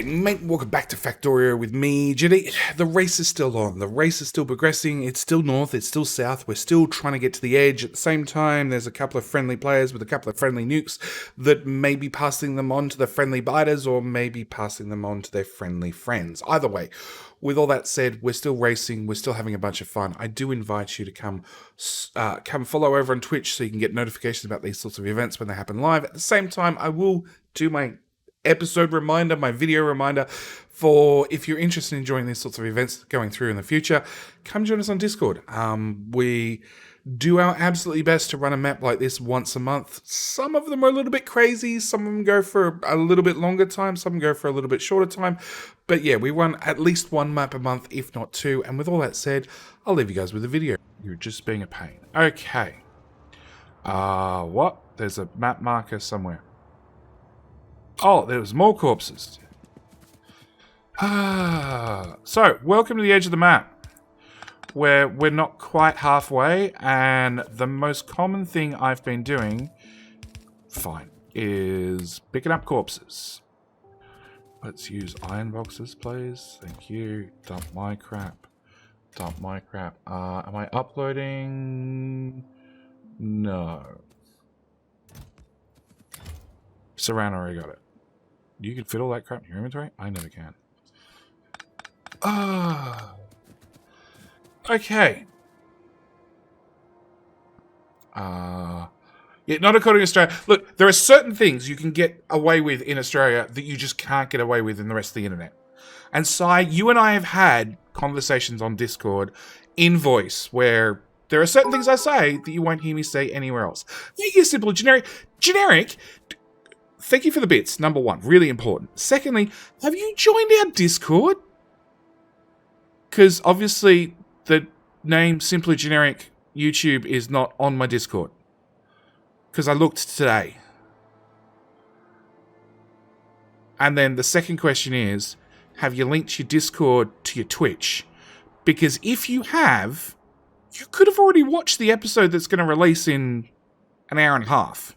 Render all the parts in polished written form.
mate, welcome back to Factorio with me, JD. The race is still on. The race is still progressing. It's still north, it's still south. We're still trying to get to the edge. At the same time, there's a couple of friendly players with a couple of friendly nukes that may be passing them on to the friendly biters or maybe passing them on to their friendly friends. Either way, with all that said, we're still racing. We're still having a bunch of fun. I do invite you to come follow over on Twitch so you can get notifications about these sorts of events when they happen live. At the same time, I will do my episode reminder, my video reminder for if you're interested in enjoying these sorts of events going through in the future, come join us on Discord. We do our absolutely best to run a map like this once a month. Some of them are a little bit crazy. Some of them go for a little bit longer time. Some go for a little bit shorter time. But yeah, we run at least one map a month, if not two. And with all that said, I'll leave you guys with a video. You're just being a pain. Okay. What? There's a map marker somewhere. Oh, there's more corpses. So, welcome to the edge of the map, where we're not quite halfway, and the most common thing I've been doing, is picking up corpses. Let's use iron boxes, please. Thank you. Dump my crap. Dump my crap. Am I uploading? No. Saran already got it. You can fit all that crap in your inventory? I never can. Okay. Yeah, not according to Australia. Look, there are certain things you can get away with in Australia that you just can't get away with in the rest of the internet. And Sai, you and I have had conversations on Discord in voice where there are certain things I say that you won't hear me say anywhere else. Thank you, simple generic. Thank you for the bits, number one. Really important. Secondly, have you joined our Discord? Because obviously the name Simply Generic YouTube is not on my Discord. Because I looked today. And then the second question is, have you linked your Discord to your Twitch? Because if you have, you could have already watched the episode that's going to release in an hour and a half.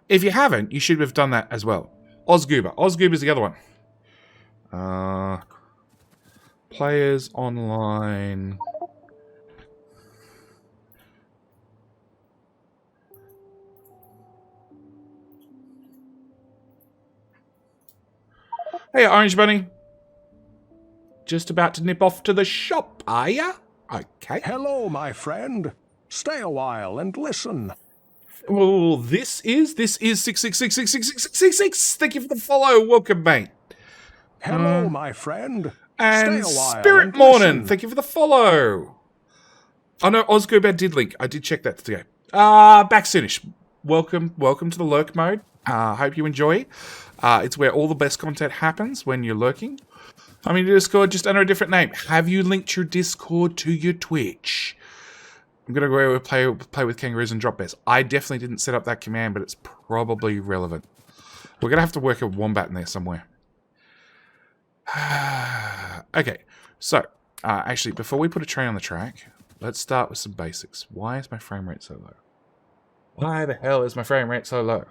If you haven't, you should have done that as well. Ozgoober. Ozgoober's the other one. Players online. Hey, Orange Bunny. Just about to nip off to the shop, are ya? Okay. Hello, my friend. Stay a while and listen. Well, this is 666666666. Thank you for the follow. Welcome, mate. Hello, my friend. And Stay a while Spirit and Morning. listen. Thank you for the follow. Oh no, Ozgoober did link. I did check that today. Back soonish. Welcome to the lurk mode. Hope you enjoy. It's where all the best content happens when you're lurking. I'm in your Discord just under a different name. Have you linked your Discord to your Twitch? I'm going to go play with kangaroos and drop bears. I definitely didn't set up that command, but it's probably relevant. We're going to have to work a wombat in there somewhere. Okay, so, actually, before we put a train on the track, let's start with some basics. Why is my frame rate so low? Why the hell is my frame rate so low?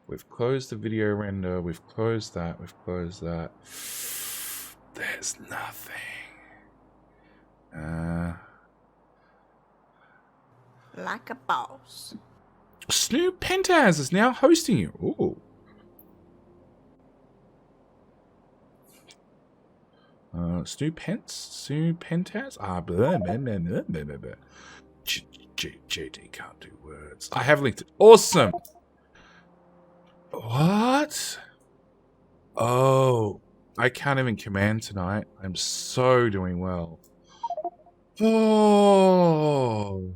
We've closed the video render. We've closed that. We've closed that. There's nothing. Like a boss. Snoop Pentaz is now hosting you. Ooh. Snoop Pentaz? Blah, blah, blah, blah, blah, blah. JD can't do words. I have linked it. Awesome. What? Oh. I can't even command tonight. I'm so doing well. Oh.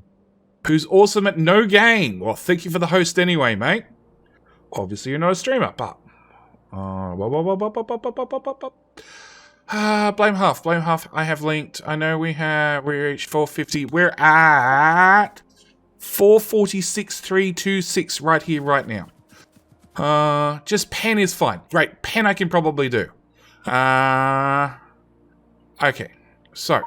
Who's awesome at no game? Well, thank you for the host anyway, mate. Obviously, you're not a streamer, but... Blame half. I have linked. I know we're reached 450. We're at 446,326 right here, right now. Just pen is fine. Great. Pen I can probably do. Okay. So,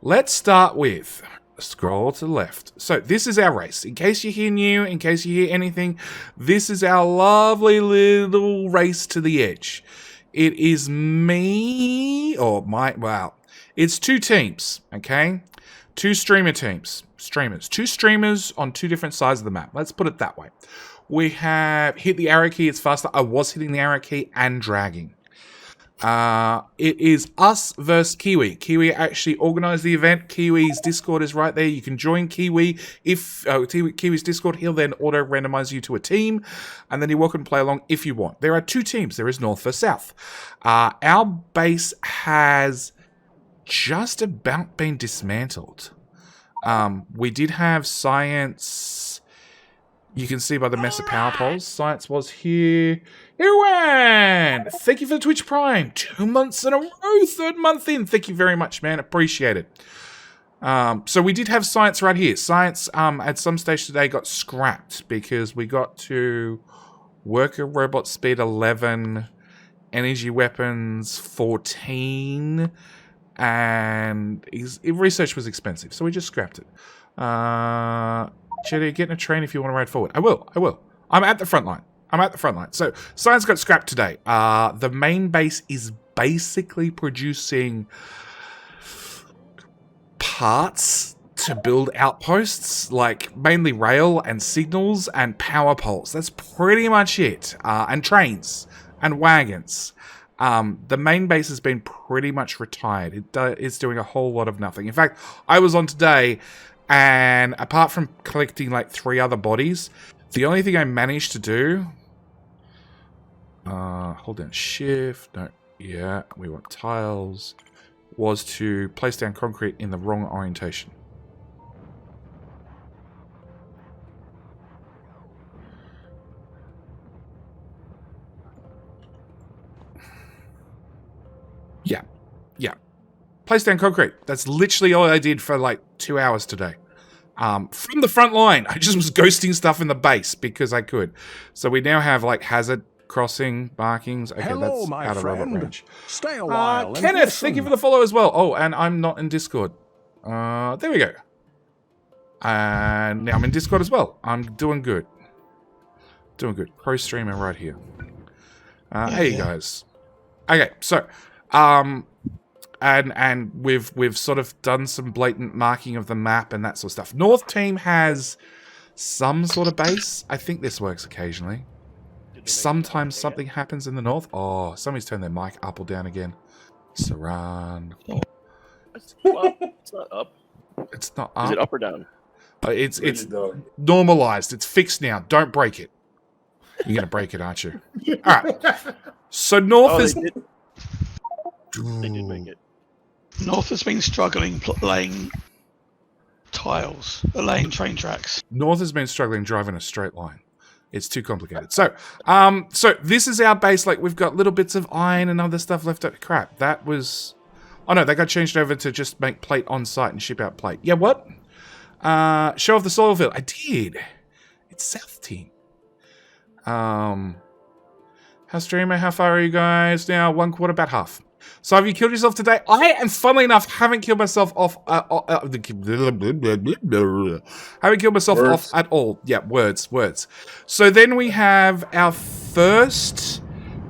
let's start with scroll to the left. So, this is our race. In case you're here new, in case you hear anything, this is our lovely little race to the edge. It is me, or my, well, it's 2 teams, okay? 2 streamer teams. Two streamers on 2 different sides of the map. Let's put it that way. We have hit the arrow key, it's faster. I was hitting the arrow key and dragging. It is us versus Kiwi. Kiwi actually organized the event. Kiwi's Discord is right there. You can join Kiwi. If Kiwi's Discord, he'll then auto randomize you to a team, and then you're welcome to play along if you want. There are 2 teams. There is North versus South. Our base has just about been dismantled. We did have science. You can see by the mess of power poles. Science was here. Irwan! Thank you for the Twitch Prime. 2 months in a row. 3rd month in. Thank you very much, man. Appreciate it. So we did have science right here. Science at some stage today got scrapped because we got to worker robot speed 11, energy weapons 14, and research was expensive, so we just scrapped it. JD, get in a train if you want to ride forward. I will. I'm at the front line. So, science got scrapped today. The main base is basically producing parts to build outposts, like mainly rail and signals and power poles. That's pretty much it. And trains and wagons. The main base has been pretty much retired. It's doing a whole lot of nothing. In fact, I was on today, and apart from collecting like 3 other bodies, the only thing I managed to do... hold down shift. No, yeah, we want tiles. Was to place down concrete in the wrong orientation. Yeah. Place down concrete. That's literally all I did for like 2 hours today. From the front line, I just was ghosting stuff in the base because I could. So we now have like hazard crossing markings. Okay, Hello, that's my out of robot friend. range. Stay a while. and Kenneth, listen. thank you for the follow as well. Oh, and I'm not in Discord. There we go. And now I'm in Discord as well. I'm doing good. Pro streamer right here. Hey guys. Okay, so and we've sort of done some blatant marking of the map and that sort of stuff. North team has some sort of base. I think this works occasionally. Sometimes something happens in the north. Oh, somebody's turned their mic up or down again. Saran. Well, it's not up. It's not up. Is it up or down? It's normalized. It's fixed now. Don't break it. You're gonna break it, aren't you? All right. So North is. They did make it. North has been struggling laying tiles, laying train tracks. North has been struggling driving a straight line. It's too complicated. So, so this is our base. Like, we've got little bits of iron and other stuff left over. Crap, that was... Oh, no, they got changed over to just make plate on site and ship out plate. Yeah, what? Show off the soil field. I did. It's South team. How streamer, how far are you guys now? 1/4, about half. So have you killed yourself today? I, and funnily enough, haven't killed myself off. Haven't killed myself off at all. Yeah, words. So then we have our first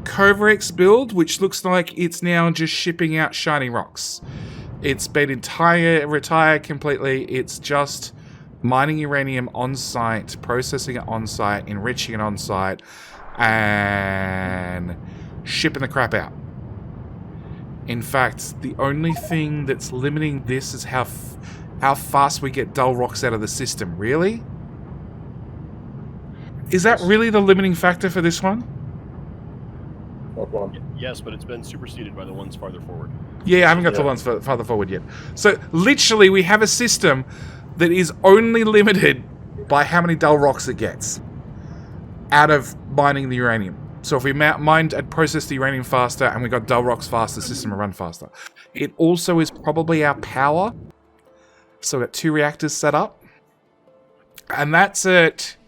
Coverx build, which looks like it's now just shipping out shiny rocks. It's been retired completely. It's just mining uranium on site, processing it on site, enriching it on site, and shipping the crap out. In fact, the only thing that's limiting this is how fast we get dull rocks out of the system. Really? Is that really the limiting factor for this one? Yes, but it's been superseded by the ones farther forward. Yeah, I haven't got the ones farther forward yet. So, literally, we have a system that is only limited by how many dull rocks it gets out of mining the uranium. So if we mined and processed the uranium faster and we got dull rocks faster, the system will run faster. It also is probably our power. So we've got 2 reactors set up. And that's it.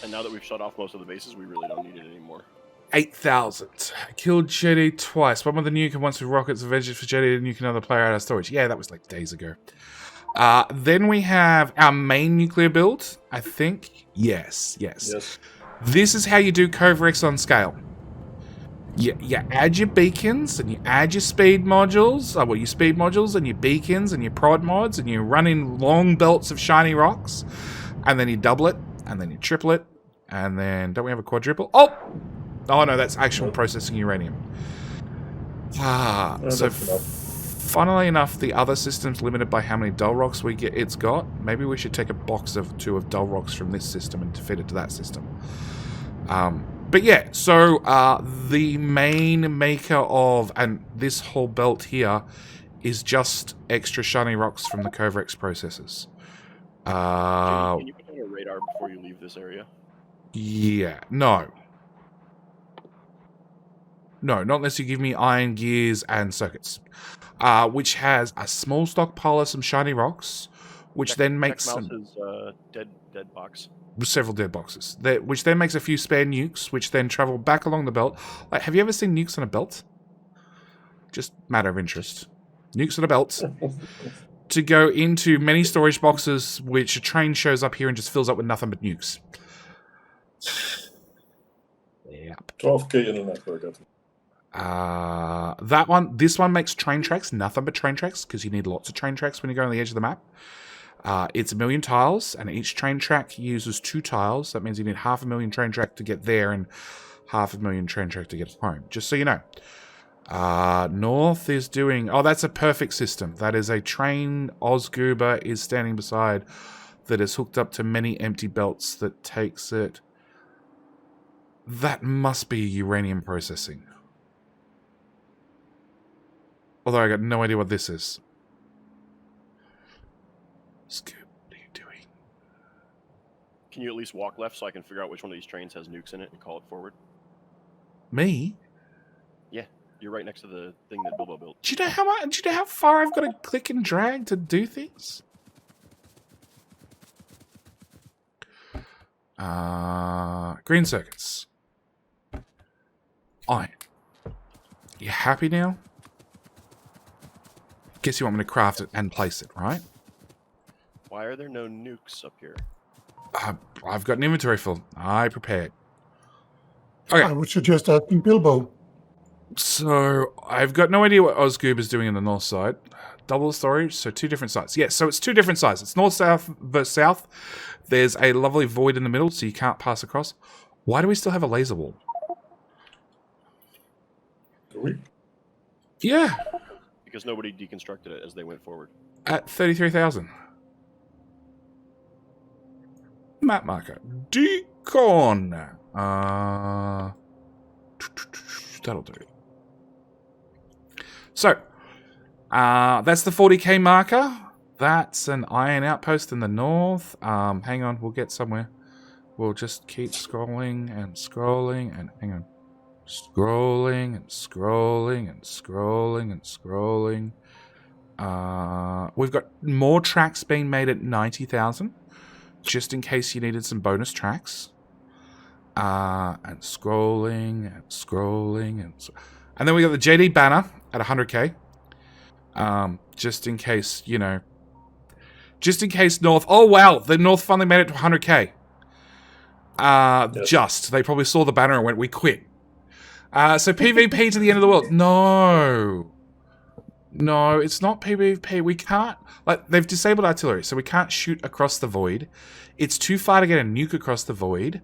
And now that we've shut off most of the bases, we really don't need it anymore. 8,000. I killed JD twice. One with the nuke and once with rockets. Avenged for JD to nuke another player out of storage. Yeah, that was like days ago. Then we have our main nuclear build, I think. Yes. This is how you do Coverx on scale. you add your beacons and you add your speed modules, your speed modules and your beacons and your prod mods, and you run in long belts of shiny rocks, and then you double it, and then you triple it, and then don't we have a quadruple? Oh no, that's actual processing uranium. So funnily enough, the other system's limited by how many dull rocks it's got. Maybe we should take a box of 2 of dull rocks from this system and fit it to that system. But yeah, so the main maker of, and this whole belt here, is just extra shiny rocks from the Covrex processors. Can you put on a radar before you leave this area? Yeah, no. No, not unless you give me iron gears and circuits. Which has a small stockpile of some shiny rocks, which then makes some... Mouse's dead box. Several dead boxes, which then makes a few spare nukes, which then travel back along the belt. Like, have you ever seen nukes on a belt? Just matter of interest. Nukes on a belt to go into many storage boxes, which a train shows up here and just fills up with nothing but nukes. Yep. 12k in the network. This one makes train tracks, nothing but train tracks, because you need lots of train tracks when you go on the edge of the map. It's 1 million tiles, and each train track uses 2 tiles. That means you need 500,000 train track to get there and 500,000 train track to get home. Just so you know. North is doing... Oh, that's a perfect system. That is a train Ozgoober is standing beside that is hooked up to many empty belts that takes it... That must be uranium processing. Although I got no idea what this is. Scoop, what are you doing? Can you at least walk left so I can figure out which one of these trains has nukes in it and call it forward? Me? Yeah, you're right next to the thing that Bilbo built. Do you know how far I've got to click and drag to do things? Green circuits. Iron. You happy now? Guess you want me to craft it and place it, right? Why are there no nukes up here? I've got an inventory full. I prepared. Okay. I would suggest asking Bilbo. So, I've got no idea what Ozgoob is doing on the north side. Double storage, so 2 different sides. Yes, so it's 2 different sides. It's north-south versus south. There's a lovely void in the middle, so you can't pass across. Why do we still have a laser wall? Do we? Yeah. Because nobody deconstructed it as they went forward. At 33,000. Map marker. Decon. That'll do. So, that's the 40k marker. That's an iron outpost in the north. Hang on, we'll get somewhere. We'll just keep scrolling and scrolling and hang on. Scrolling and scrolling and scrolling and scrolling. We've got more tracks being made at 90,000, just in case you needed some bonus tracks. And scrolling and scrolling and then we got the JD banner at 100k. Just in case, you know, just in case North. Oh wow, the North finally made it to 100k. Just they probably saw the banner and went, "We quit." So PvP to the end of the world. No, it's not PvP. We can't, like, they've disabled artillery, so we can't shoot across the void. It's too far to get a nuke across the void.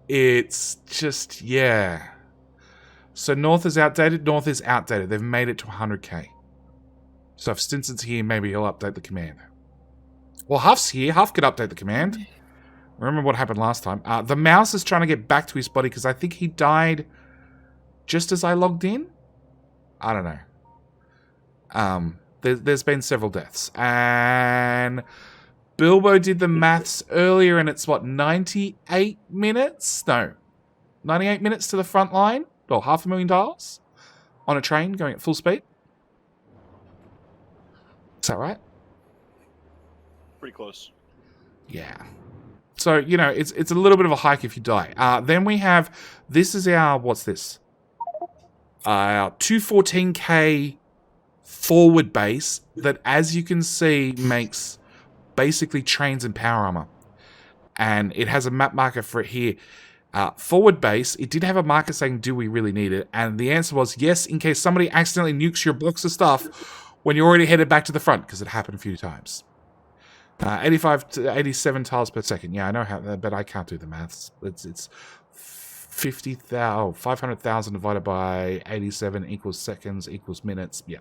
It's just, yeah. So North is outdated. They've made it to 100k. So if Stinson's here, maybe he'll update the command. Well, Huff's here. Huff could update the command. Remember what happened last time. The mouse is trying to get back to his body because I think he died just as I logged in. I don't know. There's been several deaths. And Bilbo did the maths earlier and it's what, 98 minutes? No. 98 minutes to the front line? Or $500,000 on a train going at full speed? Is that right? Pretty close. Yeah. So, you know, it's a little bit of a hike if you die. Then we have, this is our, what's this? Our 214k forward base that, as you can see, makes basically trains and power armor. And it has a map marker for it here. Forward base, it did have a marker saying, do we really need it? And the answer was yes, in case somebody accidentally nukes your blocks of stuff when you're already headed back to the front, because it happened a few times. 85 to 87 tiles per second. Yeah, I know how, but I can't do the maths. It's 500,000 divided by 87 equals seconds equals minutes. Yeah.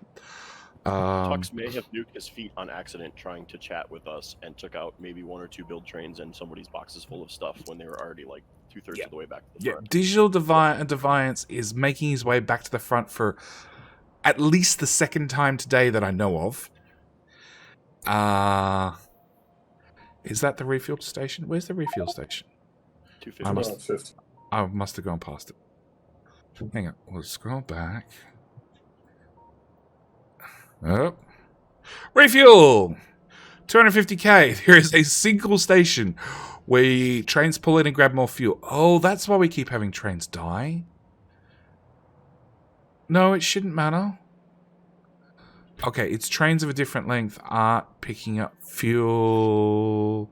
Tux may have nuked his feet on accident trying to chat with us and took out maybe 1 or 2 build trains and somebody's boxes full of stuff when they were already like 2/3 of the way back to the front. Digital Deviance is making his way back to the front for at least the second time today that I know of. Is that the refuel station? Where's the refuel station? 250. I must have gone past it. Hang on, we'll scroll back. Oh. Refuel! 250k. There is a single station where trains pull in and grab more fuel. Oh, that's why we keep having trains die. No, it shouldn't matter. Okay, it's trains of a different length aren't picking up fuel.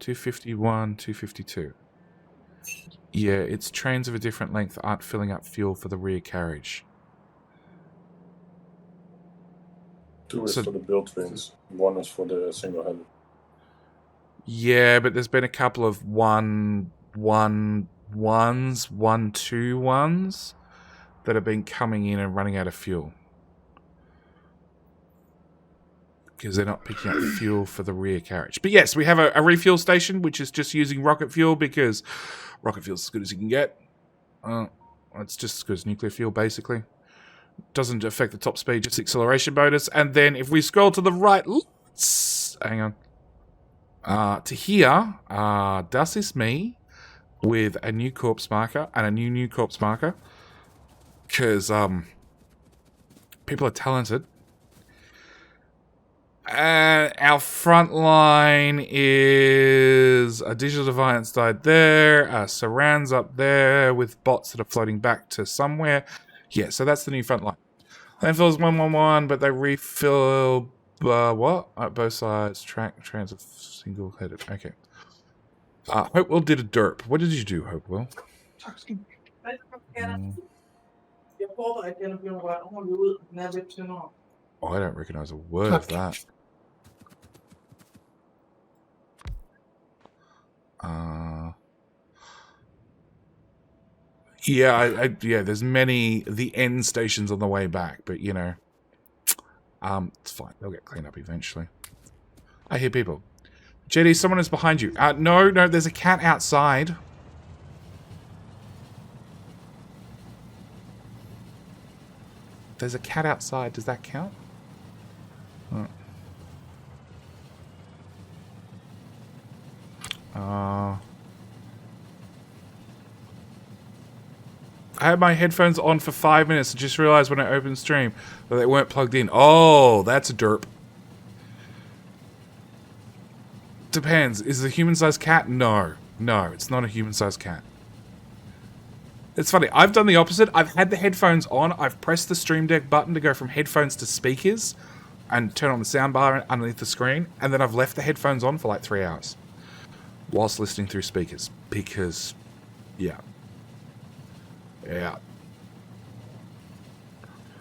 251, 252. Yeah, it's trains of a different length aren't filling up fuel for the rear carriage. 2 is for the build trains. 1 is for the single-handed. Yeah, but there's been a couple of 1-2 ones that have been coming in and running out of fuel. Because they're not picking up fuel for the rear carriage. But yes, we have a refuel station, which is just using rocket fuel because rocket fuel's as good as you can get. It's just as good as nuclear fuel, basically. Doesn't affect the top speed, just acceleration bonus. And then if we scroll to the right, hang on. To here, das is me with a new corpse marker and a new corpse marker. Because people are talented. Our front line is a Digital Deviance died there, Saran's up there with bots that are floating back to somewhere. Yeah, so that's the new front line. Landfill's 111, but they refill what? Both sides, trains of single-headed. Okay. Hopewell did a derp. What did you do, Hopewell? Oh, I don't recognize a word of that. Yeah, yeah. There's the end stations on the way back, but you know, it's fine. They'll get cleaned up eventually. I hear people. JD, someone is behind you. No, there's a cat outside. There's a cat outside. Does that count? I had my headphones on for 5 minutes and just realized when I opened stream that they weren't plugged in. Oh, that's a derp. Depends. Is it a human-sized cat? No, it's not a human-sized cat. It's funny. I've done the opposite. I've had the headphones on. I've pressed the Stream Deck button to go from headphones to speakers and turn on the soundbar underneath the screen, and then I've left the headphones on for like 3 hours whilst listening through speakers because, yeah.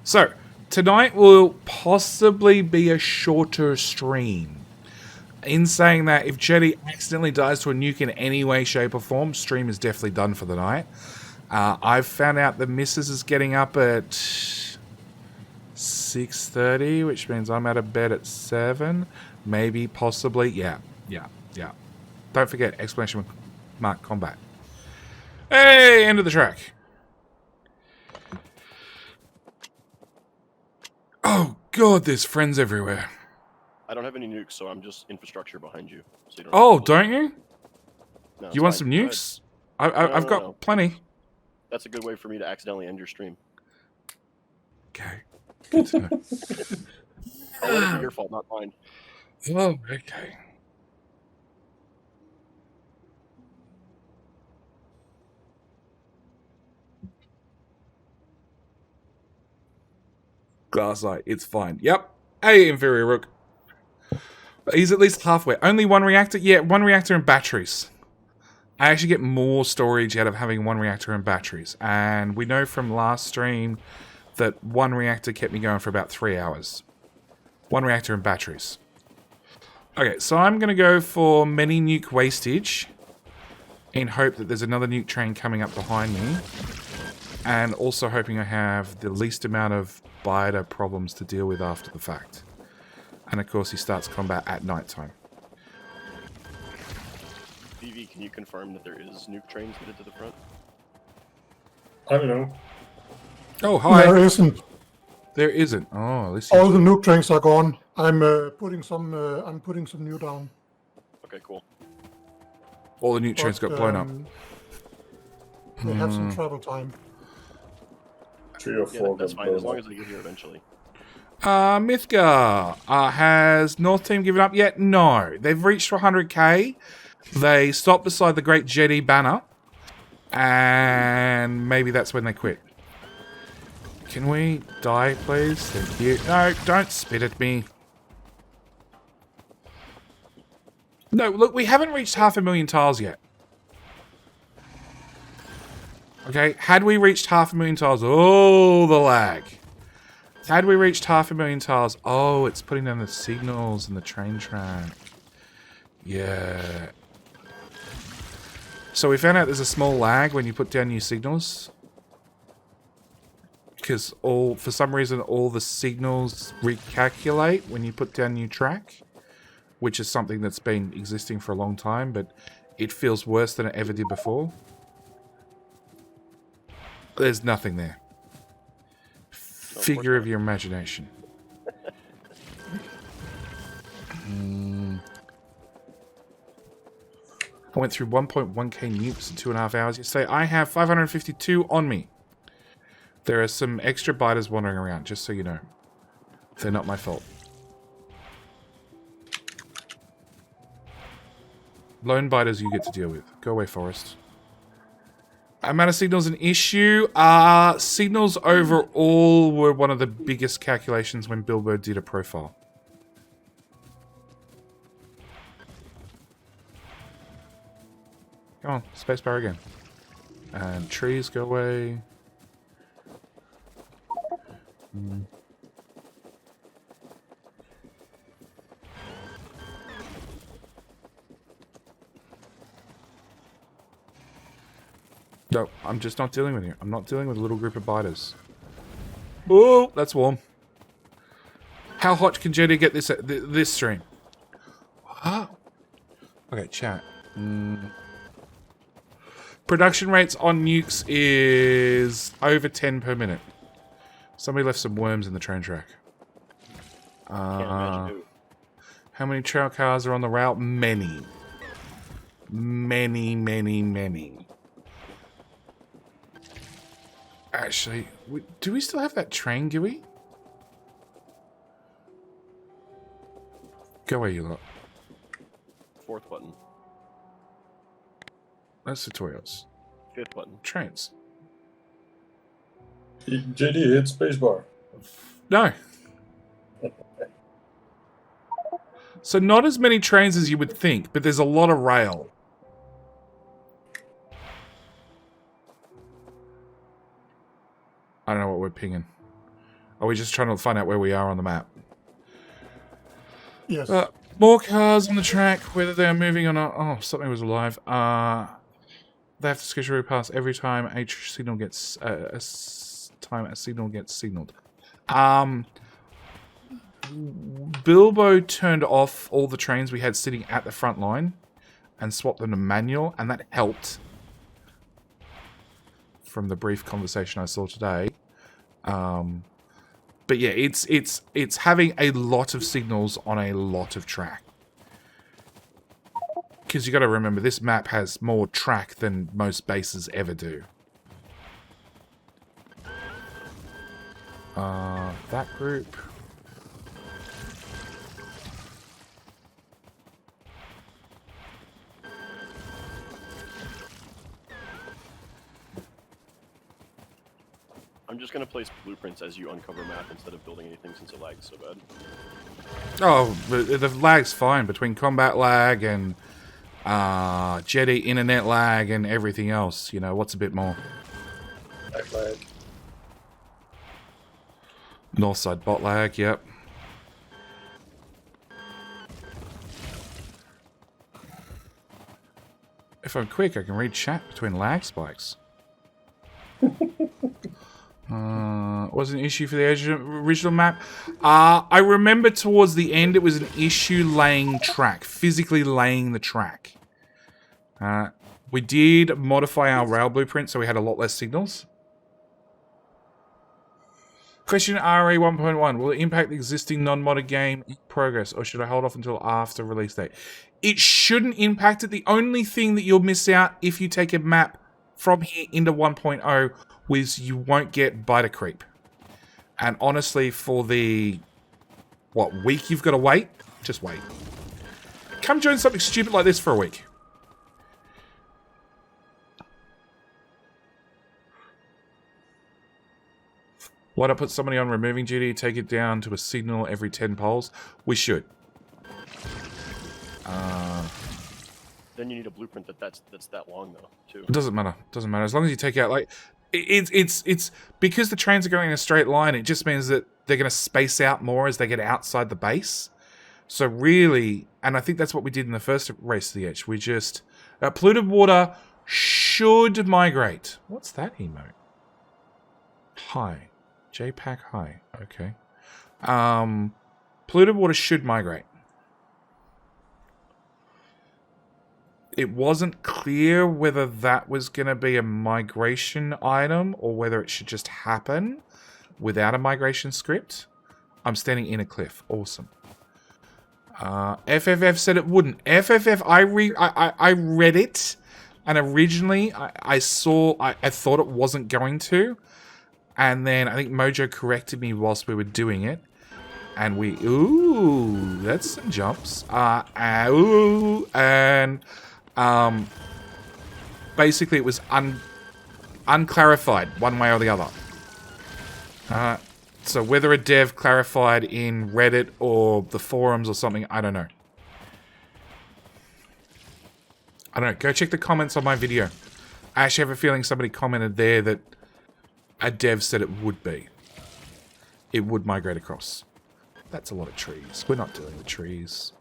So, tonight will possibly be a shorter stream. In saying that, if Jetty accidentally dies to a nuke in any way, shape, or form, stream is definitely done for the night. I've found out the missus is getting up at 6:30, which means I'm out of bed at 7. Maybe, possibly, yeah. Don't forget, exclamation mark combat. Hey, end of the track. Oh, God, there's friends everywhere. I don't have any nukes, so I'm just infrastructure behind you. So you don't you? No, You want some nukes? I've got plenty. That's a good way for me to accidentally end your stream. Okay. Good to know. Oh, that'd be your fault, not mine. Oh, okay. Glassite, it's fine. Yep. Hey, Inferior Rook. He's at least halfway. Only one reactor? Yeah, one reactor and batteries. I actually get more storage out of having one reactor and batteries. And we know from last stream that one reactor kept me going for about 3 hours. One reactor and batteries. Okay, so I'm going to go for many nuke wastage in hope that there's another nuke train coming up behind me. And also hoping I have the least amount of biter problems to deal with after the fact. And of course he starts combat at night time. BV, can you confirm that there is nuke trains headed to the front? I don't know. Oh, hi. There isn't. There isn't. Oh, this All the nuke trains are gone. I'm putting some new down. Okay, cool. all the nuke trains got blown up. They have some travel time. 3 or 4 that's got fine, as blown long up. as they get here eventually. Mythgar, has North Team given up yet? No. They've reached 100k. They stopped beside the great JD banner. And maybe that's when they quit. Can we die, please? Thank you. No, don't spit at me. No, look, we haven't reached 500,000 tiles yet. Okay, had we reached 500,000 tiles... Oh, the lag. Had we reached 500,000 tiles... Oh, it's putting down the signals in the train track. Yeah. So we found out there's a small lag when you put down new signals. Because for some reason, all the signals recalculate when you put down new track. Which is something that's been existing for a long time, but it feels worse than it ever did before. There's nothing there. Figure of your imagination. I went through 1.1k nukes in 2.5 hours yesterday. I have 552 on me. There are some extra biters wandering around, just so you know. They're not my fault. Lone biters you get to deal with. Go away, Forest. Amount of signals an issue. Signals overall were one of the biggest calculations when Bilbo did a profile. Come on, spacebar again. And trees go away. No, I'm just not dealing with you. I'm not dealing with a little group of biters. Oh, that's warm. How hot can JD get this stream? What? Okay, chat. Production rates on nukes is over 10 per minute. Somebody left some worms in the train track. Can't imagine who. How many trail cars are on the route? Many. Many, many, many. Actually, do we still have that train, Gui? Go away, you lot. 4th button. That's tutorials. 5th button. Trains. JD hit spacebar. No. So not as many trains as you would think, but there's a lot of rail. I don't know what we're pinging. Are we just trying to find out where we are on the map? Yes. More cars on the track, whether they're moving or not. Oh, something was alive. They have to schedule pass every time a signal gets signal gets signaled. Bilbo turned off all the trains we had sitting at the front line and swapped them to manual, and that helped. From the brief conversation I saw today. But yeah, it's having a lot of signals on a lot of track. Because you got to remember, this map has more track than most bases ever do. That group. I'm just going to place blueprints as you uncover map instead of building anything since it lags so bad. Oh, the lag's fine between combat lag and JD, internet lag, and everything else. You know, what's a bit more? Back lag. Northside bot lag, yep. If I'm quick, I can read chat between lag spikes. Was an issue for the original map. I remember towards the end it was an issue laying track, physically laying the track. We did modify our rail blueprint so we had a lot less signals. Question RA 1.1. Will it impact the existing non-modded game in progress, or should I hold off until after release date? It shouldn't impact it. The only thing that you'll miss out if you take a map from here into 1.0 is you won't get biter creep. And honestly, for the, week you've got to wait? Just wait. Come join something stupid like this for a week. Why'd I put somebody on removing duty, take it down to a signal every 10 polls? We should. Then you need a blueprint that's that long though, too. It doesn't matter. Doesn't matter. As long as you take out, like, it's because the trains are going in a straight line, it just means that they're going to space out more as they get outside the base. So really, and I think that's what we did in the first Race to the Edge. We just, polluted water should migrate. What's that emote? Hi. JPack hi. Okay. Polluted water should migrate. It wasn't clear whether that was going to be a migration item or whether it should just happen without a migration script. I'm standing in a cliff. Awesome. FFF said it wouldn't. FFF, I read it, and originally I thought it wasn't going to. And then I think Mojo corrected me whilst we were doing it. And ooh, that's some jumps. Basically it was unclarified one way or the other. So whether a dev clarified in Reddit or the forums or something, I don't know. Go check the comments on my video. I actually have a feeling somebody commented there that a dev said it would be. It would migrate across. That's a lot of trees. We're not dealing with trees.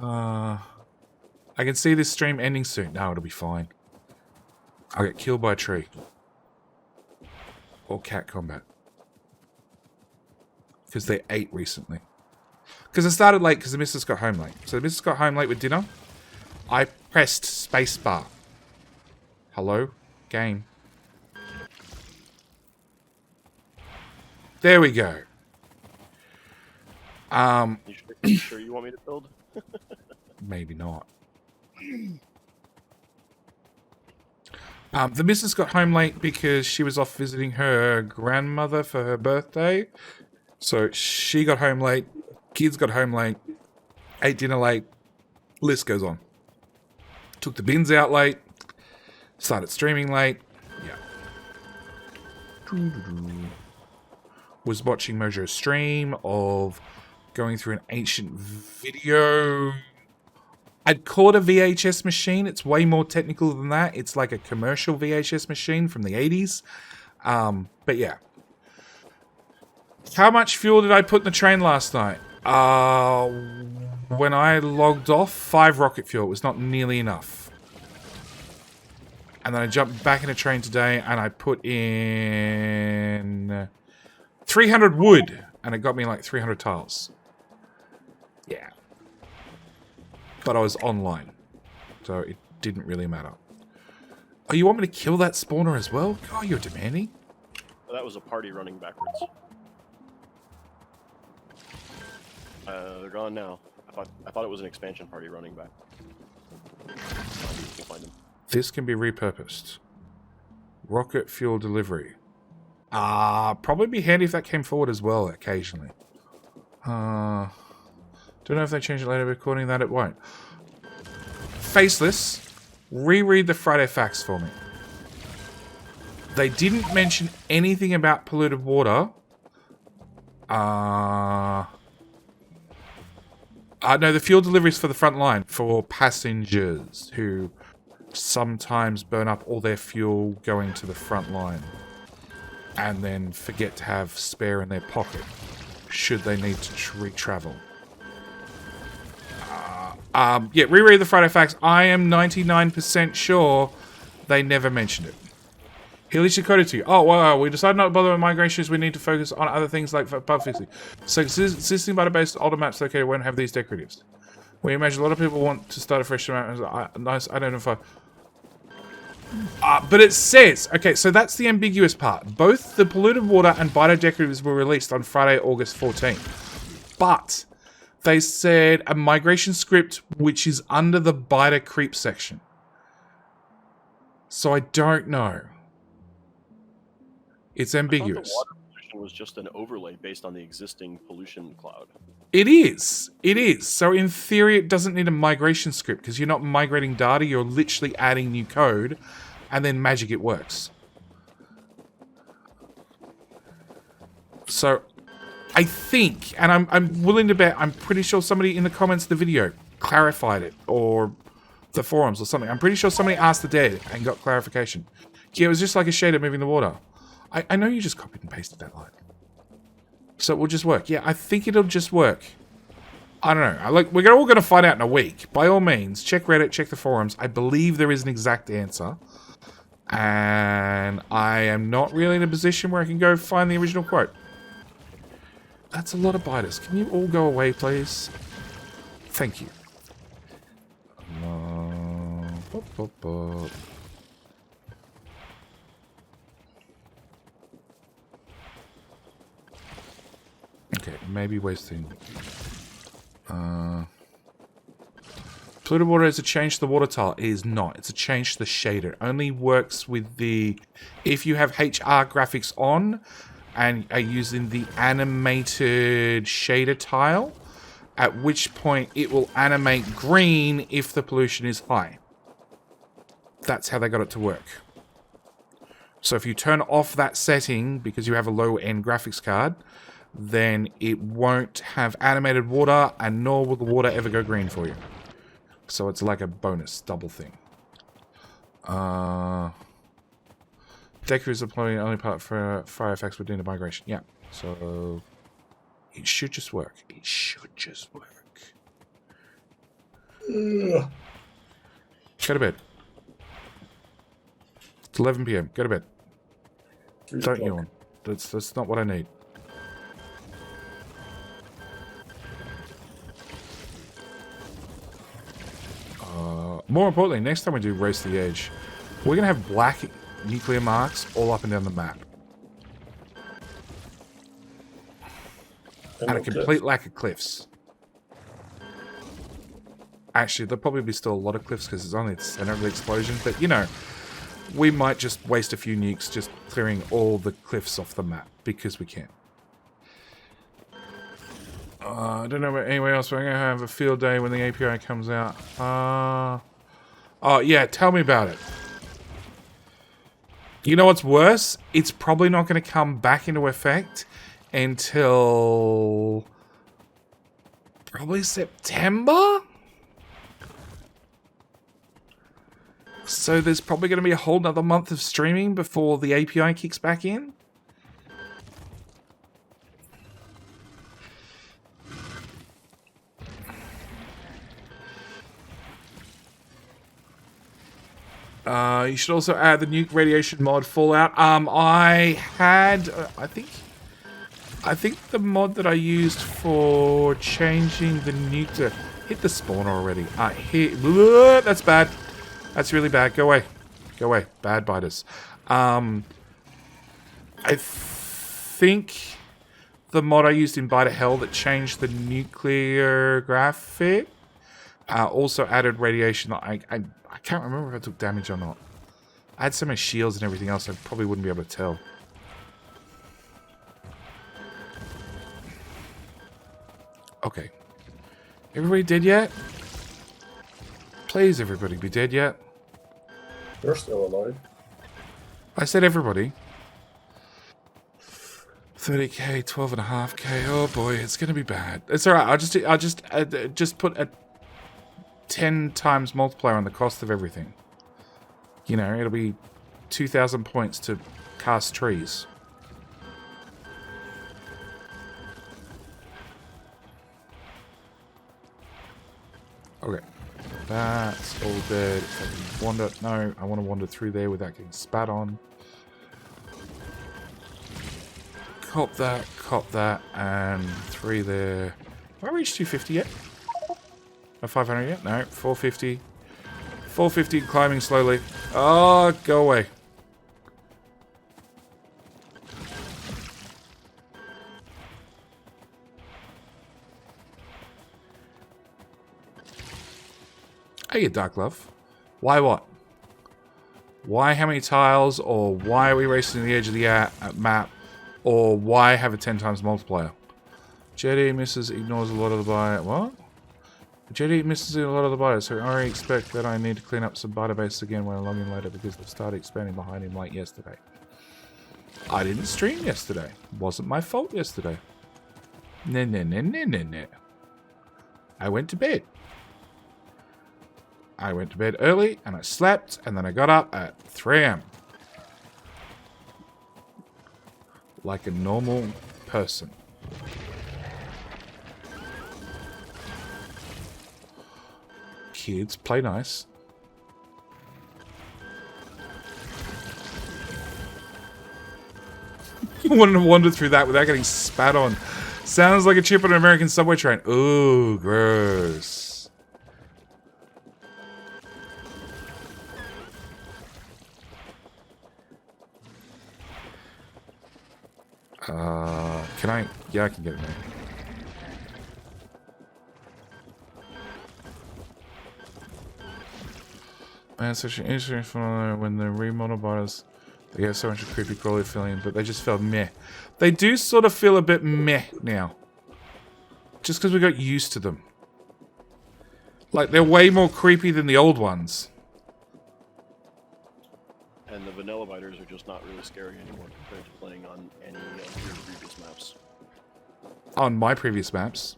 I can see this stream ending soon. No, it'll be fine. I'll get killed by a tree. Or cat combat. Because they ate recently. Because I started late because the missus got home late. So the missus got home late with dinner. I pressed spacebar. Hello? Game. There we go. You sure you want me to build? Maybe not. The missus got home late because she was off visiting her grandmother for her birthday. So she got home late, kids got home late, ate dinner late, list goes on. Took the bins out late, started streaming late. Yeah. Was watching Mojo's stream of going through an ancient video. I'd call it a VHS machine. It's way more technical than that. It's like a commercial VHS machine from the 80s. But yeah. How much fuel did I put in the train last night? When I logged off, 5 rocket fuel. It was not nearly enough. And then I jumped back in a train today and I put in 300 wood. And it got me like 300 tiles. Yeah. But I was online. So it didn't really matter. Oh, you want me to kill that spawner as well? Oh, you're demanding. Well, that was a party running backwards. They're gone now. I thought it was an expansion party running back. We'll find them. This can be repurposed. Rocket fuel delivery. Probably be handy if that came forward as well occasionally. Don't know if they change it later, but according to that, it won't. Faceless, reread the Friday facts for me. They didn't mention anything about polluted water. No, the fuel delivery is for the front line, for passengers who sometimes burn up all their fuel going to the front line and then forget to have spare in their pocket should they need to re-travel. Yeah, reread the Friday facts. I am 99% sure they never mentioned it. Hilly Shikoda to you. Oh, wow, we decided not to bother with migrations. We need to focus on other things like bug fixing. So existing button-based older maps located won't have these decoratives. We imagine a lot of people want to start a fresh map. Nice, I don't know if I... but it says... Okay, so that's the ambiguous part. Both the polluted water and biter decoratives were released on Friday, August 14th. But they said a migration script which is under the biter creep section. So I don't know. It's ambiguous. I thought the water pollution was just an overlay based on the existing pollution cloud. It is. It is. So in theory, it doesn't need a migration script because you're not migrating data. You're literally adding new code, and then magic it works. So I think, and I'm willing to bet, I'm pretty sure somebody in the comments of the video clarified it, or the forums or something. I'm pretty sure somebody asked the dead and got clarification. Yeah, it was just like a shader moving the water. I know you just copied and pasted that line. So it will just work. Yeah, I think it'll just work. I don't know. We're all going to find out in a week. By all means, check Reddit, check the forums. I believe there is an exact answer. And I am not really in a position where I can go find the original quote. That's a lot of biters. Can you all go away, please? Thank you. Okay, maybe wasting. Polluted water is a change to the water tile. It is not. It's a change to the shader. It only works with the... If you have HR graphics on and are using the animated shader tile, at which point it will animate green if the pollution is high. That's how they got it to work. So if you turn off that setting because you have a low-end graphics card, then it won't have animated water, and nor will the water ever go green for you. So it's like a bonus, double thing. Decker is deploying only part for fire effects within the migration. Yeah, so it should just work. It should just work. Go to bed. It's 11 PM. Go to bed. Don't yawn. That's not what I need. More importantly, next time we do Race to the Edge, we're going to have black nuclear marks all up and down the map. And a complete lack of cliffs. Actually, there'll probably be still a lot of cliffs because it's only the center of the explosion. But, you know, we might just waste a few nukes just clearing all the cliffs off the map because we can. I don't know about anywhere else, but I'm going to have a field day when the API comes out. Oh, yeah, tell me about it. You know what's worse? It's probably not going to come back into effect until probably September? So there's probably going to be a whole nother month of streaming before the API kicks back in? You should also add the nuke radiation mod Fallout. I had, I think the mod that I used for changing the nuke to hit the spawner already. That's bad. That's really bad. Go away. Go away. Bad biters. I think the mod I used in Biter Hell that changed the nuclear graphic also added radiation. I can't remember if I took damage or not. I had so many shields and everything else, I probably wouldn't be able to tell. Okay. Everybody dead yet? Please, everybody be dead yet? You're still alive. I said everybody. 30k, 12.5k. Oh boy, it's gonna be bad. It's all right. I'll just put a 10 times multiplier on the cost of everything. You know, it'll be 2,000 points to cast trees. Okay, that's all dead. If I can wander, no, I want to wander through there without getting spat on. Cop that, and 3 there. Have I reached 250 yet? Or 500 yet? No, 450. 450, climbing slowly. Oh, go away. Hey, Dark Love. Why what? Why how many tiles, or why are we racing to the edge of the map, or why have a 10 times multiplier? JD misses, ignores a lot of the buy. What? JD misses a lot of the buyers, so I already expect that I need to clean up some buyer base again when I log in later because they've started expanding behind him like yesterday. I didn't stream yesterday. Wasn't my fault yesterday. No. I went to bed. I went to bed early, and I slept, and then I got up at 3 AM. Like a normal person. Kids, play nice. You wanted to wander through that without getting spat on. Sounds like a trip on an American subway train. Ooh, gross. Can I? Yeah, I can get it now. Man, such an interesting phenomenon when the remodel buyers, they get so much of creepy crawly feeling, but they just felt meh. They do sort of feel a bit meh now. Just because we got used to them. Like, they're way more creepy than the old ones. And the vanilla biters are just not really scary anymore compared to playing on any of your previous maps. On my previous maps.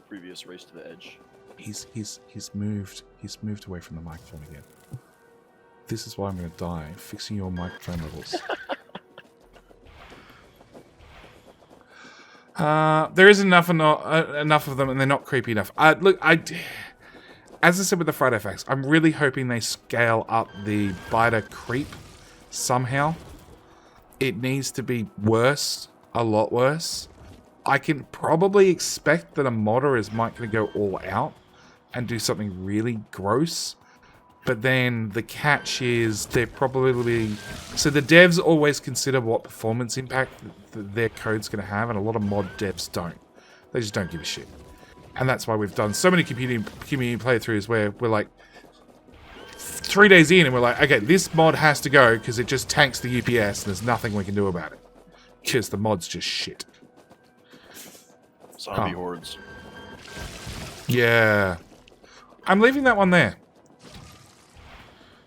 Previous Race to the Edge. He's moved away from the microphone again. This is why I'm going to die, fixing your microphone levels. There is enough of them, and they're not creepy enough. Look, as I said with the Friday Facts, I'm really hoping they scale up the biter creep somehow. It needs to be worse, a lot worse. I can probably expect that a modder is going to go all out and do something really gross. But then the catch is they're probably... So the devs always consider what performance impact their code's going to have, and a lot of mod devs don't. They just don't give a shit. And that's why we've done so many community playthroughs where we're like 3 days in and we're like, okay, this mod has to go because it just tanks the UPS and there's nothing we can do about it. Because the mod's just shit. Zombie hordes. Yeah. I'm leaving that one there.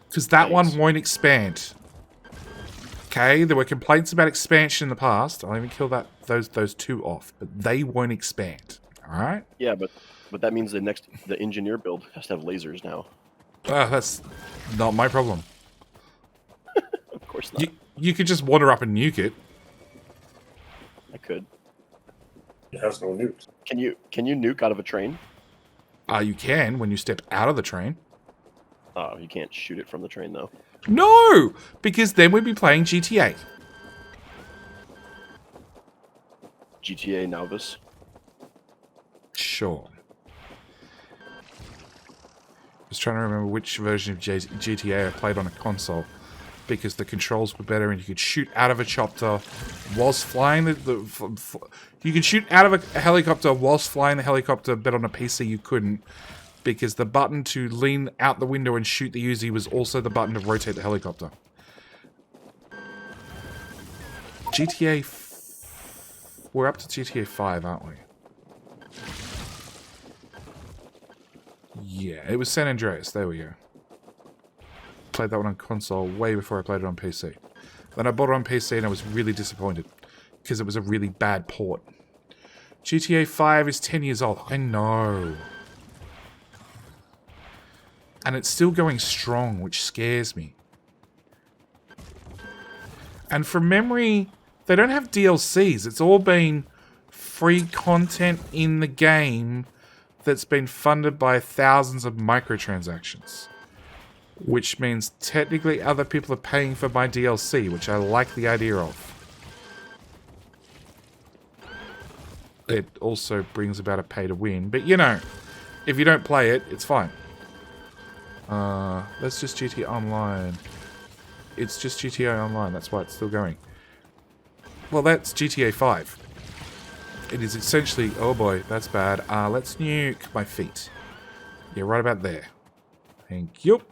Because that one won't expand. Okay, there were complaints about expansion in the past. I'll even kill those two off. But they won't expand. Alright? Yeah, but that means the engineer build has to have lasers now. That's not my problem. Of course not. You could just wander up and nuke it. I could. It has no nukes. Can you nuke out of a train? You can when you step out of the train. Oh, you can't shoot it from the train though. No! Because then we'd be playing GTA. GTA Novice. Sure. I was trying to remember which version of GTA I played on a console, because the controls were better and you could shoot out of a chopper whilst flying you could shoot out of a helicopter whilst flying the helicopter, but on a PC you couldn't, because the button to lean out the window and shoot the Uzi was also the button to rotate the helicopter. We're up to GTA 5, aren't we? Yeah, it was San Andreas. There we go. Played that one on console way before I played it on PC. Then I bought it on PC and I was really disappointed because it was a really bad port. GTA 5 is 10 years old. I know. And it's still going strong, which scares me. And from memory, they don't have DLCs. It's all been free content in the game that's been funded by thousands of microtransactions. Which means technically other people are paying for my DLC, which I like the idea of. It also brings about a pay to win. But you know, if you don't play it, it's fine. Let's just GTA Online. It's just GTA Online, that's why it's still going. Well, that's GTA 5. It is essentially... Oh boy, that's bad. Let's nuke my feet. Yeah, right about there. Thank you.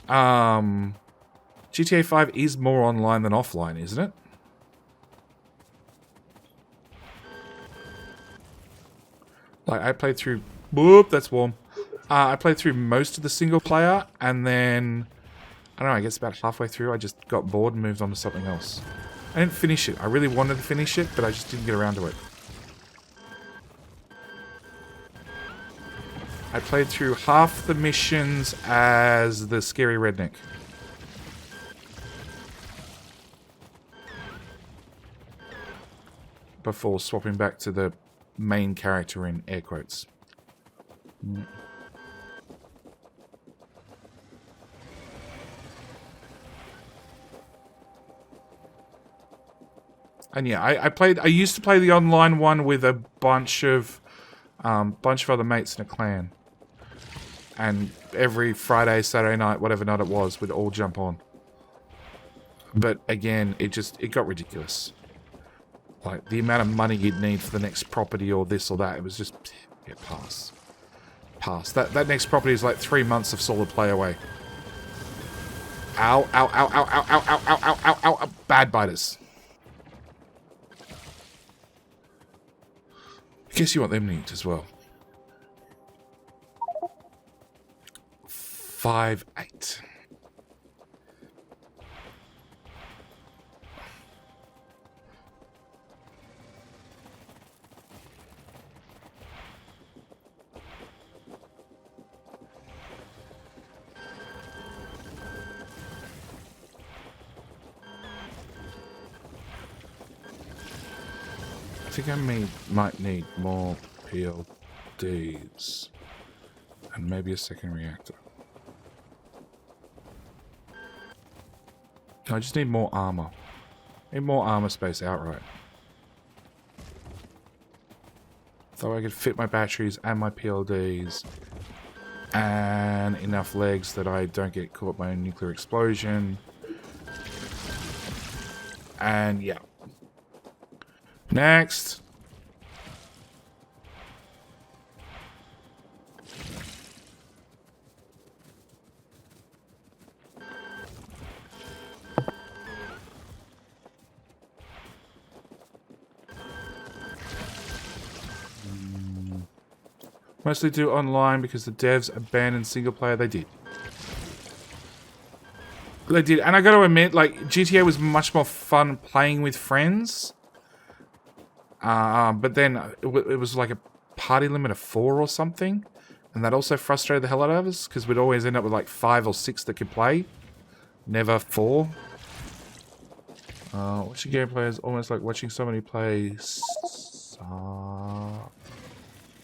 GTA 5 is more online than offline, isn't it? Like, I played through... Whoop, that's warm. I played through most of the single player, and then... I don't know, I guess about halfway through I just got bored and moved on to something else. I didn't finish it. I really wanted to finish it, but I just didn't get around to it. I played through half the missions as the scary redneck. Before swapping back to the main character in air quotes. And yeah, I used to play the online one with a bunch of other mates in a clan. And every Friday, Saturday night, whatever night it was, we'd all jump on. But again, it got ridiculous. Like, the amount of money you'd need for the next property or this or that, it was just, yeah, pass. Pass. That next property is like 3 months of solid play away. Ow, ow, ow, ow, ow, ow, ow, ow, ow, ow, ow, bad biters. I guess you want them nuked as well. 5-8. I think I might need more PLDs and maybe a second reactor. I just need more armor. I need more armor space outright. So I could fit my batteries and my PLDs and enough legs that I don't get caught by a nuclear explosion. And yeah. Next. Mostly do online because the devs abandoned single player. They did. They did. And I got to admit, like, GTA was much more fun playing with friends. But then it was like a party limit of 4 or something. And that also frustrated the hell out of us because we'd always end up with like 5 or 6 that could play. Never 4. Watching gameplay is almost like watching somebody play...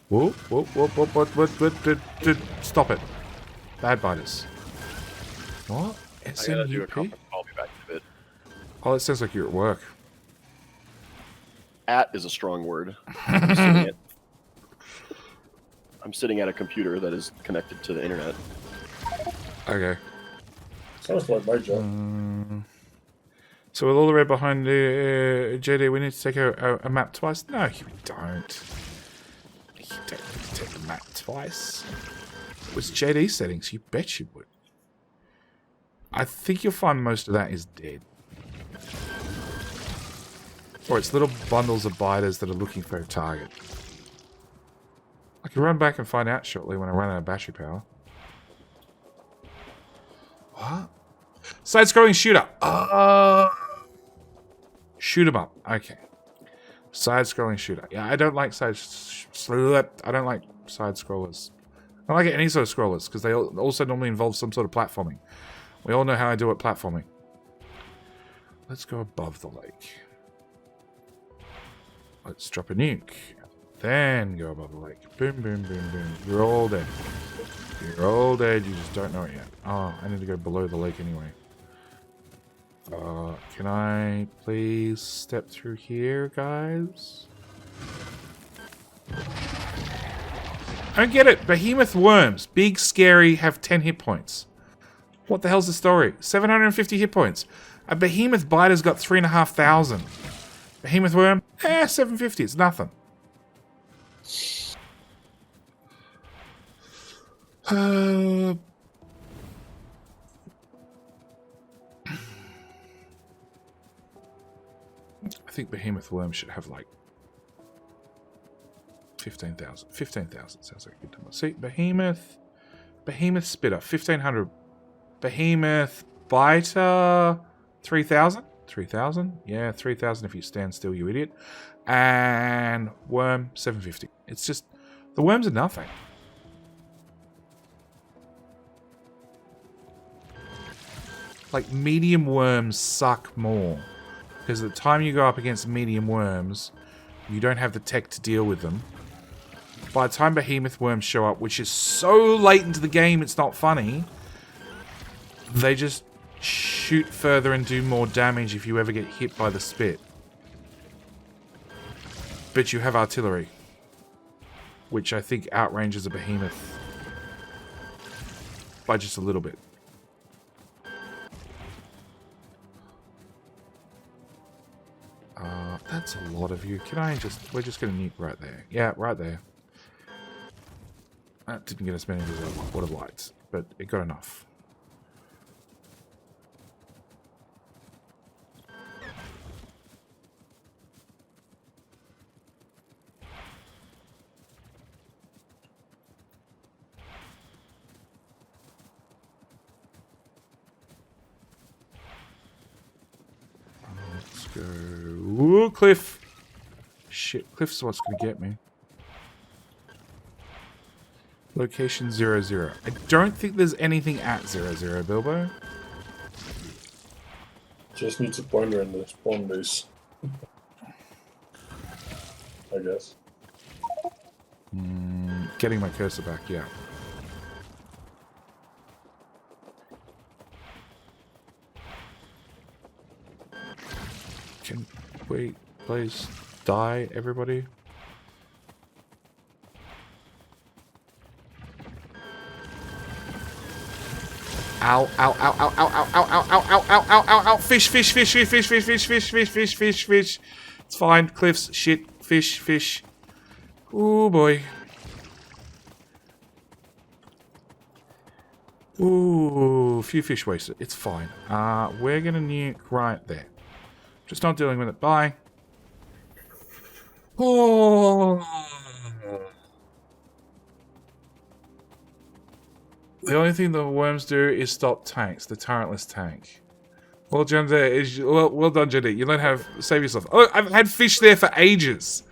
Whoop, whoop, whoop, whoop, whoop, stop it. Bad biters. What? I gotta do a conference call. I'll be back in a bit. Oh, it sounds like you're at work. At is a strong word. I'm sitting at a computer that is connected to the internet. Okay. Sounds like my job. So with all the red behind JD, we need to take a map twice? No, you don't. You don't need to take the map twice. It was JD settings, you bet you would. I think you'll find most of that is dead. Or it's little bundles of biters that are looking for a target. I can run back and find out shortly when I run out of battery power. What? Side-scrolling shooter. Oh! Shoot 'em up. Okay. Side-scrolling shooter. Yeah, I don't like side-scrollers. I don't like any sort of scrollers, because they also normally involve some sort of platforming. We all know how I do at platforming. Let's go above the lake. Let's drop a nuke. Then go above the lake. Boom, boom, boom, boom. You're all dead. You're all dead, you just don't know it yet. Oh, I need to go below the lake anyway. Can I please step through here, guys? I don't get it. Behemoth worms. Big, scary, have 10 hit points. What the hell's the story? 750 hit points. A behemoth biter's got 3,500. Behemoth worm? 750. It's nothing. I think behemoth worm should have like 15,000. 15,000 sounds like a good number. See, behemoth spitter, 1,500. Behemoth biter, 3,000. 3,000? Yeah, 3,000 if you stand still, you idiot. And worm, 750. It's just, the worms are nothing. Like, medium worms suck more. Because the time you go up against medium worms, you don't have the tech to deal with them. By the time behemoth worms show up, which is so late into the game, it's not funny. They just shoot further and do more damage if you ever get hit by the spit. But you have artillery, which I think outranges a behemoth by just a little bit. That's a lot of you. Can I just... We're just going to nuke right there. Yeah, right there. That didn't get as many as I would have liked, but it got enough. Let's go... Ooh, Cliff! Shit, Cliff's what's going to get me. Location 00. I don't think there's anything at 00, Bilbo. Just needs a pointer in the spawn base. I guess. Getting my cursor back, yeah. Can we please die, everybody? Ow, ow, ow, ow, ow, ow, ow, ow, ow, ow, ow, ow, ow, ow, fish, fish, fish, fish, fish, fish, fish, fish, fish, fish, fish, fish. It's fine, cliffs, shit, fish, fish. Ooh, boy. Ooh, few fish wasted. It's fine. We're gonna nuke right there. Just not dealing with it. Bye. Oh. The only thing the worms do is stop tanks, the turretless tank. Well done, well done, JD. You learn how to save yourself. Oh, I've had fish there for ages.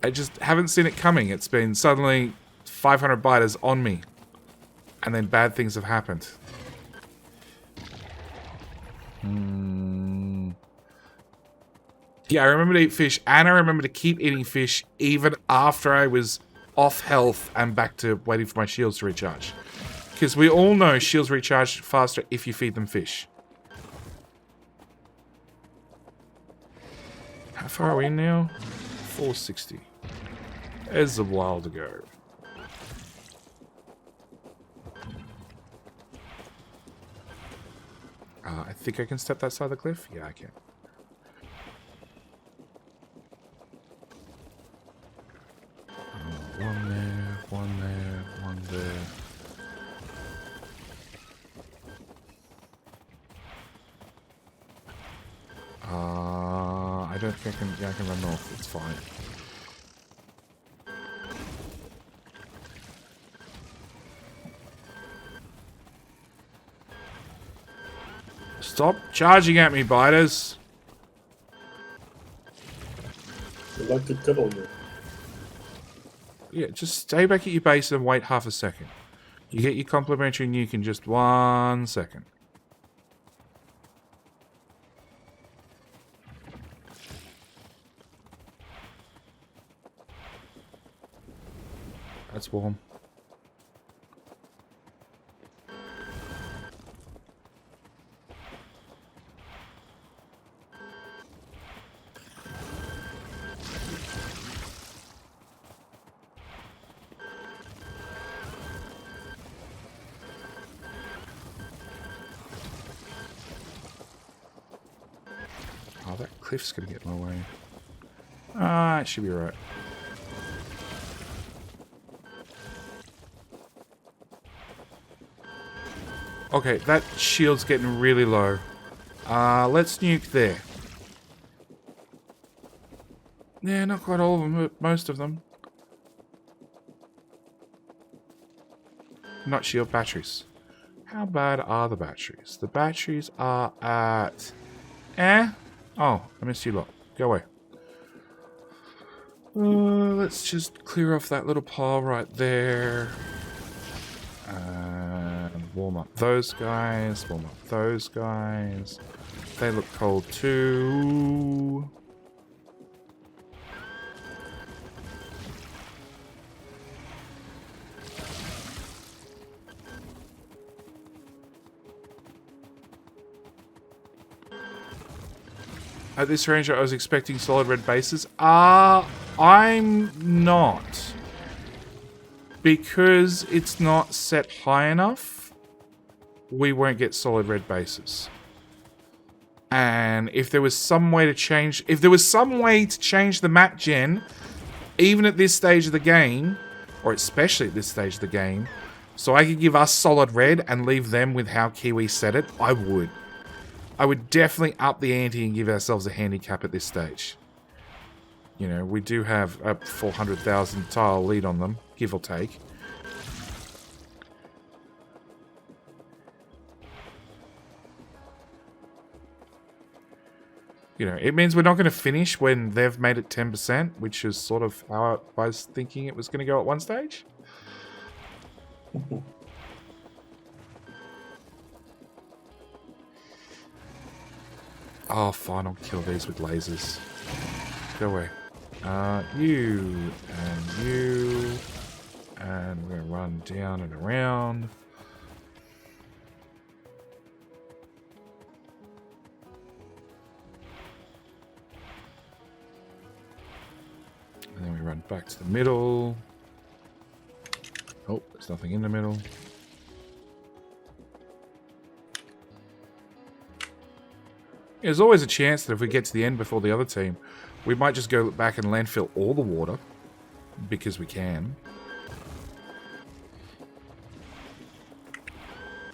I just haven't seen it coming. It's been suddenly 500 biters on me. And then bad things have happened. Yeah, I remember to eat fish, and I remember to keep eating fish even after I was off health and back to waiting for my shields to recharge. Because we all know shields recharge faster if you feed them fish. How far are we now? 460. There's a while to go. I think I can step that side of the cliff? Yeah, I can. One there, one there, one there. I don't think I can. Yeah, I can run north. It's fine. Stop charging at me, biters. They like to cuddle you. Yeah, just stay back at your base and wait half a second. You get your complimentary nuke in just 1 second. That's warm. Oh, that cliff's gonna get in my way. Ah, it should be right. Okay, that shield's getting really low. Let's nuke there. Yeah, not quite all of them, but most of them. Not shield batteries. How bad are the batteries? The batteries are at... Oh, I missed you lot. Go away. Let's just clear off that little pile right there. And warm up those guys. Warm up those guys. They look cold too. At this range, I was expecting solid red bases. I'm not. Because it's not set high enough, we won't get solid red bases. And if there was some way to change... If there was some way to change the map gen, even at this stage of the game, or especially at this stage of the game, so I could give us solid red and leave them with how Kiwi set it, I would. I would definitely up the ante and give ourselves a handicap at this stage. You know, we do have a 400,000 tile lead on them, give or take. You know, it means we're not going to finish when they've made it 10%, which is sort of how I was thinking it was going to go at one stage. Oh, fine, I'll kill these with lasers. Go away. You, and you. And we're going to run down and around. And then we run back to the middle. Oh, there's nothing in the middle. There's always a chance that if we get to the end before the other team, we might just go back and landfill all the water. Because we can.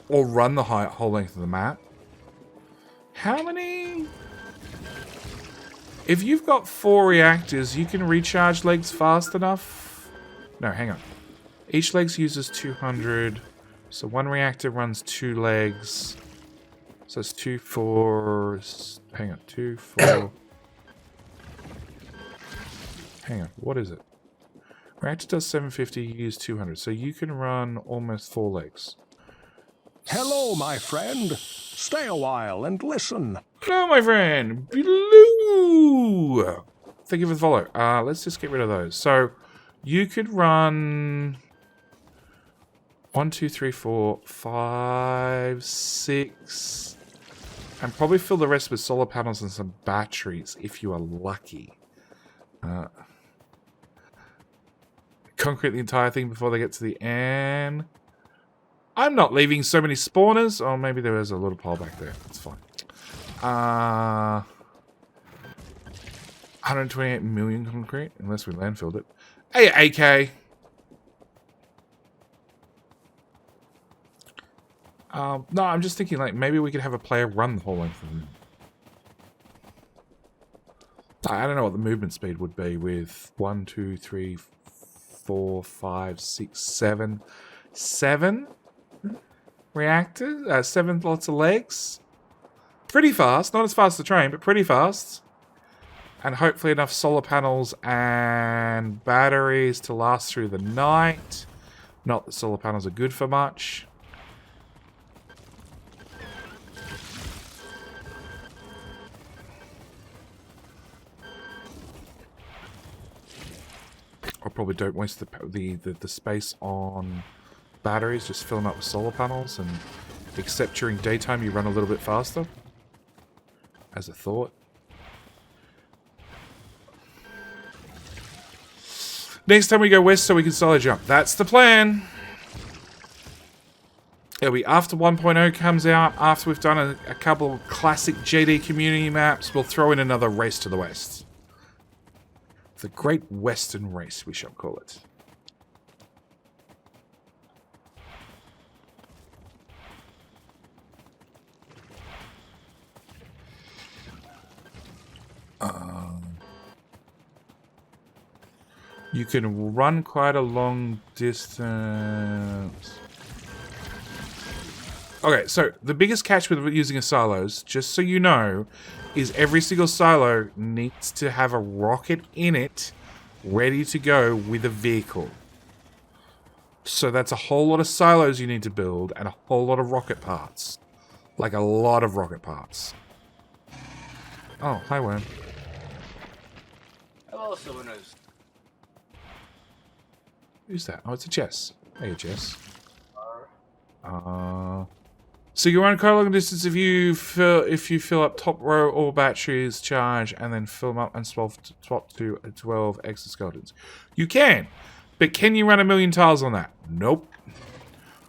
Or run the whole length of the map. How many... If you've got 4 reactors, you can recharge legs fast enough? No, hang on. Each leg uses 200. So 1 reactor runs 2 legs. So it's 2, 4... Hang on, 2, 4... Hang on, what is it? Reactor does 750, you use 200. So you can run almost 4 legs. Hello, my friend. Stay a while and listen. Hello, my friend. Blue. Thank you for the follow. Let's just get rid of those. So you could run 1, 2, 3, 4, 5, 6, and probably fill the rest with solar panels and some batteries if you are lucky. Concrete the entire thing before they get to the end. I'm not leaving so many spawners. Oh, maybe there is a little pile back there. That's fine. 128 million concrete, unless we landfilled it. Hey, AK. No, I'm just thinking, like, maybe we could have a player run the whole length of them. I don't know what the movement speed would be with 1, 2, 3, 4, 5, 6, 7. 7 reactors? 7 lots of legs? Pretty fast. Not as fast as the train, but pretty fast. And hopefully enough solar panels and batteries to last through the night. Not that solar panels are good for much. I probably don't waste the space on batteries. Just fill them up with solar panels, and except during daytime you run a little bit faster. As a thought. Next time we go west so we can solo jump. That's the plan. It'll be after 1.0 comes out, after we've done a couple of classic JD community maps, we'll throw in another race to the west. The Great Western Race, we shall call it. You can run quite a long distance. Okay, so the biggest catch with using a silos, just so you know, is every single silo needs to have a rocket in it ready to go with a vehicle. So that's a whole lot of silos you need to build and a whole lot of rocket parts. Like a lot of rocket parts. Oh, hi Worm. Hello, Summoners. Who's that? Oh, it's a Jess. Hey, Jess. So you run quite a long distance if you fill up top row all batteries, charge, and then fill them up and swap to 12 exoskeletons. You can, but can you run 1,000,000 tiles on that? Nope.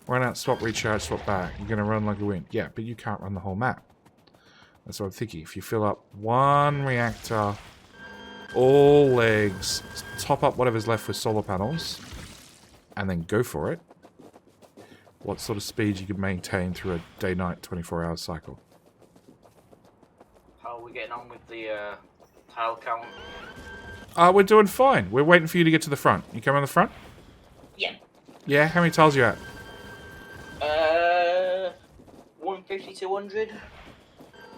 Run out, swap, recharge, swap back. You're gonna run like a wind. Yeah, but you can't run the whole map. That's what I'm thinking. If you fill up one reactor, all legs, top up whatever's left with solar panels, and then go for it. What sort of speed you can maintain through a day-night 24-hour cycle? How are we getting on with the tile count? We're doing fine. We're waiting for you to get to the front. You come on the front? Yeah. Yeah, how many tiles you at? 150, 200.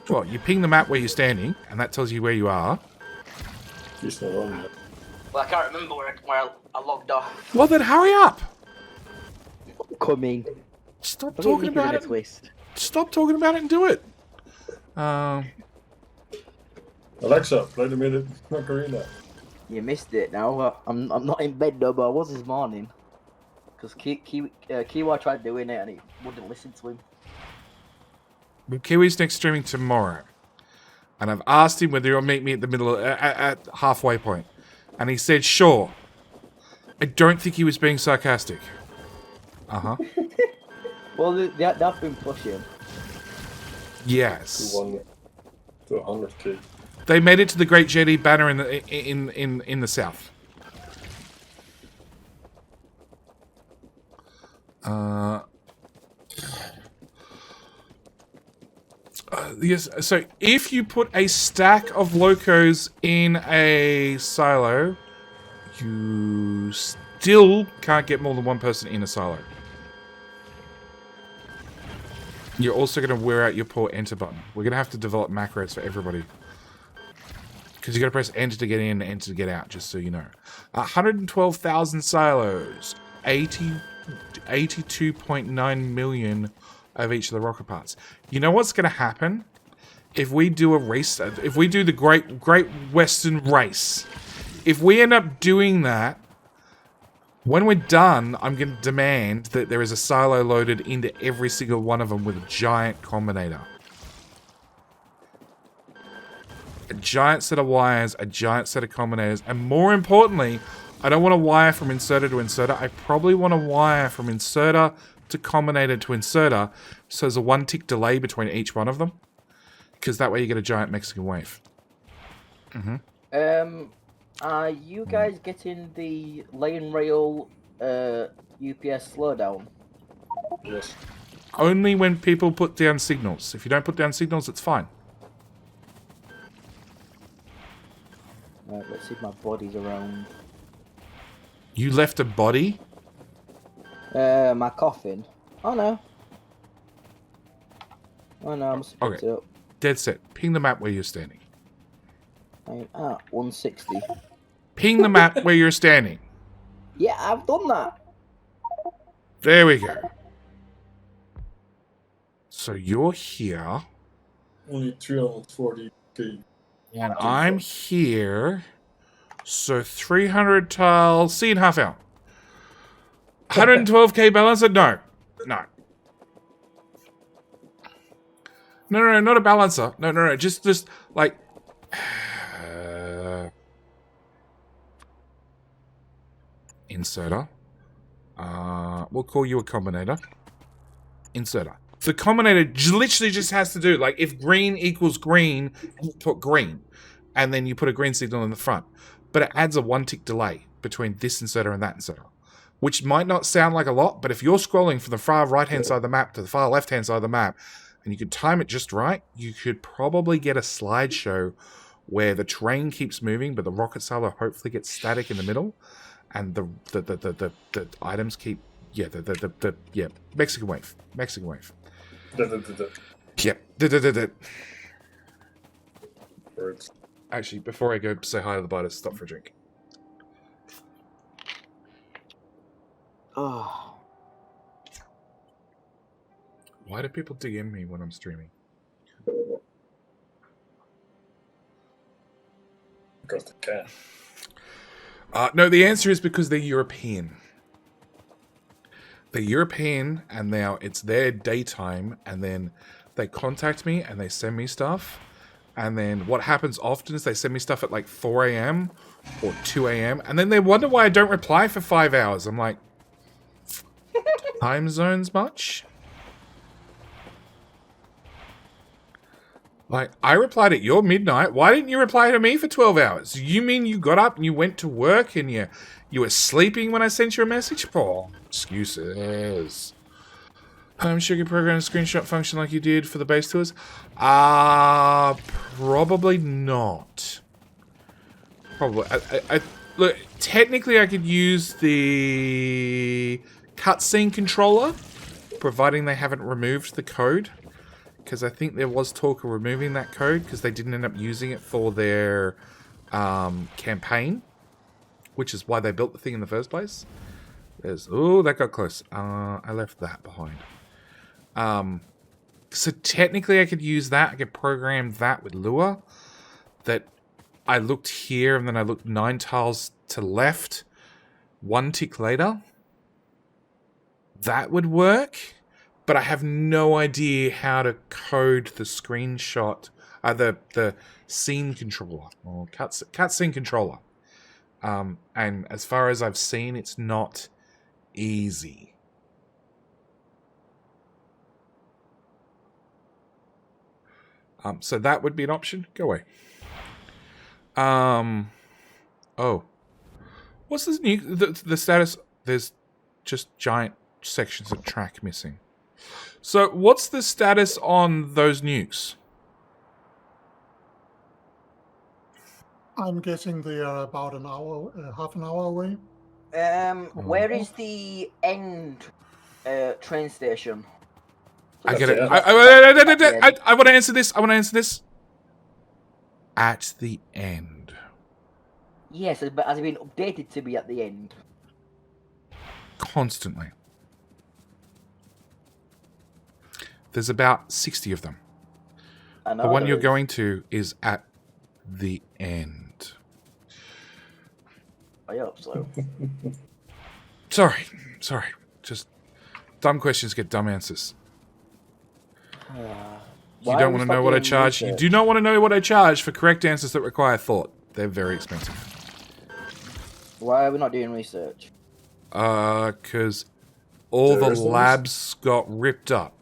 Well, you ping the map where you're standing, and that tells you where you are. He's not on yet. Well, I can't remember where I logged off. Well, then hurry up! Coming. Stop talking about it. Twist. Stop talking about it and do it. Alexa, play the minute Macarena. You missed it now. I'm not in bed though, but I was this morning. Because Kiwa tried doing it and he wouldn't listen to him. Well, Kiwi's next streaming tomorrow. And I've asked him whether he'll meet me at the middle, at halfway point. And he said, sure. I don't think he was being sarcastic. Uh-huh. Well, they've been pushing. Yes. To 100k. They made it to the Great JD banner in the south. Yes. So if you put a stack of locos in a silo, you still can't get more than one person in a silo. You're also going to wear out your poor enter button. We're going to have to develop macros for everybody. Because you got to press enter to get in and enter to get out, just so you know. 112,000 silos. 82.9 million of each of the rocket parts. You know what's going to happen? If we do a race, if we do the Great Western Race, if we end up doing that, when we're done, I'm going to demand that there is a silo loaded into every single one of them with a giant combinator. A giant set of wires, a giant set of combinators, and more importantly, I don't want to wire from inserter to inserter. I probably want to wire from inserter to combinator to inserter, so there's a 1 tick delay between each one of them, because that way you get a giant Mexican wave. Are you guys getting the lane rail UPS slowdown? Yes. Only when people put down signals. If you don't put down signals, it's fine. Right, let's see if my body's around. You left a body? My coffin. Oh no. Oh no, I'm supposed to. Dead set. Ping the map where you're standing. I'm at 160. Ping the map where you're standing. Yeah, I've done that. There we go. So you're here. Only 340k. And I'm here. So 300 tiles. See in half hour. 112k balancer? No. No. No, not a balancer. No. Just like... inserter. We'll call you a combinator. Inserter. The combinator literally just has to do, like, if green equals green, you put green. And then you put a green signal in the front. But it adds a 1-tick delay between this inserter and that inserter. Which might not sound like a lot, but if you're scrolling from the far right-hand side of the map to the far left-hand side of the map, and you could time it just right, you could probably get a slideshow where the train keeps moving, but the rocket silo hopefully gets static in the middle, and the items keep Mexican wave. Yep. Birds. Actually, before I go say hi to the biters, stop for a drink. Oh. Why do people DM me when I'm streaming? Because they can. No, the answer is because they're European. They're European, and now it's their daytime, and then they contact me and they send me stuff. And then what happens often is they send me stuff at like 4 a.m. or 2 a.m. And then they wonder why I don't reply for 5 hours. I'm like, time zones much? Like, I replied at your midnight. Why didn't you reply to me for 12 hours? You mean you got up and you went to work and you were sleeping when I sent you a message? Oh, excuses. Should you program a screenshot function like you did for the base tours? Probably not. Probably. Look, technically I could use the cutscene controller, providing they haven't removed the code. Because I think there was talk of removing that code because they didn't end up using it for their campaign, which is why they built the thing in the first place. Oh, that got close. I left that behind. So technically I could use that. I could program that with Lua. That I looked here and then I looked 9 tiles to left. 1 tick later. That would work. But I have no idea how to code the screenshot, the scene controller, or cutscene controller. And as far as I've seen, it's not easy. So that would be an option. Go away. Oh. What's this new... The status... There's just giant sections of track missing. So, what's the status on those nukes? I'm guessing they are about an hour, half an hour away. Where is the end train station? I get it. I want to answer this. At the end. Yes, but has it been updated to be at the end? Constantly. There's about 60 of them. The one you're going to is at the end. I hope so. Sorry. Just dumb questions get dumb answers. You don't want to know what I charge. You do not want to know what I charge for correct answers that require thought. They're very expensive. Why are we not doing research? Because all the labs got ripped up.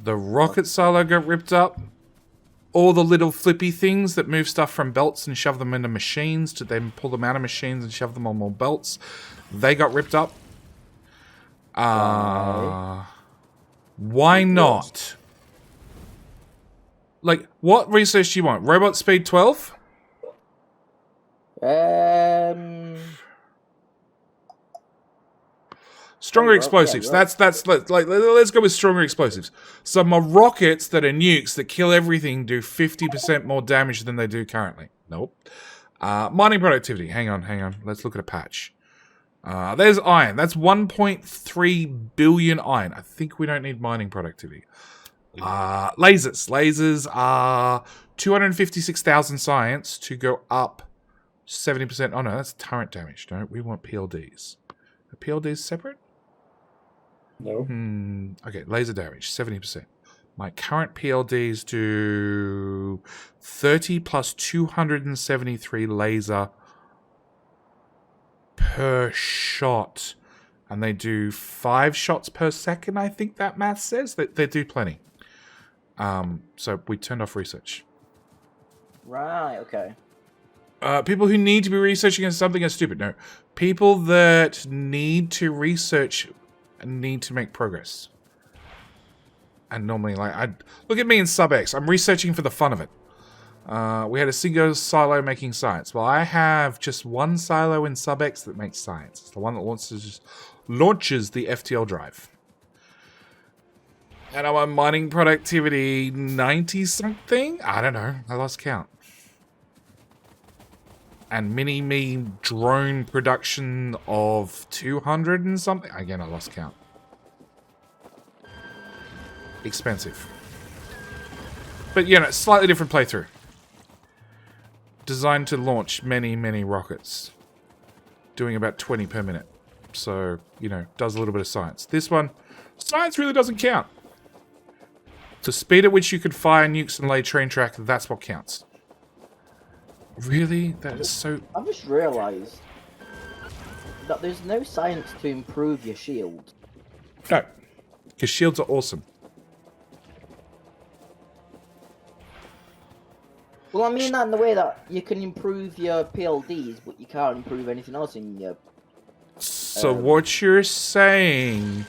The rocket silo got ripped up. All the little flippy things that move stuff from belts and shove them into machines to then pull them out of machines and shove them on more belts. They got ripped up. Why not? Like, what research do you want? Robot speed 12? Stronger explosives. Let's go with stronger explosives. Some rockets that are nukes that kill everything do 50% more damage than they do currently. Nope. Mining productivity. Hang on. Let's look at a patch. There's iron. That's 1.3 billion iron. I think we don't need mining productivity. Lasers. Lasers are 256,000 science to go up 70%. Oh no, that's turret damage. No, we want PLDs. Are PLDs separate? No. Okay, laser damage, 70%. My current PLDs do 30 plus 273 laser per shot. And they do 5 shots per second, I think that math says. They do plenty. So we turned off research. Right, okay. People who need to be researching something are stupid. No. People that need to research need to make progress. And normally, look at me in Sub-X. I'm researching for the fun of it. We had a single silo making science. Well, I have just one silo in Sub-X that makes science. It's the one that launches the FTL drive. And I'm on mining productivity 90-something? I don't know. I lost count. And mini-me drone production of 200 and something? Again, I lost count. Expensive. But, slightly different playthrough. Designed to launch many, many rockets. Doing about 20 per minute. So, does a little bit of science. This one, science really doesn't count. The speed at which you could fire nukes and lay train track, that's what counts. Really? That is so... I've just realised that there's no science to improve your shield. No. Because shields are awesome. Well, I mean that in the way that you can improve your PLDs, but you can't improve anything else in your... So what you're saying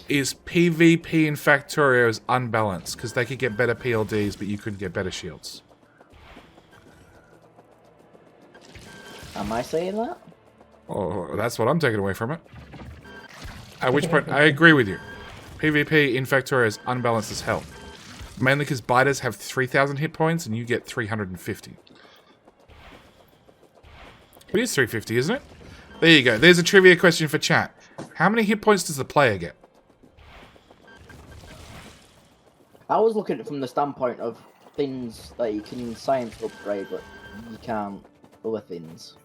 is PvP in Factorio is unbalanced, because they could get better PLDs, but you couldn't get better shields. Am I saying that? Oh, that's what I'm taking away from it. At which point, I agree with you. PvP in Factorio is unbalanced as hell. Mainly because biters have 3,000 hit points and you get 350. It is 350, isn't it? There you go. There's a trivia question for chat. How many hit points does the player get? I was looking at it from the standpoint of things that you can science upgrade, but you can't other things.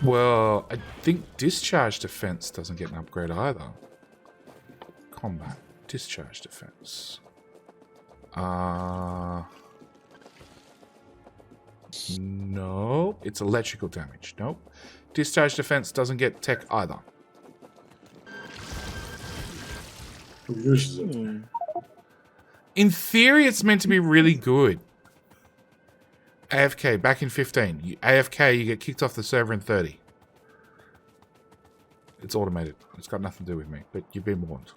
Well, I think discharge defense doesn't get an upgrade either. Combat. Discharge defense. No. It's electrical damage. Nope. Discharge defense doesn't get tech either. Who uses it? In theory, it's meant to be really good. AFK, back in 15. AFK, you get kicked off the server in 30. It's automated. It's got nothing to do with me, but you've been warned.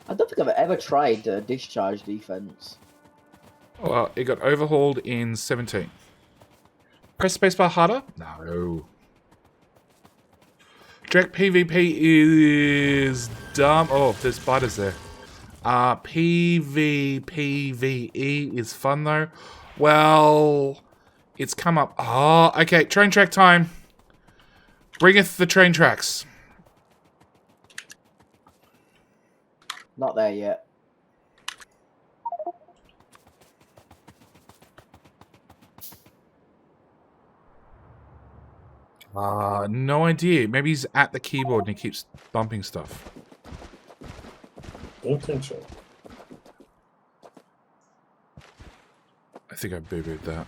I don't think I've ever tried discharge defense. Well, it got overhauled in 17. Press spacebar harder? No. Direct PvP is dumb. Oh, there's spiders there. PvPvE is fun though. Well, it's come up. Oh, okay. Train track time. Bringeth the train tracks. Not there yet. No idea. Maybe he's at the keyboard and he keeps bumping stuff. Don't think so. I think I boo-booed that.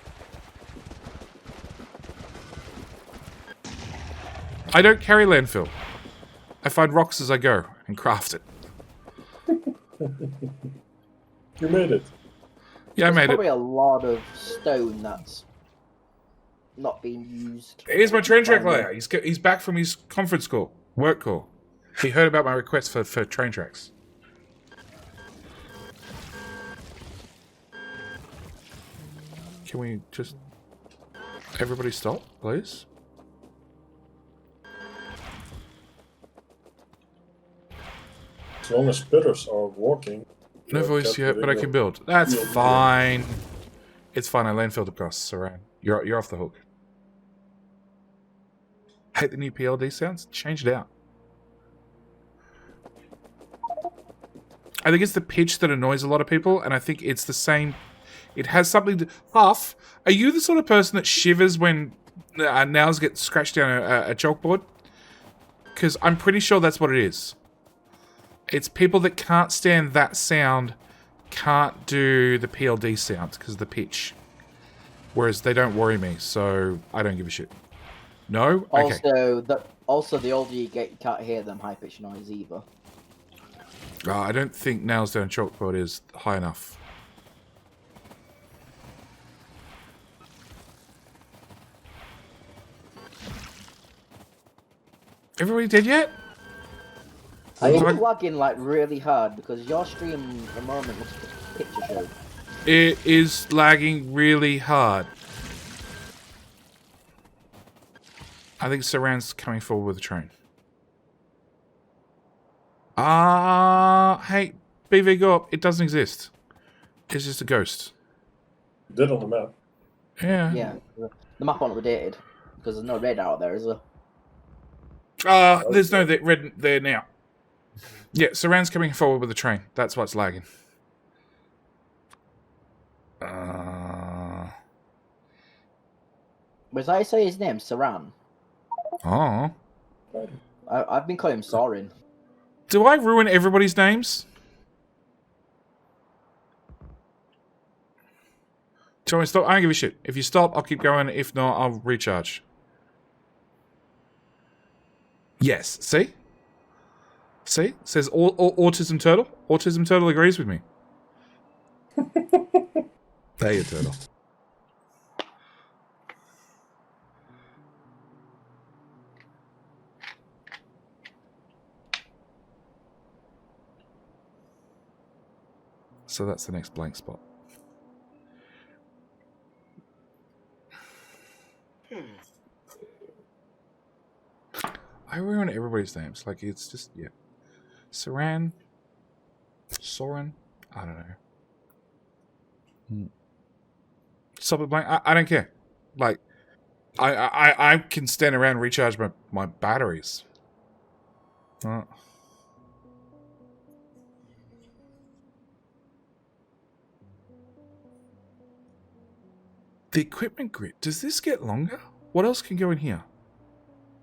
I don't carry landfill. I find rocks as I go and craft it. You made it. Yeah, I made it. Probably a lot of stone that's not being used. Here's my train track layer. He's back from his conference call, work call. He heard about my request for train tracks. Can we just... Everybody stop, please. As long as spitters are walking. No voice yet, but I can build. That's fine. It's fine. I landfilled across Saran. You're off the hook. Hate the new PLD sounds. Change it out. I think it's the pitch that annoys a lot of people, and I think it's the same. It has something to... Huff, are you the sort of person that shivers when nails get scratched down a chalkboard? Because I'm pretty sure that's what it is. It's people that can't stand that sound can't do the PLD sounds because of the pitch. Whereas they don't worry me, so I don't give a shit. No? Okay. Also, the older you get, you can't hear them high-pitched noise either. I don't think nails down chalkboard is high enough. Everybody dead yet? Are you lagging like really hard? Because your stream at the moment looks like a picture show. It is lagging really hard. I think Saran's coming forward with a train. Hey, BV go up. It doesn't exist. It's just a ghost. Did on the map. Yeah. Yeah. The map won't be updated because there's no red out there, is there? There's no red there now. Yeah, Saran's coming forward with a train. That's what's lagging. Was I say his name? Saran? Oh. I've been calling him Sorin. Do I ruin everybody's names? Do you want me to stop? I don't give a shit. If you stop, I'll keep going. If not, I'll recharge. Yes. See? See? It says Autism Turtle. Autism Turtle agrees with me. There you turtle. So that's the next blank spot. I ruin everybody's names. Like, it's just, yeah. Saran. Soren. I don't know. Stop it blank. I don't care. Like, I can stand around and recharge my batteries. The equipment grid. Does this get longer? What else can go in here?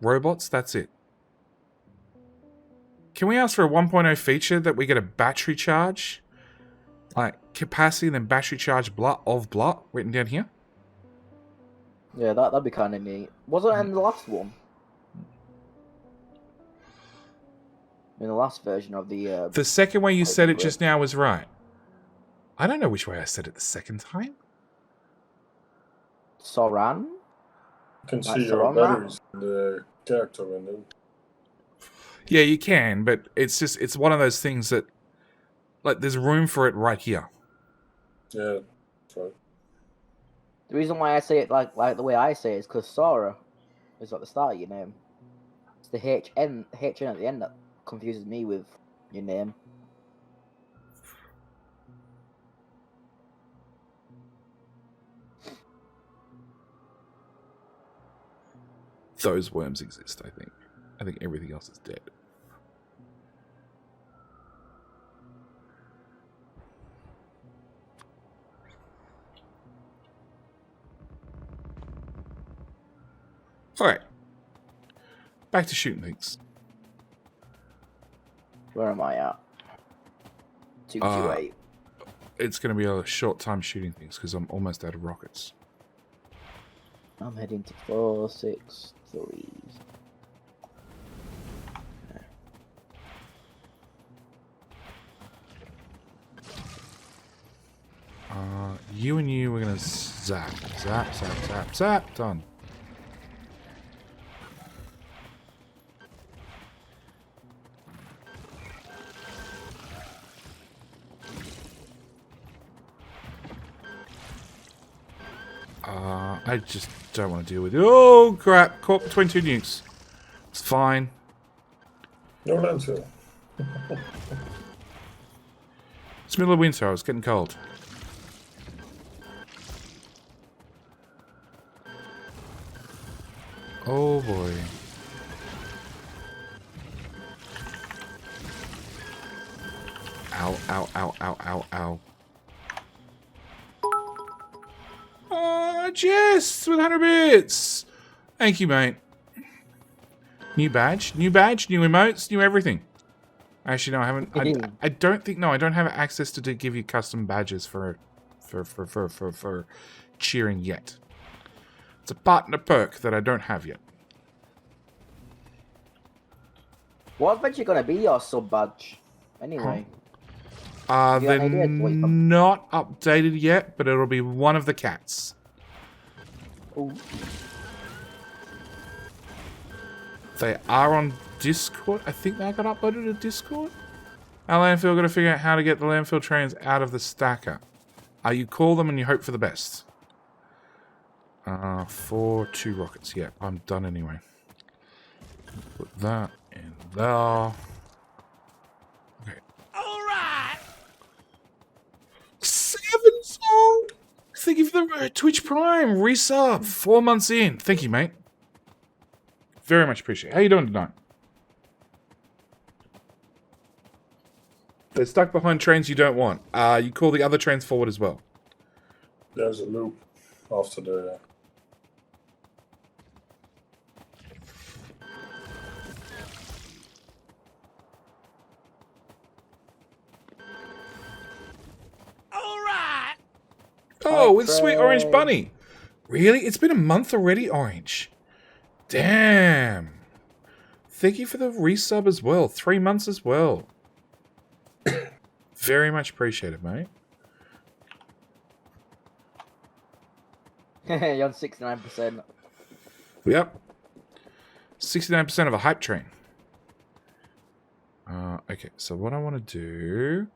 Robots, that's it. Can we ask for a 1.0 feature that we get a battery charge? Like, capacity and then battery charge of blood written down here? Yeah, that'd be kind of neat. Wasn't it in the last one? In the last version of the... the second way you said it just now was right. I don't know which way I said it the second time. Soran? You can see your batteries in the character window. Yeah, you can, but it's just, it's one of those things that, like, there's room for it right here. Yeah, that's right. The reason why I say it like the way I say it is because Sora is at the start of your name. It's the HN at the end that confuses me with your name. Those worms exist, I think. I think everything else is dead. Alright. Back to shooting things. Where am I at? 228. It's going to be a short time shooting things because I'm almost out of rockets. I'm heading to 463. You and you, we're going to zap. Zap, zap, zap, zap. Done. I just don't want to deal with it. Oh, crap. Caught between two nukes. It's fine. No landfill. It's middle of winter. It's getting cold. Oh, boy. Ow, ow, ow, ow, ow, ow. Oh, Jess with 100 bits. Thank you, mate. New badge, new emotes, new everything. Actually, no, I haven't. I don't think. No, I don't have access to give you custom badges for cheering yet. It's a partner perk that I don't have yet. What badge you gonna be your sub badge? Anyway. They're not updated yet, but it'll be one of the cats. Ooh. They are on Discord. I think they got uploaded to Discord. Our landfill got to figure out how to get the landfill trains out of the stacker. You call them and you hope for the best. 4, 2 rockets. Yeah, I'm done anyway. Put that in there. Okay. Alright! 7 soul! Thank you for the Twitch Prime resub. 4 months in. Thank you, mate. Very much appreciate it. How you doing tonight? They're stuck behind trains you don't want. You call the other trains forward as well. There's a loop after the... Alright! Oh, with Sweet Orange Bunny. Really? It's been a month already, Orange. Damn. Thank you for the resub as well. 3 months as well. Very much appreciated, mate. You're on 69%. Yep. 69% of a hype train. Okay, so what I want to do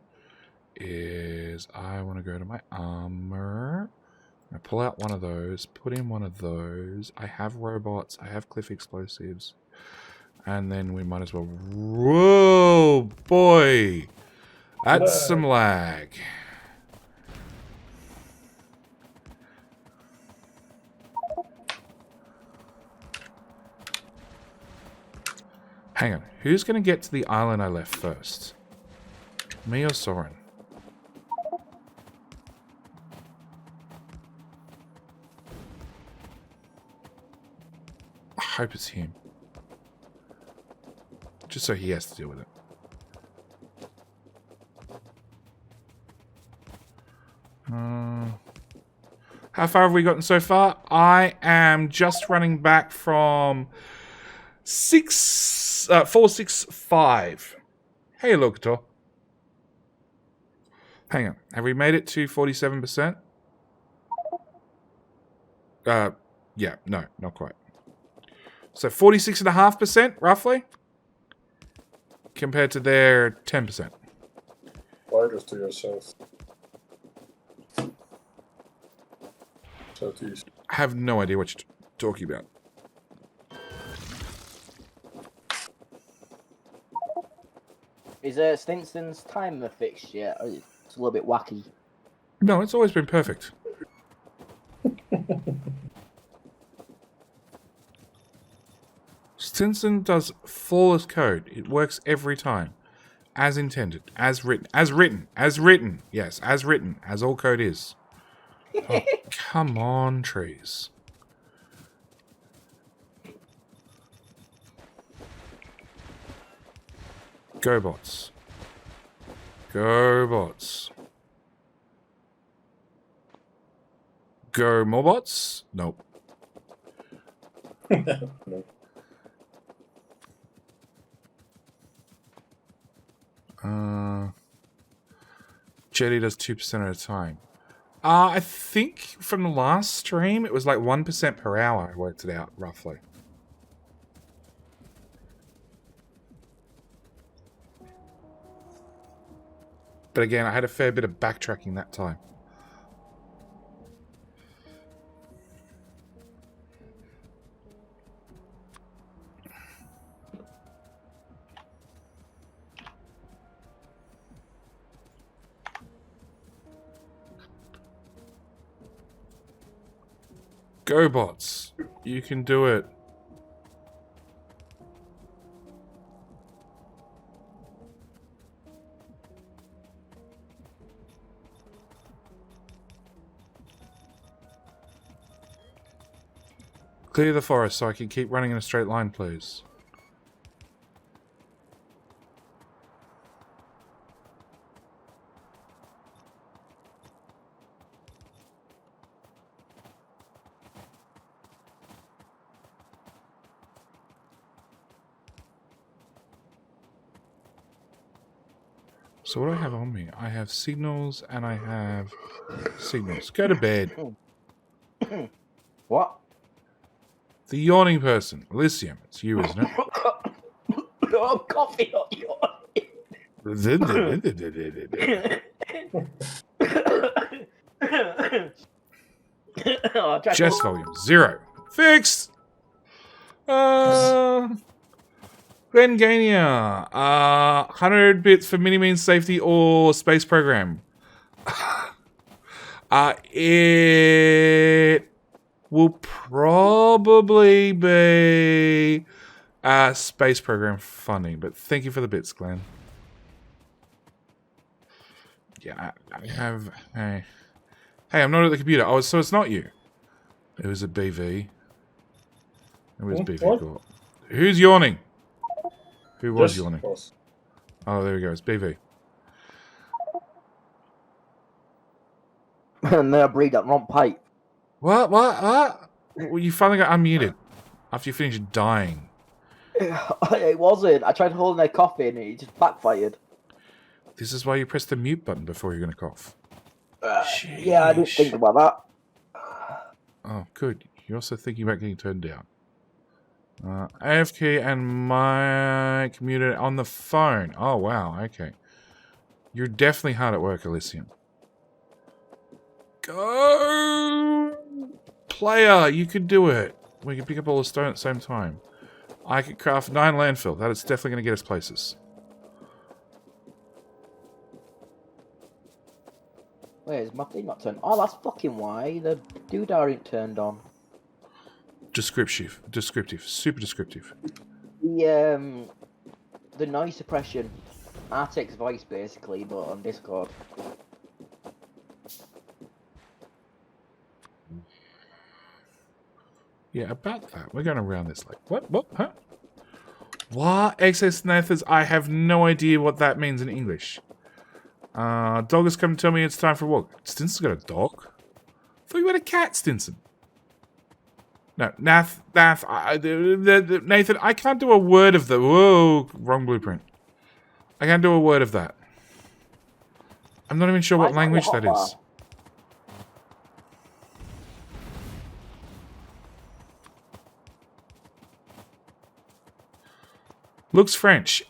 is I want to go to my armor. I pull out one of those, put in one of those. I have robots, I have cliff explosives. And then we might as well... Whoa, boy! That's some lag. Hang on. Who's going to get to the island I left first? Me or Soren? I hope it's him. Just so he has to deal with it. How far have we gotten so far? I am just running back from 465. Hey, Locator. Hang on. Have we made it to 47%? Yeah, no, not quite. So 46.5%, roughly, compared to their 10%. Riders to yourself. Southeast. I have no idea what you're talking about. Is Stinson's timer fixed yet? Or is it a little bit wacky? No, it's always been perfect. Stinson does flawless code. It works every time. As intended. As written. As written. As written. Yes, as written. As all code is. Oh, come on, trees. Go bots. Go bots. Go more bots? Nope. No. JD does 2% at a time. I think from the last stream, it was like 1% per hour. I worked it out, roughly. But again, I had a fair bit of backtracking that time. Go, bots. You can do it. Clear the forest so I can keep running in a straight line, please. So what do I have on me? I have signals and I have signals. Go to bed. What? The yawning person. Elysium. It's you, isn't it? Oh, coffee, not yours. Chest volume 0. Fixed! Gengania. 100 bits for mini-mean safety or space program. It will probably be space program funding, but thank you for the bits, Glenn. Yeah, I have... Hey, I'm not at the computer. Oh, so it's not you. It was a BV. It was BV. What? Who's yawning? Who was yawning? Oh, there we go. It's BV. And then I breathed that wrong pipe. What? Well, you finally got unmuted after you finished dying. It wasn't. I tried holding a coffee and it just backfired. This is why you press the mute button before you're going to cough. Yeah, I didn't think about that. Oh, good. You're also thinking about getting turned down. AFK and mic muted on the phone. Oh, wow. Okay. You're definitely hard at work, Elysium. Go! Player, you can do it. We can pick up all the stone at the same time. I can craft 9 landfill. That is definitely going to get us places. Wait, is my thing not turned? Oh, that's fucking why the doodah ain't turned on. Descriptive, super descriptive. The noise suppression, Arctic's voice basically, but on Discord. Yeah, about that. We're going around this like, what, huh? What? XS Nathas, I have no idea what that means in English. Dog has come to tell me it's time for a walk. Stinson's got a dog? I thought you had a cat, Stinson. No, Nathan, I can't do a word of the... Whoa, wrong blueprint. I can't do a word of that. I'm not even sure what language that is. Looks French.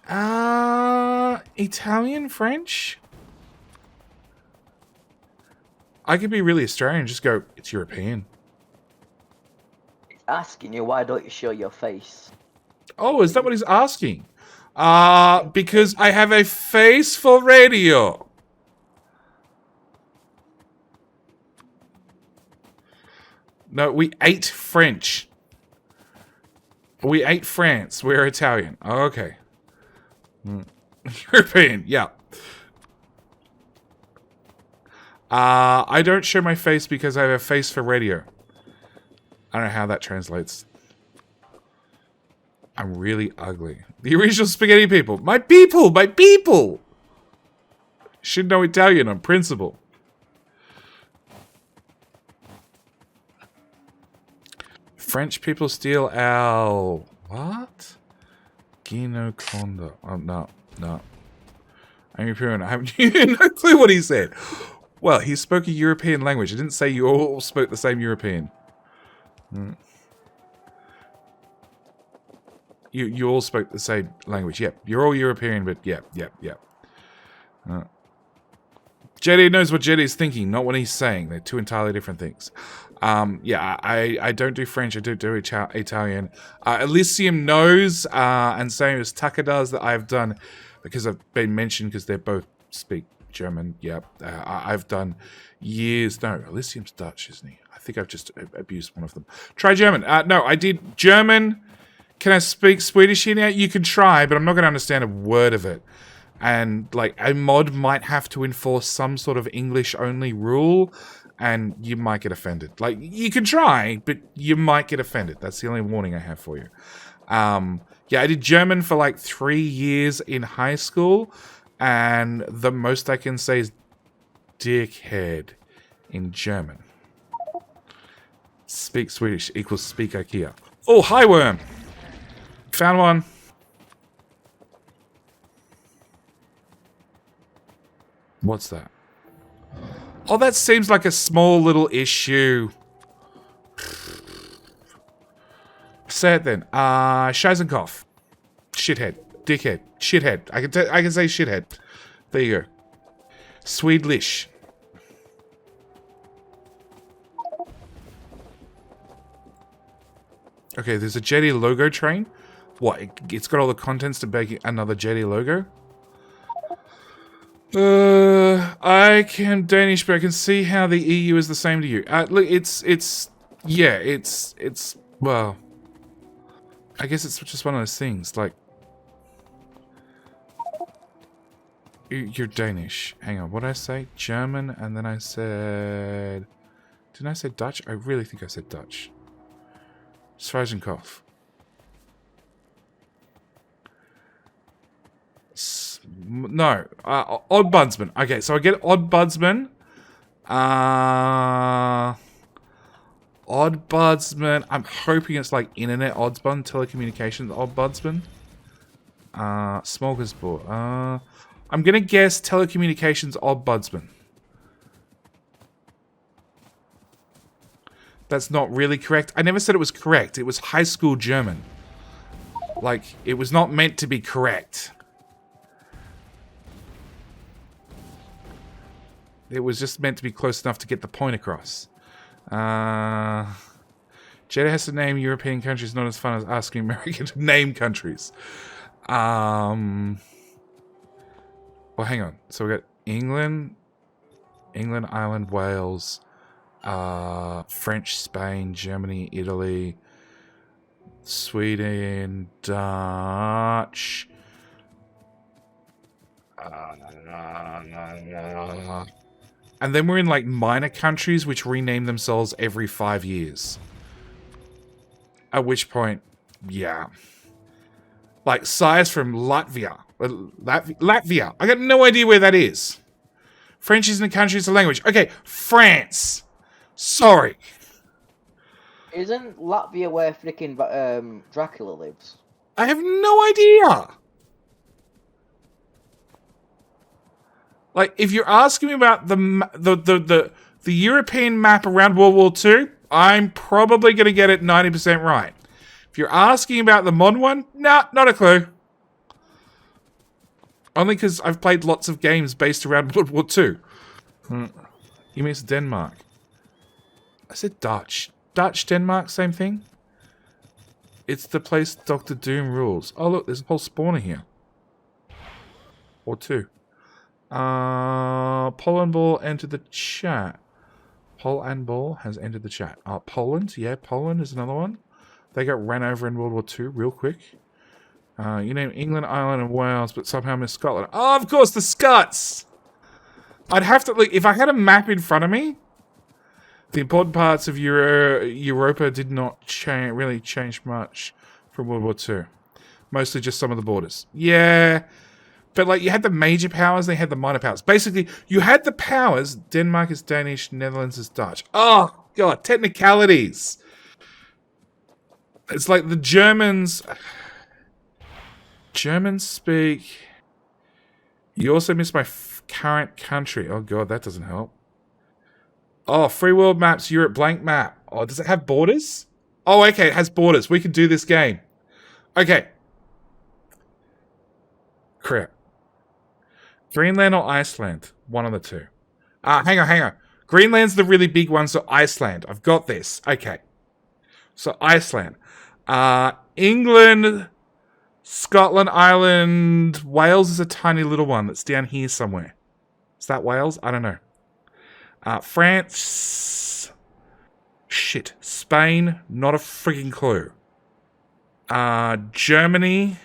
Italian, French? I could be really Australian and just go, it's European. It's asking you, why don't you show your face? Oh, is that what he's asking? Because I have a face for radio. No, we ate French. We ate France. We're Italian. Oh, okay. European, yeah. I don't show my face because I have a face for radio. I don't know how that translates. I'm really ugly. The original spaghetti people. My people! My people! Should know Italian on principle. French people steal our... What? Ginoconda. Oh, no. I'm European. I have no clue what he said. Well, he spoke a European language. I didn't say you all spoke the same European. You all spoke the same language. Yep, you're all European, but yep. JD knows what JD is thinking, not what he's saying. They're two entirely different things. Yeah, I don't do French. I don't do Italian. Elysium knows, and same as Tucker does, that I've done, because I've been mentioned, because they both speak German. Yep. I've done years. No, Elysium's Dutch, isn't he? I think I've just abused one of them. Try German. No, I did German. Can I speak Swedish here now? You can try, but I'm not going to understand a word of it. And, like, a mod might have to enforce some sort of English-only rule, and you might get offended. Like, you can try, but you might get offended. That's the only warning I have for you. Yeah, I did German for, like, 3 years in high school, and the most I can say is dickhead in German. Speak Swedish equals speak IKEA. Oh, hi, worm! Found one. What's that? Oh, that seems like a small little issue. Say it then. Scheißenkopf. Shithead. Dickhead. Shithead. I can say shithead. There you go. Swedish. Okay, there's a JD logo train. What? It's got all the contents to make another JD logo? I can Danish, but I can see how the EU is the same to you. Look, well, I guess it's just one of those things, like, you're Danish. Hang on, what did I say? German, and then I said, didn't I say Dutch? I really think I said Dutch. Schweizenkopf. No, Oddbudsman. Okay, so I get Oddbudsman. Oddbudsman. I'm hoping it's like Internet Oddsbun, Telecommunications Oddbudsman. Smorgasbord. I'm gonna guess Telecommunications Oddbudsman. That's not really correct. I never said it was correct. It was high school German. Like, it was not meant to be correct. It was just meant to be close enough to get the point across. Jada has to name European countries, not as fun as asking American to name countries. Well, hang on. So we got England, Ireland, Wales, French, Spain, Germany, Italy, Sweden, Dutch. And then we're in, like, minor countries which rename themselves every 5 years. At which point, yeah. Like, Sire's from Latvia. Latvia. I got no idea where that is. French isn't a country, it's a language. Okay, France. Sorry. Isn't Latvia where freaking Dracula lives? I have no idea. Like, if you're asking me about the European map around World War II, I'm probably going to get it 90% right. If you're asking about the modern one, nah, not a clue. Only because I've played lots of games based around World War II. You mean it's Denmark? I said Dutch. Dutch, Denmark, same thing? It's the place Dr. Doom rules. Oh, look, there's a whole spawner here. Or two. Poland Ball entered the chat. Poland Ball has entered the chat. Poland, yeah, Poland is another one. They got ran over in World War II real quick. You name England, Ireland, and Wales, but somehow missed Scotland. Oh, of course, the Scots! I'd have to, like, if I had a map in front of me, the important parts of Europa did not really change much from World War II. Mostly just some of the borders. Yeah, but, like, you had the major powers, they had the minor powers. Basically, you had the powers. Denmark is Danish, Netherlands is Dutch. Oh, God, technicalities. It's like the Germans speak. You also missed my current country. Oh, God, that doesn't help. Oh, free world maps, Europe, blank map. Oh, does it have borders? Oh, okay, it has borders. We can do this game. Okay. Crap. Greenland or Iceland? One of the two. Hang on. Greenland's the really big one, so Iceland. I've got this. Okay. So Iceland. England, Scotland, Ireland, Wales is a tiny little one that's down here somewhere. Is that Wales? I don't know. France. Shit. Spain. Not a freaking clue. Germany.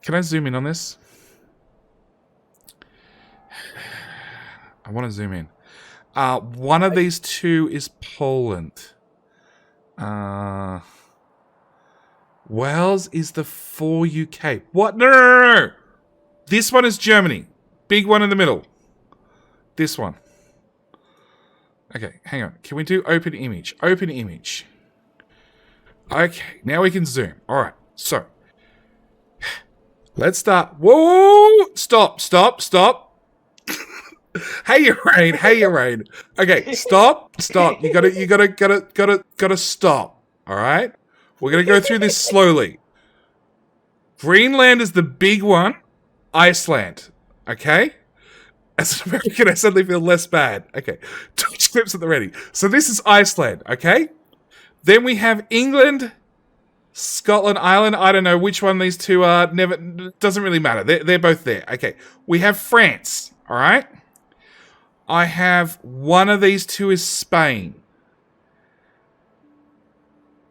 Can I zoom in on this? I want to zoom in. One of these two is Poland. Wales is the 4 UK. What? No. This one is Germany. Big one in the middle. This one. Okay, hang on. Can we do open image? Open image. Okay, now we can zoom. All right, so let's start. Whoa! Stop! Hey, Rain. Okay, stop. You gotta stop. All right, we're gonna go through this slowly. Greenland is the big one. Iceland. Okay. As an American, I suddenly feel less bad. Okay, touch clips at the ready. So this is Iceland. Okay. Then we have England, Scotland, Ireland. I don't know which one these two are. Never doesn't really matter. They're both there. Okay. We have France. All right. I have one of these two is Spain.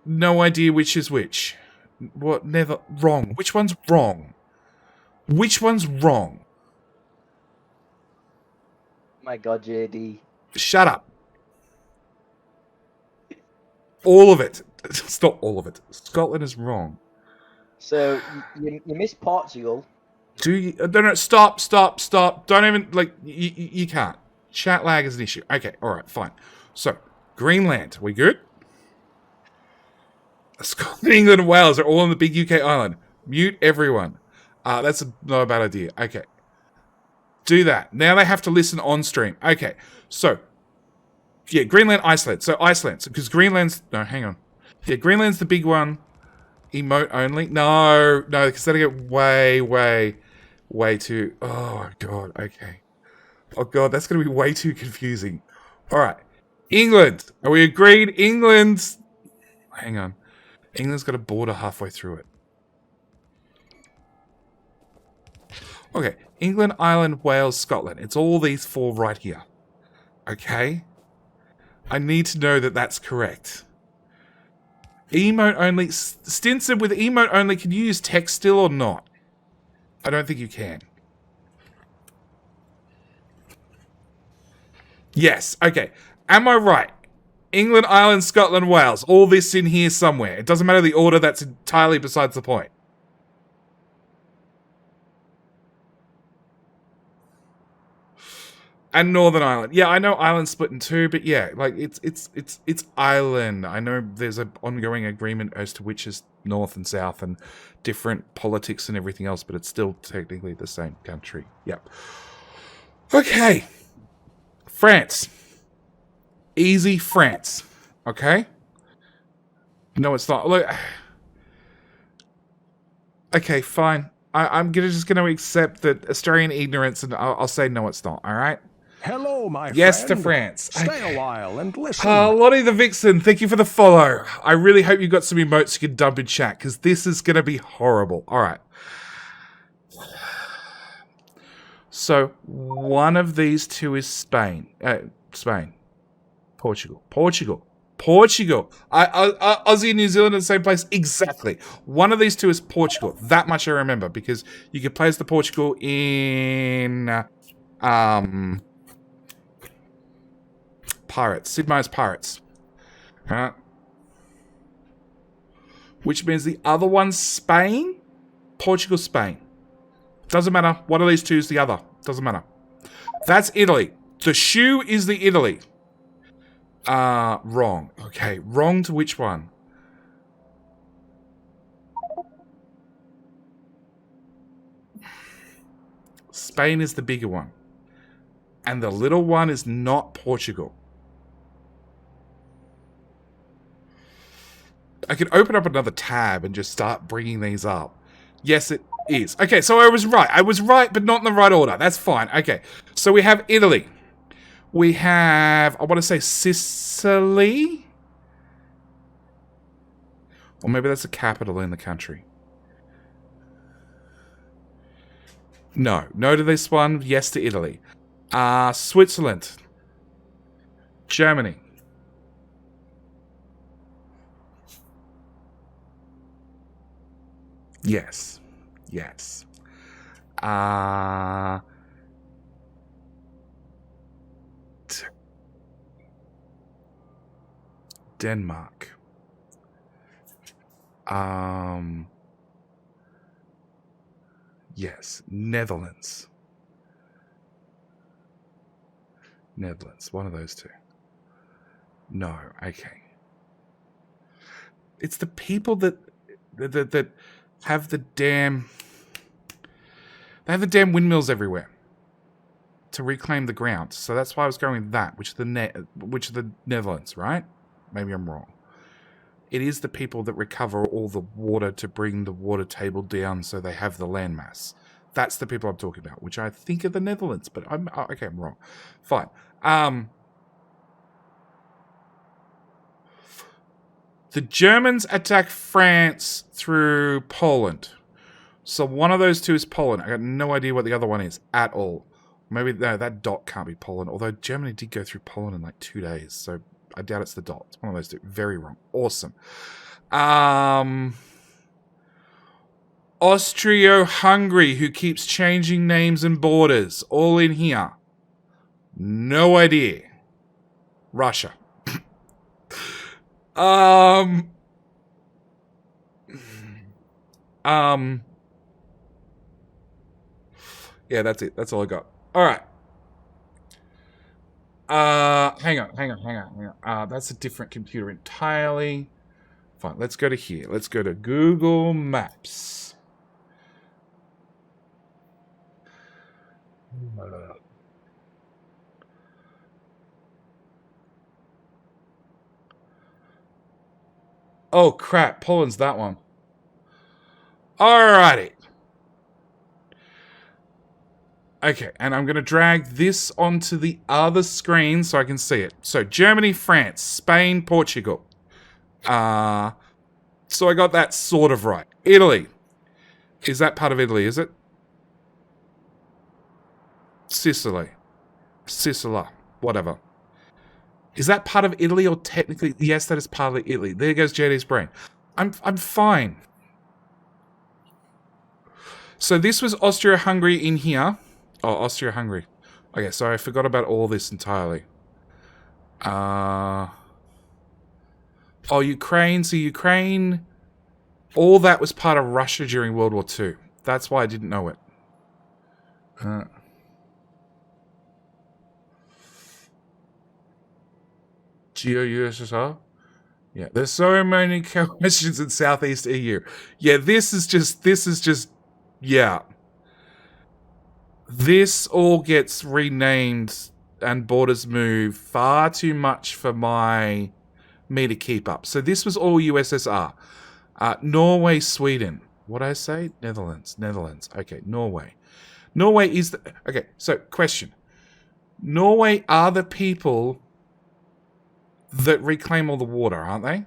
No idea which is which. What? Never wrong. Which one's wrong? Which one's wrong? My God, JD. Shut up. All of it. It's not all of it. Scotland is wrong. So you missed Portugal. Do you? No, stop. Don't even, like, you can't. Chat lag is an issue. Okay, alright, fine. So, Greenland, we good? Scotland, England, and Wales are all on the big UK island. Mute everyone. That's not a bad idea. Okay. Do that. Now they have to listen on stream. Okay, so, yeah, Greenland, Iceland. So Iceland, because Greenland's, no, hang on. Yeah, Greenland's the big one. Emote only. No, because that'll get way too, oh God, okay. Oh God, that's going to be way too confusing. All right, England. Are we agreed? England's, hang on. England's got a border halfway through it. Okay, England, Ireland, Wales, Scotland. It's all these four right here. Okay? I need to know that that's correct. Emote only. Stinson, with emote only, can you use text still or not? I don't think you can. Yes, okay. Am I right? England, Ireland, Scotland, Wales. All this in here somewhere. It doesn't matter the order, that's entirely besides the point. And Northern Ireland. Yeah, I know Ireland's split in two, but yeah, like it's Ireland. I know there's an ongoing agreement as to which is north and south and different politics and everything else, but it's still technically the same country. Yep. Okay. France. Easy France. Okay? No, it's not. Look. Okay, fine. I'm just gonna accept that Australian ignorance, and I'll say no, it's not. All right. Hello, my yes friend. To France. Stay a while and listen. Lottie the Vixen, thank you for the follow. I really hope you got some emotes you can dump in chat, because this is going to be horrible. All right. So, one of these two is Spain. Portugal. Aussie and New Zealand in the same place? Exactly. One of these two is Portugal. That much I remember, because you could play as the Portugal in... Pirates. Sid Meier's Pirates. Which means the other one's Spain? Portugal, Spain. Doesn't matter. One of these two is the other. Doesn't matter. That's Italy. The shoe is the Italy. Wrong. Okay, wrong to which one? Spain is the bigger one. And the little one is not Portugal. I could open up another tab and just start bringing these up. Yes, it is. Okay, so I was right. I was right, but not in the right order. That's fine. Okay, so we have Italy. We have, I want to say Sicily? Or maybe that's a capital in the country. No. No to this one. Yes to Italy. Switzerland. Germany. Yes. Yes. Denmark. Yes. Netherlands. Netherlands. One of those two. No. Okay. It's the people that have the damn... They have the damn windmills everywhere to reclaim the ground. So that's why I was going with that, which is the Netherlands, right? Maybe I'm wrong. It is the people that recover all the water to bring the water table down so they have the landmass. That's the people I'm talking about, which I think are the Netherlands, but I'm wrong. Fine. The Germans attack France through Poland. So one of those two is Poland. I got no idea what the other one is at all. Maybe no, that dot can't be Poland, although Germany did go through Poland in like 2 days, so I doubt it's the dot. It's one of those two. Very wrong. Awesome. Austria-Hungary, who keeps changing names and borders. All in here. No idea. Russia. Yeah, that's it. That's all I got. All right. Hang on. That's a different computer entirely. Fine, let's go to here. Let's go to Google Maps. Oh, crap. Poland's that one. Alrighty. Okay, and I'm going to drag this onto the other screen so I can see it. So, Germany, France, Spain, Portugal. So I got that sort of right. Italy. Is that part of Italy, is it? Sicily. Sicily. Whatever. Is that part of Italy or technically? Yes, that is part of Italy. There goes JD's brain. I'm fine. So this was Austria-Hungary in here. Oh, Austria-Hungary. Okay, sorry, I forgot about all this entirely. Oh, Ukraine. So Ukraine, all that was part of Russia during World War II. That's why I didn't know it. Geo-USSR? Yeah, there's so many questions in Southeast EU. Yeah, this is just, yeah. This all gets renamed and borders move far too much for me to keep up. So this was all USSR. Norway, Sweden. What did I say? Netherlands. Okay, Norway. Norway is the... Okay, so question. Norway are the people that reclaim all the water, aren't they?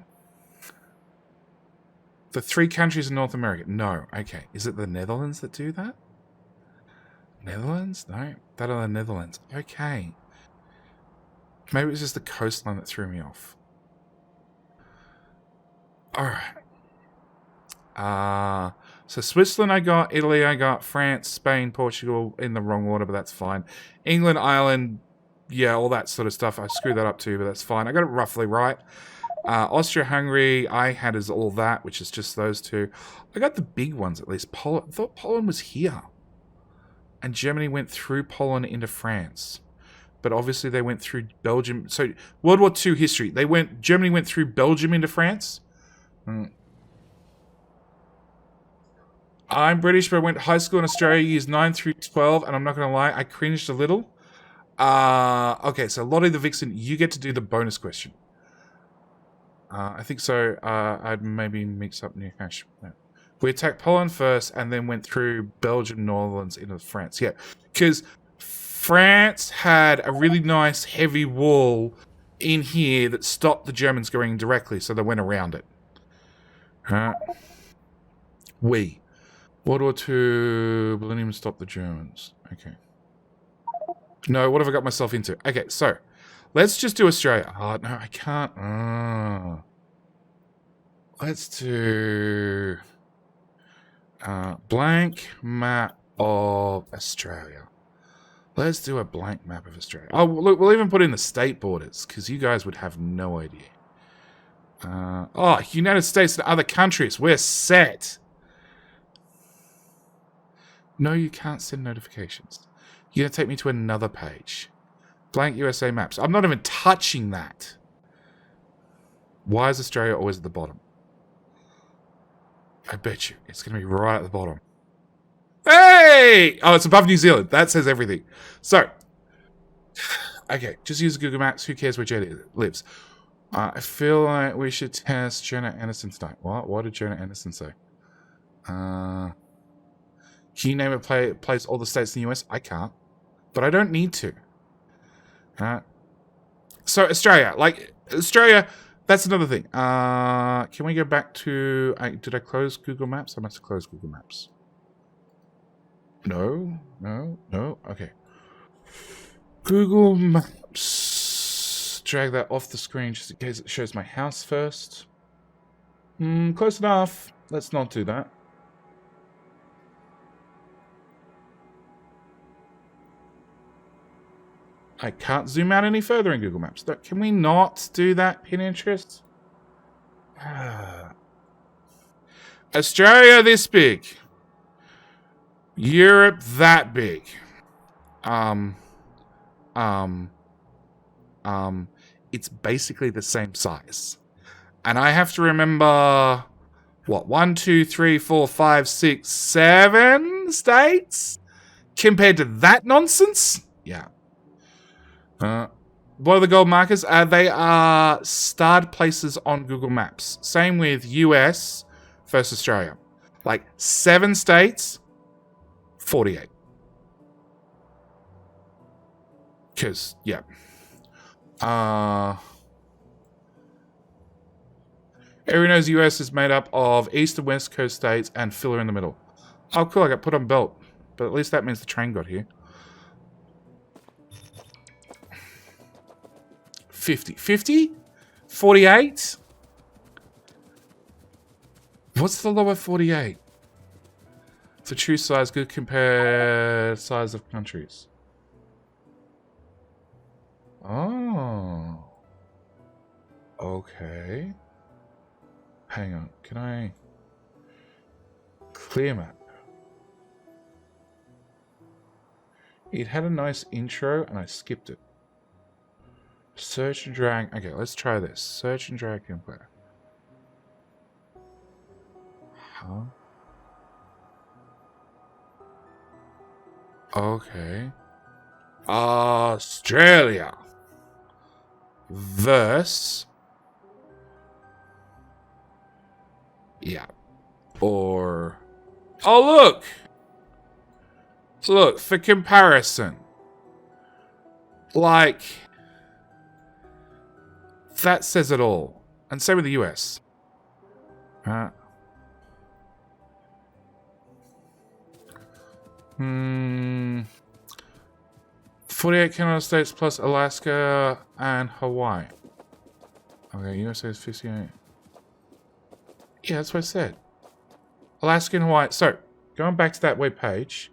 The 3 countries in North America. No. Okay. Is it the Netherlands that do that? Netherlands? No. That are the Netherlands. Okay. Maybe it was just the coastline that threw me off. Alright. So Switzerland I got, Italy I got, France, Spain, Portugal in the wrong order, but that's fine. England, Ireland, yeah, all that sort of stuff. I screwed that up too, but that's fine. I got it roughly right. Austria-Hungary, I had as all that, which is just those two. I got the big ones at least. I thought Poland was here. And Germany went through Poland into France. But obviously they went through Belgium. So, World War II history. Germany went through Belgium into France. I'm British, but I went to high school in Australia, years 9 through 12, and I'm not going to lie, I cringed a little. Okay, so Lottie the Vixen, you get to do the bonus question. I think so. I'd maybe mix up New Hash. No. We attacked Poland first, and then went through Belgium, Netherlands, into France. Yeah, because France had a really nice heavy wall in here that stopped the Germans going directly, so they went around it. World War II, Millennium stopped the Germans. Okay. No, what have I got myself into? Okay, so let's just do Australia. Oh, no, I can't. Let's do blank map of Australia. Let's do a blank map of Australia. Oh, look, we'll even put in the state borders because you guys would have no idea. United States and other countries. We're set. No, you can't send notifications. You're going to take me to another page. Blank USA maps. I'm not even touching that. Why is Australia always at the bottom? I bet you it's going to be right at the bottom. Hey! Oh, it's above New Zealand. That says everything. So, okay, just use Google Maps. Who cares where JD lives? I feel like we should test Jonah Anderson tonight. What did Jonah Anderson say? Can you name a place all the states in the US? I can't. But I don't need to. So, Australia. Australia, that's another thing. Can we go back to... did I close Google Maps? I must have closed Google Maps. No. Okay. Google Maps. Drag that off the screen just in case it shows my house first. Close enough. Let's not do that. I can't zoom out any further in Google Maps. Can we not do that, Pinterest? Australia this big. Europe that big. It's basically the same size. And I have to remember, 1, 2, 3, 4, 5, 6, 7 states? Compared to that nonsense? Yeah. What are the gold markers? They are starred places on Google Maps. Same with US versus Australia. 7 states, 48. Because, yeah. Everyone knows the US is made up of East and West Coast states and filler in the middle. Oh, cool, I got put on belt. But at least that means the train got here. 50. 50? 48? What's the lower 48? It's a true size, good compare size of countries. Oh. Okay. Hang on, can I... Clear map. It had a nice intro and I skipped it. Search and drag. Okay, let's try this. Search and drag compare. Huh? Okay. Australia. Verse. Yeah. Or... Oh, look! Look, for comparison. That says it all. And same with the US. 48 Canada states plus Alaska and Hawaii. Okay, USA is 58. Yeah, that's what I said. Alaska and Hawaii. So, going back to that web page.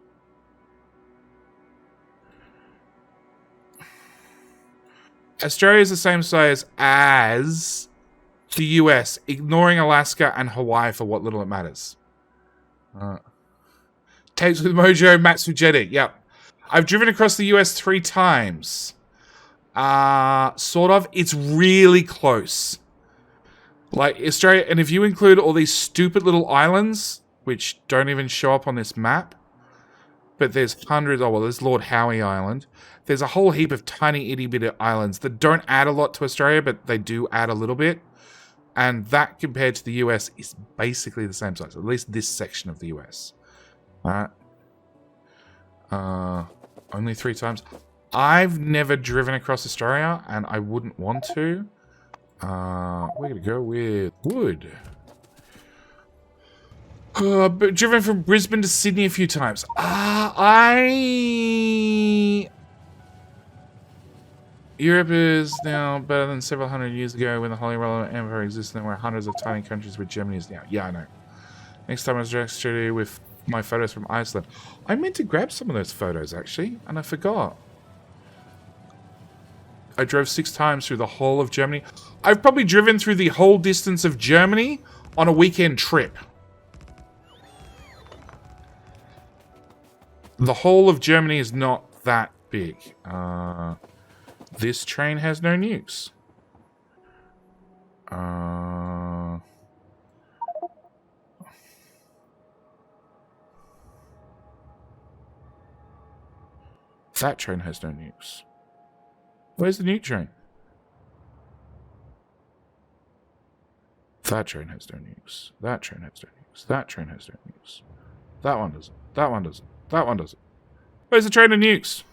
Australia is the same size as the US, ignoring Alaska and Hawaii for what little it matters. Tapes with Mojo, Max with JD. Yep. I've driven across the US 3 times. Sort of. It's really close. Australia, and if you include all these stupid little islands, which don't even show up on this map, but there's hundreds. Oh, well, there's Lord Howe Island. There's a whole heap of tiny itty-bitty islands that don't add a lot to Australia, but they do add a little bit. And that, compared to the US, is basically the same size. At least this section of the US. Alright. Only 3 times. I've never driven across Australia, and I wouldn't want to. We're going to go with wood. But driven from Brisbane to Sydney a few times. Europe is now better than several hundred years ago when the Holy Roman Empire existed and there were hundreds of tiny countries where Germany is now. Yeah, I know. Next time I was direct studio with my photos from Iceland. I meant to grab some of those photos, actually, and I forgot. I drove 6 times through the whole of Germany. I've probably driven through the whole distance of Germany on a weekend trip. The whole of Germany is not that big. This train has no nukes. That train has no nukes. Where's the nuke train? That train has no nukes. That train has no nukes. That train has no nukes. That one doesn't. That one doesn't. That one doesn't. Where's the train of nukes?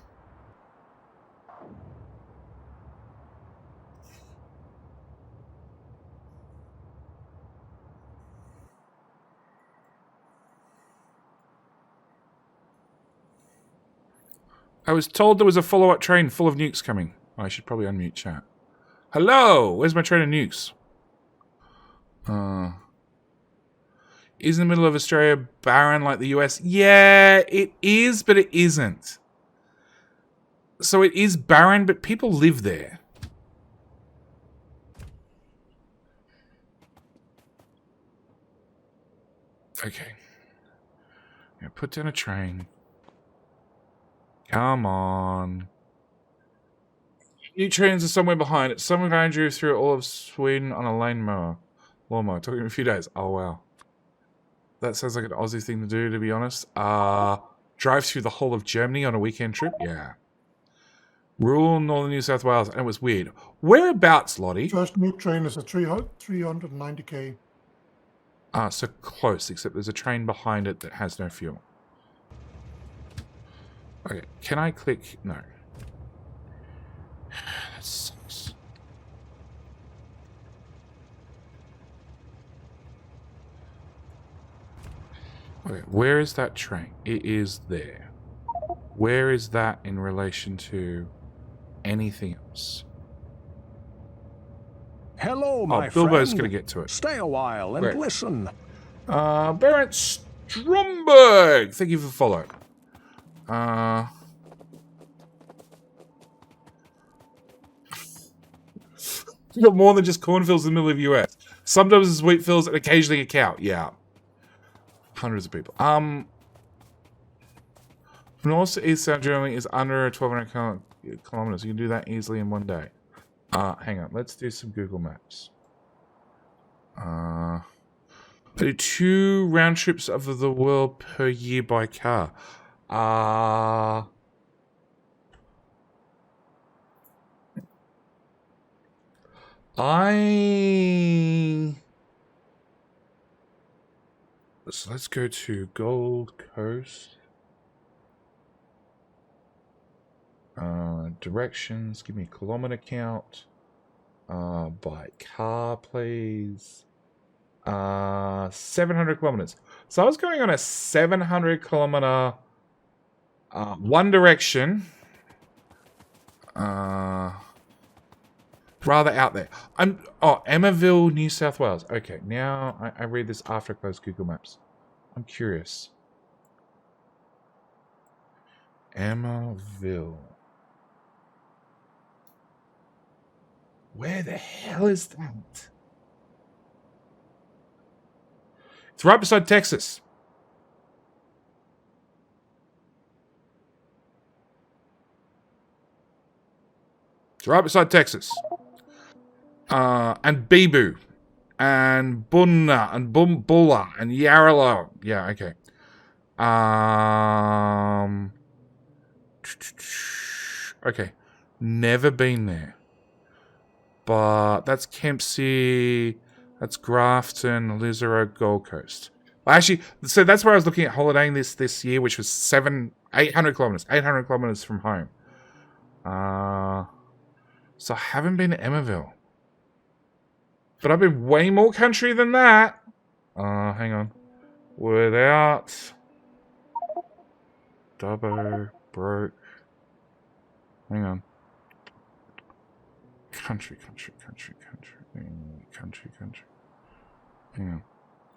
I was told there was a follow-up train full of nukes coming. I should probably unmute chat. Hello! Where's my train of nukes? Is the middle of Australia barren like the US? Yeah, it is, but it isn't. So it is barren, but people live there. Okay. I'm gonna put down a train. Come on. New trains are somewhere behind it. Someone guy drove through all of Sweden on a lawnmower. Took him a few days. Oh, wow. That sounds like an Aussie thing to do, to be honest. Drive through the whole of Germany on a weekend trip? Yeah. Rural northern New South Wales. And it was weird. Whereabouts, Lottie? First nuke train is at 390k. So close, except there's a train behind it that has no fuel. Okay, can I click? No. That sucks. Okay, where is that train? It is there. Where is that in relation to anything else? Hello, my Bilbo's friend. gonna get to it. Stay a while and Great. listen. Barrett Stromberg! Thank you for the follow. You got more than just cornfields in the middle of the US. Sometimes it's wheat fields and occasionally a cow. Yeah. Hundreds of people. North to east South Germany is under 1,200 kilometers. You can do that easily in one day. Hang on. Let's do some Google Maps. Do 2 round trips of the world per year by car. So let's go to Gold Coast. Directions. Give me a kilometer count. By car, please. 700 kilometers. So I was going on a 700 kilometer one direction. Rather out there. Emmaville, New South Wales. Okay, now I read this after I close Google Maps. I'm curious. Emmaville. Where the hell is that? It's right beside Texas. It's right beside Texas. And Bibu. And Bunna. And Bumbulla. And Yarrallow. Yeah, okay. Okay. Never been there. But that's Kempsey. That's Grafton, Lisero, Gold Coast. Well, actually, so that's where I was looking at holidaying this year, which was 800 kilometers. 800 kilometers from home. So I haven't been to Emmaville. But I've been way more country than that. Hang on. Without Dubbo, broke. Hang on. Country. Hang on.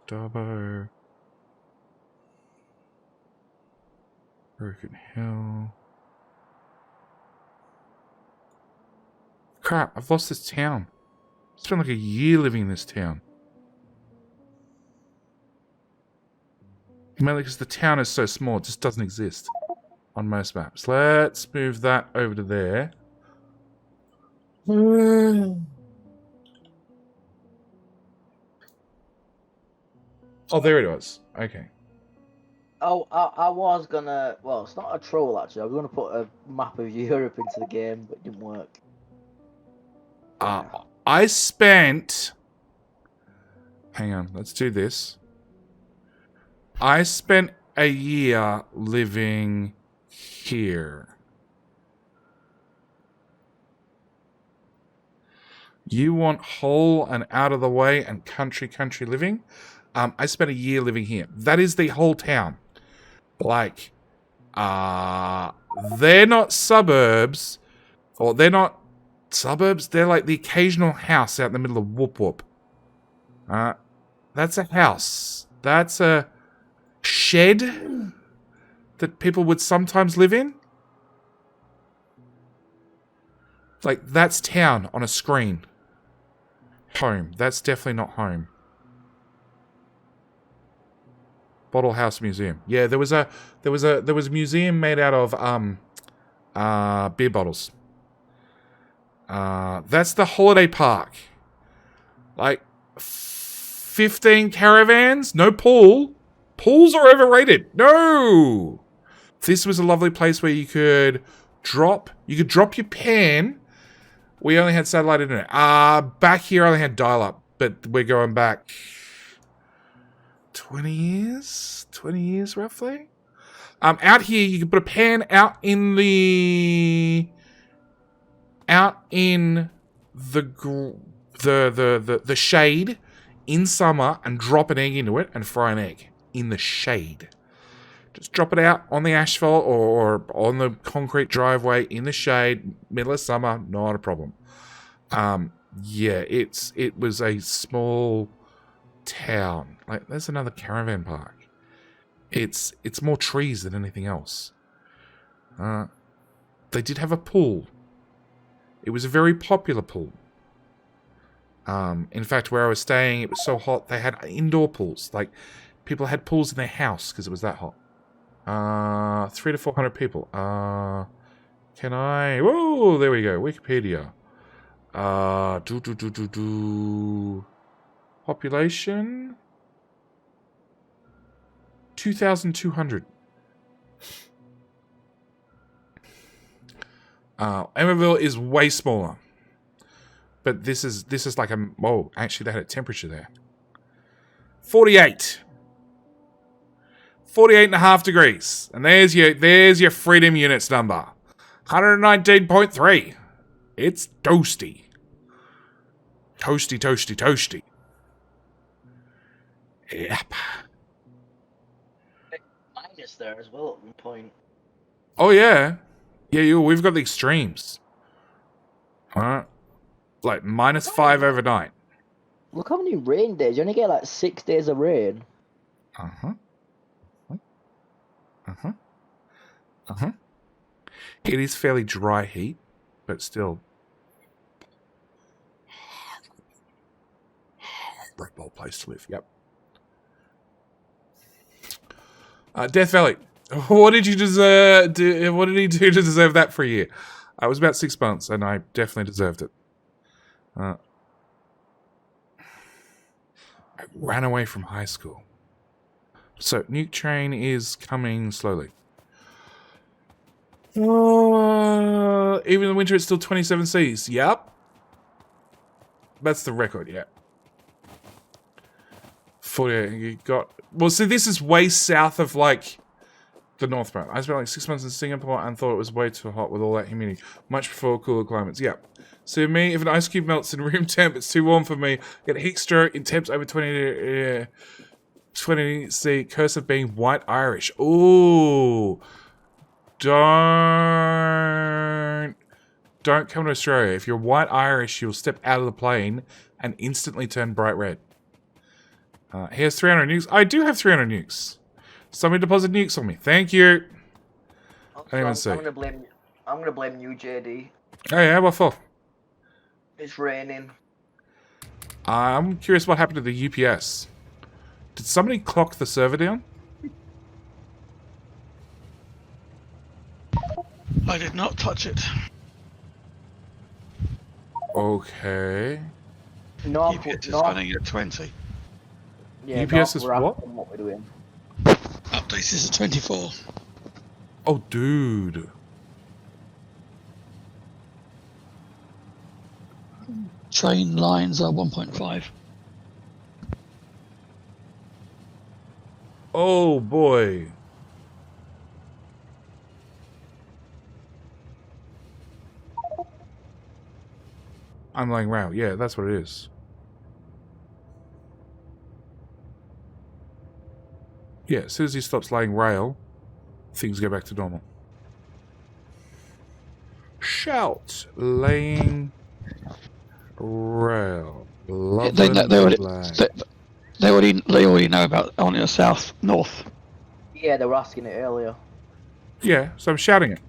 Dubbo. Broken Hill. Crap, I've lost this town. I spent like a year living in this town. Mainly because the town is so small, it just doesn't exist on most maps. Let's move that over to there. Oh, there it was. Okay. Oh, I was gonna. Well, it's not a troll actually. I was gonna put a map of Europe into the game, but it didn't work. I spent. Hang on, let's do this. I spent a year living here. You want whole and out of the way and country living? I spent a year living here. That is the whole town. Like, they're not suburbs, or they're not suburbs. They're like the occasional house out in the middle of Whoop Whoop. That's a house. That's a shed that people would sometimes live in. Like, that's town on a screen. Home. That's definitely not home. Bottle House Museum. Yeah, there was a museum made out of beer bottles. That's the holiday park. Like 15 caravans, no pool. Pools are overrated. No. This was a lovely place where you could drop your pan. We only had satellite internet. Back here I only had dial-up, but we're going back 20 years roughly. Out here you can put a pan out in the shade in summer and drop an egg into it and fry an egg in the shade. Just drop it out on the asphalt or on the concrete driveway in the shade, middle of summer, not a problem. Yeah, it was a small town. Like, there's another caravan park. It's more trees than anything else. They did have a pool. It was a very popular pool. In fact, where I was staying, it was so hot, they had indoor pools. Like, people had pools in their house because it was that hot. 300 to 400 people. Can I... Whoa, there we go. Wikipedia. Population... 2,200. Emerville is way smaller. But this is like a... Whoa, actually they had a temperature there. 48. 48.5 degrees. And there's your freedom units number. 119.3. It's toasty. Toasty. Yep. Minus there as well at one point. Oh, yeah. Yeah, we've got the extremes. Alright. Like, -5 overnight. Look how many rain days. You only get like 6 days of rain. It is fairly dry heat, but still. Horrible place to live. Yep. Death Valley. What did you deserve? What did he do to deserve that for a year? I was about 6 months, and I definitely deserved it. I ran away from high school. So, Nuke Train is coming slowly. Even in the winter, it's still 27 Cs. Yep. That's the record, yeah. 48, you got... Well, see, this is way south of, like, the North Pole. I spent, like, 6 months in Singapore and thought it was way too hot with all that humidity. Much prefer cooler climates. Yep. So, me, if an ice cube melts in room temp, it's too warm for me. Get a heat stroke in temps over 20 C. Curse of being white Irish. Ooh. Don't don't come to Australia. If you're white Irish, you'll step out of the plane and instantly turn bright red. Here's 300 nukes. I do have 300 nukes. Somebody deposit nukes on me. Thank you. I didn't even see. I'm gonna blame you, JD. Oh yeah, what for? It's raining. I'm curious what happened to the UPS. Did somebody clock the server down? I did not touch it. Okay. No, UPS is running at 20. Yeah, UPS is we're what? asking what we're doing. Updates is at 24. Oh, dude. Train lines are 1.5. Oh, boy. I'm laying rail. Yeah, that's what it is. Yeah, as soon as he stops laying rail, things go back to normal. Shout. Laying rail. Yeah, they already know about on the south north. Yeah, they were asking it earlier. Yeah, so I'm shouting it.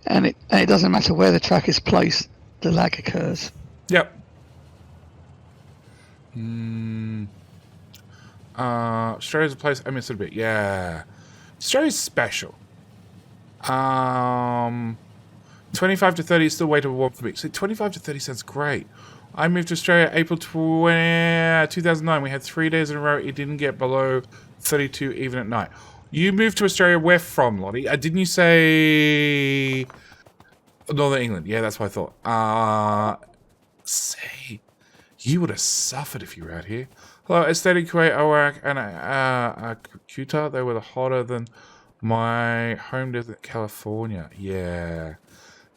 And it doesn't matter where the track is placed, the lag occurs. Yep. Australia's a place I miss it a bit. Yeah. Australia's special. 25 to 30 is still way too warm for me. So 25 to 30 sounds great. I moved to Australia April 2009. We had 3 days in a row. It didn't get below 32 even at night. You moved to Australia where from, Lottie? Didn't you say Northern England? Yeah, that's what I thought. Say, you would have suffered if you were out here. Hello, I stayed in Kuwait, Iraq, and Qatar. They were hotter than my home desert, California. Yeah.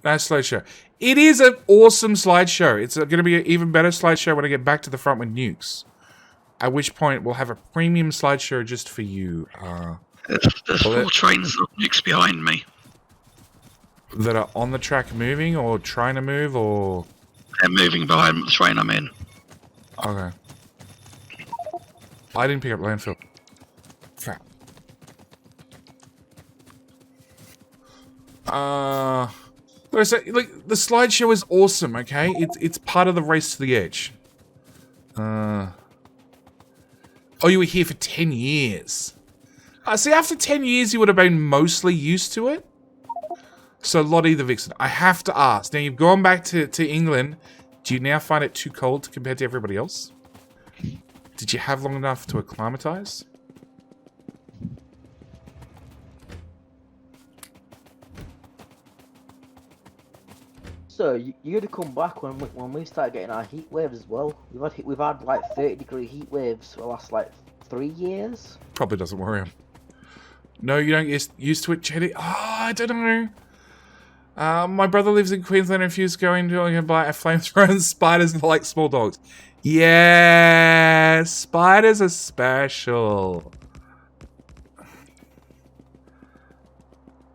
Nice slideshow. It is an awesome slideshow. It's going to be an even better slideshow when I get back to the front with nukes. At which point, we'll have a premium slideshow just for you. There's 4 trains of nukes behind me. That are on the track moving or trying to move or... They're moving behind the train I'm in. Okay. I didn't pick up landfill. Crap. Like the slideshow is awesome, okay? It's part of the race to the edge. Oh, you were here for 10 years. See, after 10 years, you would have been mostly used to it. So, Lottie the Vixen, I have to ask. Now, you've gone back to England. Do you now find it too cold compared to everybody else? Did you have long enough to acclimatize? So you're gonna come back when we start getting our heat waves as well. We've had like 30-degree heat waves for the last like 3 years. Probably doesn't worry him. No, you don't get used to it, JD. Oh, I don't know. My brother lives in Queensland and refused going to buy a flamethrower and spiders are like small dogs. Yeah, spiders are special.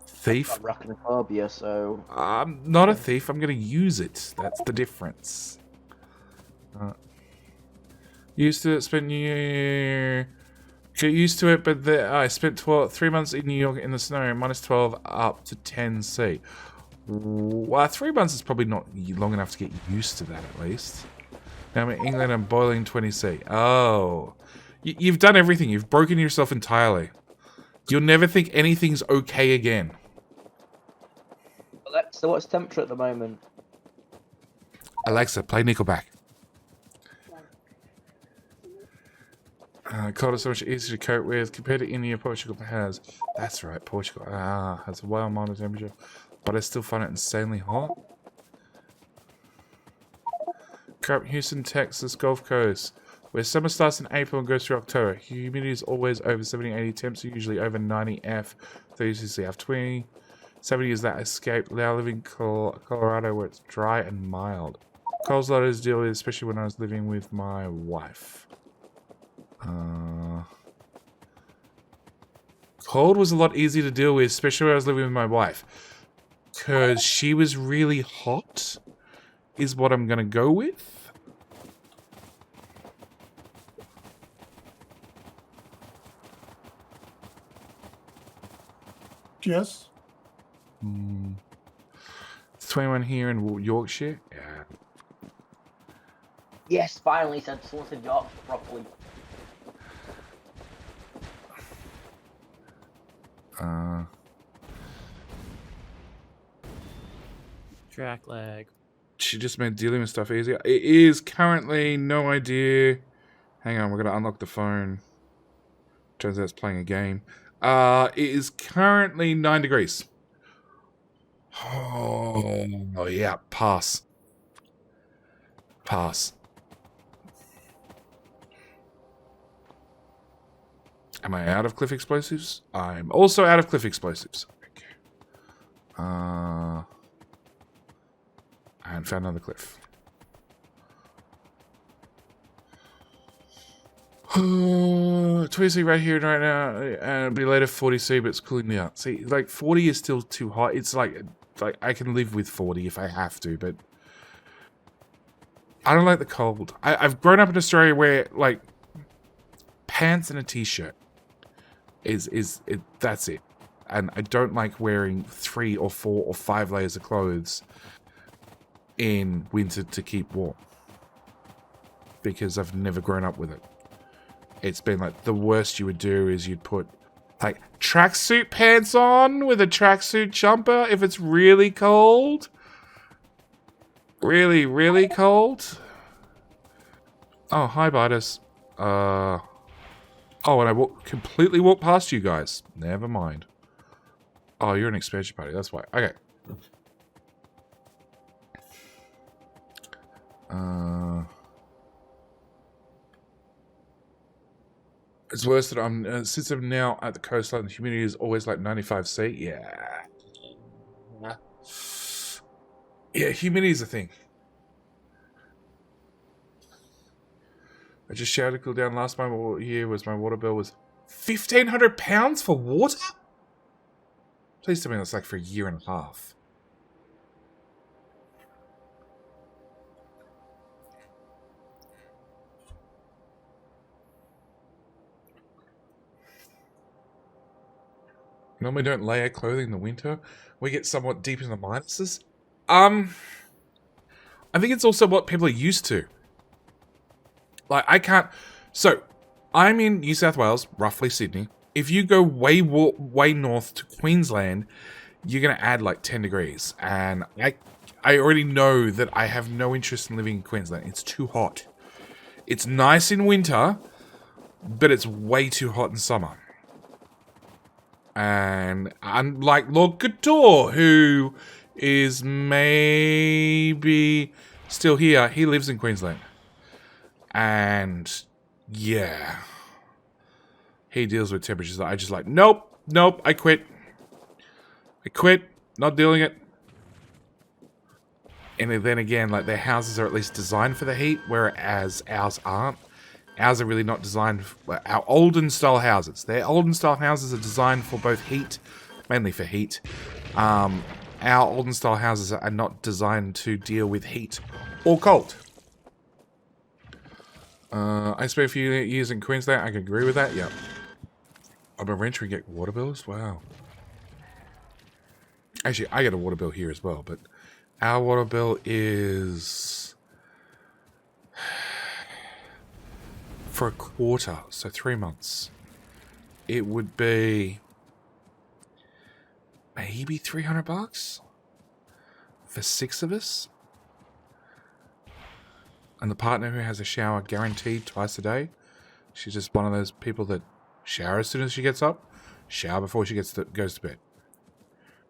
Thief? I'm arachnophobia, so... I'm not a thief. I'm going to use it. That's the difference. Used to it, spent New Year... Get used to it, but I spent 3 months in New York in the snow, minus 12 up to 10 C. Well, 3 months is probably not long enough to get used to that, at least. Now I'm in England, I'm boiling 20 C. Oh. You've done everything. You've broken yourself entirely. You'll never think anything's okay again. Alexa, what's temperature at the moment? Alexa, play Nickelback. Cold is so much easier to cope with compared to India. Portugal has. That's right, Portugal has a well mild temperature, but I still find it insanely hot. Crap, Houston, Texas, Gulf Coast, where summer starts in April and goes through October. Humidity is always over 70-80. Temps are usually over 90 F, 30 F, 20. 70 is that escape. Now I live in Colorado where it's dry and mild. Cold's a lot to deal with, especially when I was living with my wife. Cold was a lot easier to deal with, especially when I was living with my wife. because she was really hot, is what I'm going to go with. Yes. 21 here in Yorkshire. Yeah. Yes, finally someone said York properly. Track lag. She just made dealing with stuff easier. It is currently no idea. Hang on, we're going to unlock the phone. Turns out it's playing a game. It is currently 9 degrees. Oh yeah, pass. Pass. Am I out of cliff explosives? I'm also out of cliff explosives. Okay. And found another cliff. $20C right here and right now, and it'll be later 40C, but it's cooling me out. See, like 40 is still too hot. It's like I can live with 40 if I have to, but I don't like the cold. I've grown up in Australia where like pants and a t-shirt that's it, and I don't like wearing 3 or 4 or 5 layers of clothes in winter to keep warm because I've never grown up with it. It's been like the worst you would do is you'd put like tracksuit pants on with a tracksuit jumper if it's really cold. Really, really cold. Oh, hi, Bitus. Oh, and I completely walked past you guys. Never mind. Oh, you're an expansion party. That's why. Okay. It's worse that I'm since I'm now at the coastline. The humidity is always like 95°C. Yeah, humidity is a thing. I just showered to cool down. Last year was my water bill was £1,500 for water. Please tell me that's like for a year and a half. Normally don't layer clothing in the winter. We get somewhat deep in the minuses. I think it's also what people are used to. Like, I can't... So, I'm in New South Wales, roughly Sydney. If you go way north to Queensland, you're going to add like 10 degrees. And I already know that I have no interest in living in Queensland. It's too hot. It's nice in winter, but it's way too hot in summer. And unlike Lord Couture, who is maybe still here, he lives in Queensland. And yeah, he deals with temperatures that I just like, nope, I quit, not dealing it. And then again, like their houses are at least designed for the heat, whereas ours aren't. Ours are really not designed for our olden style houses. Their olden style houses are designed for both heat, mainly for heat. Our olden style houses are not designed to deal with heat or cold. I spent a few years in Queensland. I can agree with that. Yep. I'm a renter and get water bills. Wow. Actually, I get a water bill here as well, but our water bill is for a quarter, so 3 months. It would be maybe $300 for 6 of us. And the partner who has a shower guaranteed twice a day. She's just one of those people that shower as soon as she gets up, shower before she goes to bed.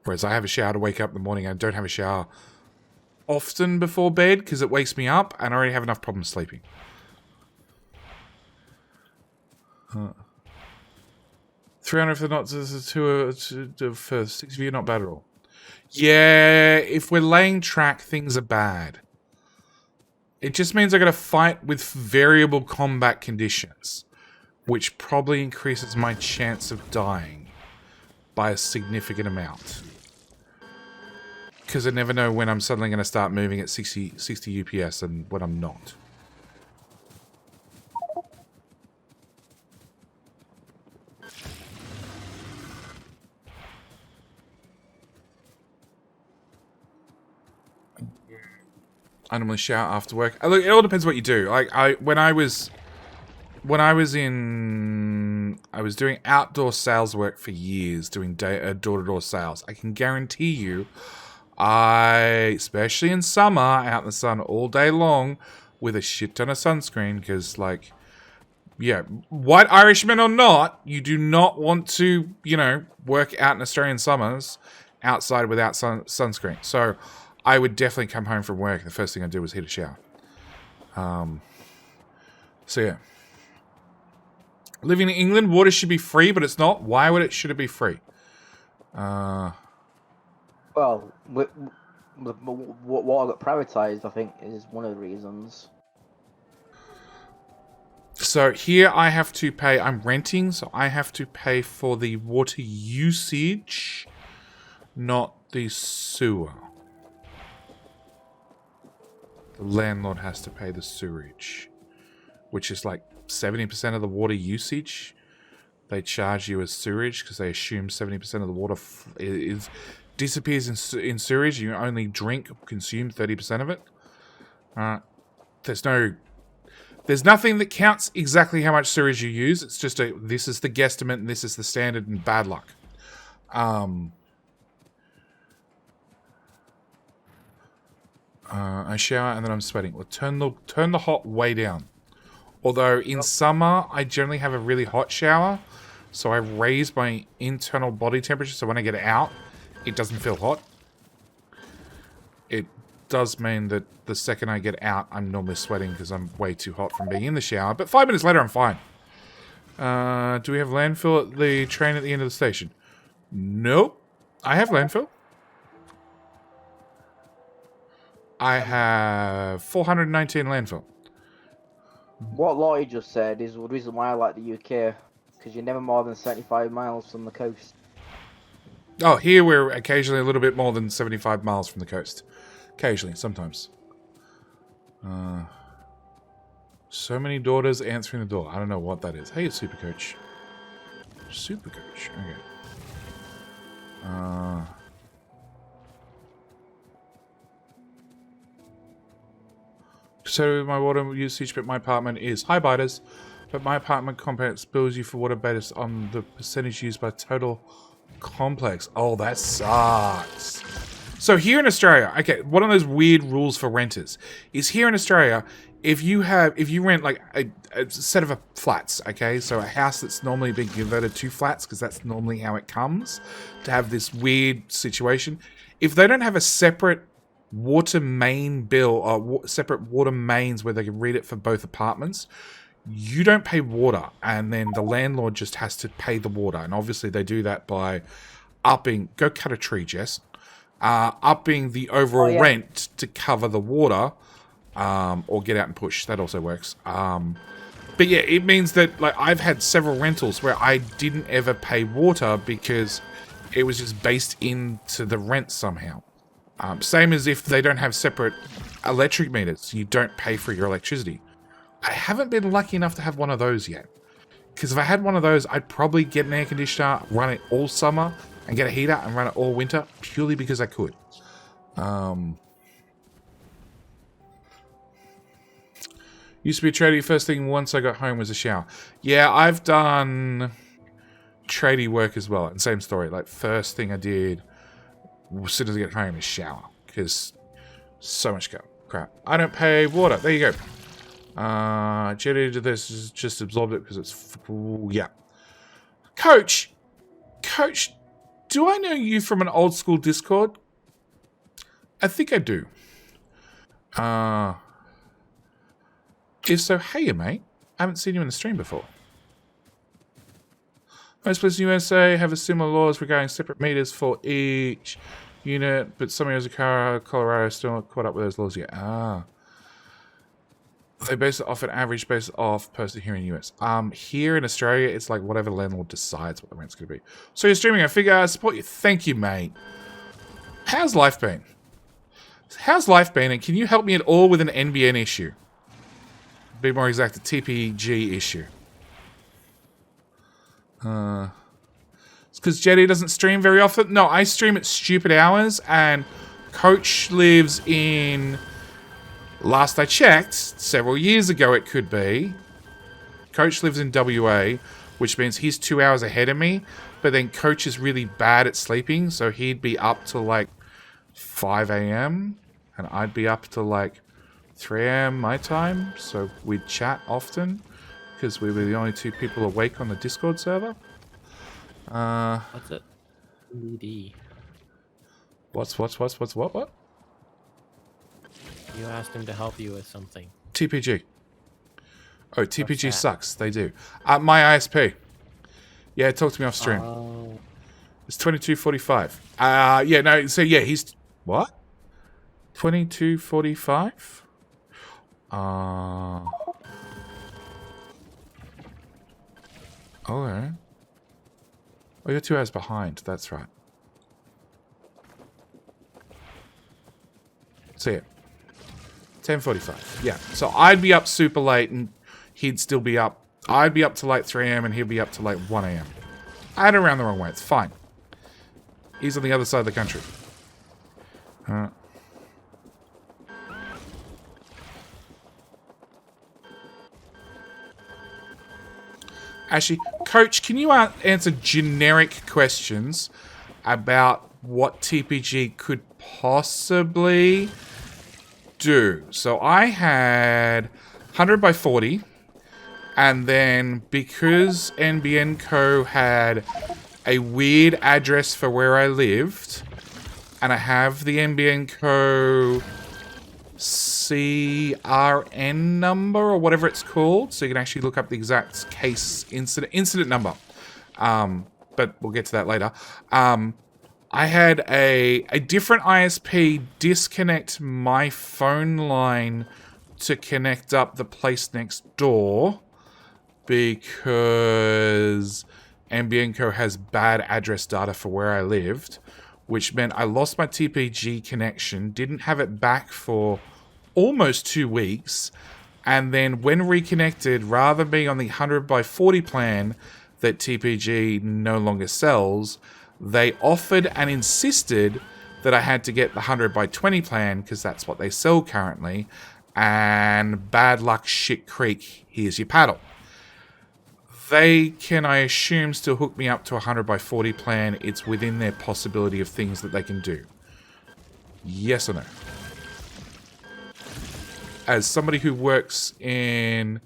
Whereas I have a shower to wake up in the morning. I don't have a shower often before bed because it wakes me up and I already have enough problems sleeping. $300 for not for 6 of you, not bad at all. Yeah, if we're laying track, things are bad. It just means I got to fight with variable combat conditions, which probably increases my chance of dying by a significant amount. Because I never know when I'm suddenly going to start moving at 60 UPS and when I'm not. I normally shower after work. Look, it all depends what you do. Like I was doing outdoor sales work for years, doing door-to-door sales. I can guarantee you, especially in summer, out in the sun all day long, with a shit ton of sunscreen, because like, yeah, white Irishman or not, you do not want to, you know, work out in Australian summers outside without sunscreen. So I would definitely come home from work. The first thing I'd do was hit a shower. So yeah. Living in England, water should be free, but it's not. Why should it be free? Well, what got privatized, I think, is one of the reasons. So here I have to pay, I'm renting, so I have to pay for the water usage, not the sewer. The landlord has to pay the sewerage, which is like 70% of the water usage. They charge you as sewerage because they assume 70% of the water disappears in sewerage. You only consume 30% of it. There's nothing that counts exactly how much sewerage you use. It's just this is the guesstimate and this is the standard and bad luck. I shower and then I'm sweating. Well, turn the hot way down. Although in summer, I generally have a really hot shower. So I raise my internal body temperature so when I get out, it doesn't feel hot. It does mean that the second I get out, I'm normally sweating because I'm way too hot from being in the shower. But 5 minutes later, I'm fine. Do we have landfill at the train at the end of the station? Nope. I have landfill. I have 419 landfill. What Lottie just said is the reason why I like the UK, because you're never more than 75 miles from the coast. Oh, here we're occasionally a little bit more than 75 miles from the coast. Occasionally, sometimes. So many daughters answering the door. I don't know what that is. Hey, Supercoach. Supercoach. Okay. So my water usage at my apartment is high biters, but my apartment complex bills you for water based on the percentage used by total complex. Oh, that sucks. So here in Australia, okay, one of those weird rules for renters is here in Australia, if you rent like a set of flats, okay, so a house that's normally been converted to flats because that's normally how it comes to have this weird situation. If they don't have a separate water main bill or separate water mains where they can read it for both apartments, you don't pay water, and then the landlord just has to pay the water. And obviously they do that by go cut a tree, Jess, upping the overall rent to cover the water, or get out and push. That also works. But yeah, it means that like I've had several rentals where I didn't ever pay water because it was just based into the rent somehow. Same as if they don't have separate electric meters. You don't pay for your electricity. I haven't been lucky enough to have one of those yet. Because if I had one of those, I'd probably get an air conditioner, run it all summer, and get a heater and run it all winter, purely because I could. Used to be a tradie. First thing once I got home was a shower. Yeah, I've done tradie work as well. And same story. Like, first thing I did as soon as I get home is shower, because so much crap. I don't pay water. There you go. JD did this, just absorbed it because it's yeah. Coach, do I know you from an old school Discord? I think I do. If so, hey, mate. I haven't seen you in the stream before. Most places in the USA have a similar laws regarding separate meters for each unit, but some areas of Colorado still not caught up with those laws yet. They base it off an average based off person here in the US. Here in Australia, it's like whatever the landlord decides what the rent's going to be. So you're streaming, I figure I support you. Thank you, mate. How's life been? How's life been, and can you help me at all with an NBN issue? Be more exact, a TPG issue. It's because JD doesn't stream very often. No, I stream at stupid hours, and Coach lives in... Last I checked, several years ago it could be. Coach lives in WA, which means he's 2 hours ahead of me, but then Coach is really bad at sleeping, so he'd be up till like 5 a.m. and I'd be up till like 3 a.m. my time, so we'd chat often because we were the only two people awake on the Discord server. What's it? ED. What? You asked him to help you with something. TPG. Oh, TPG sucks. They do. My ISP. Yeah, talk to me off stream. Oh. It's 22:45. Yeah, no, so yeah, he's... What? 22:45? Okay. Oh, you're 2 hours behind. That's right. See it. 10:45. Yeah. So I'd be up super late and he'd still be up. I'd be up to like 3 a.m. and he'd be up to like 1 a.m. I had it around the wrong way. It's fine. He's on the other side of the country. Actually, Coach, can you answer generic questions about what TPG could possibly do? So I had 100 by 40, and then because NBN Co had a weird address for where I lived, and I have the NBN Co CRN number or whatever it's called, so you can actually look up the exact case incident number. But we'll get to that later. I had a different ISP disconnect my phone line to connect up the place next door because NBN Co has bad address data for where I lived, which meant I lost my TPG connection, didn't have it back for almost 2 weeks, and then when reconnected, rather than being on the 100 by 40 plan that TPG no longer sells, they offered and insisted that I had to get the 100 by 20 plan because that's what they sell currently, and bad luck shit creek, here's your paddle. They can, I assume, still hook me up to a 100 by 40 plan. It's within their possibility of things that they can do. Yes or no? As somebody who works in...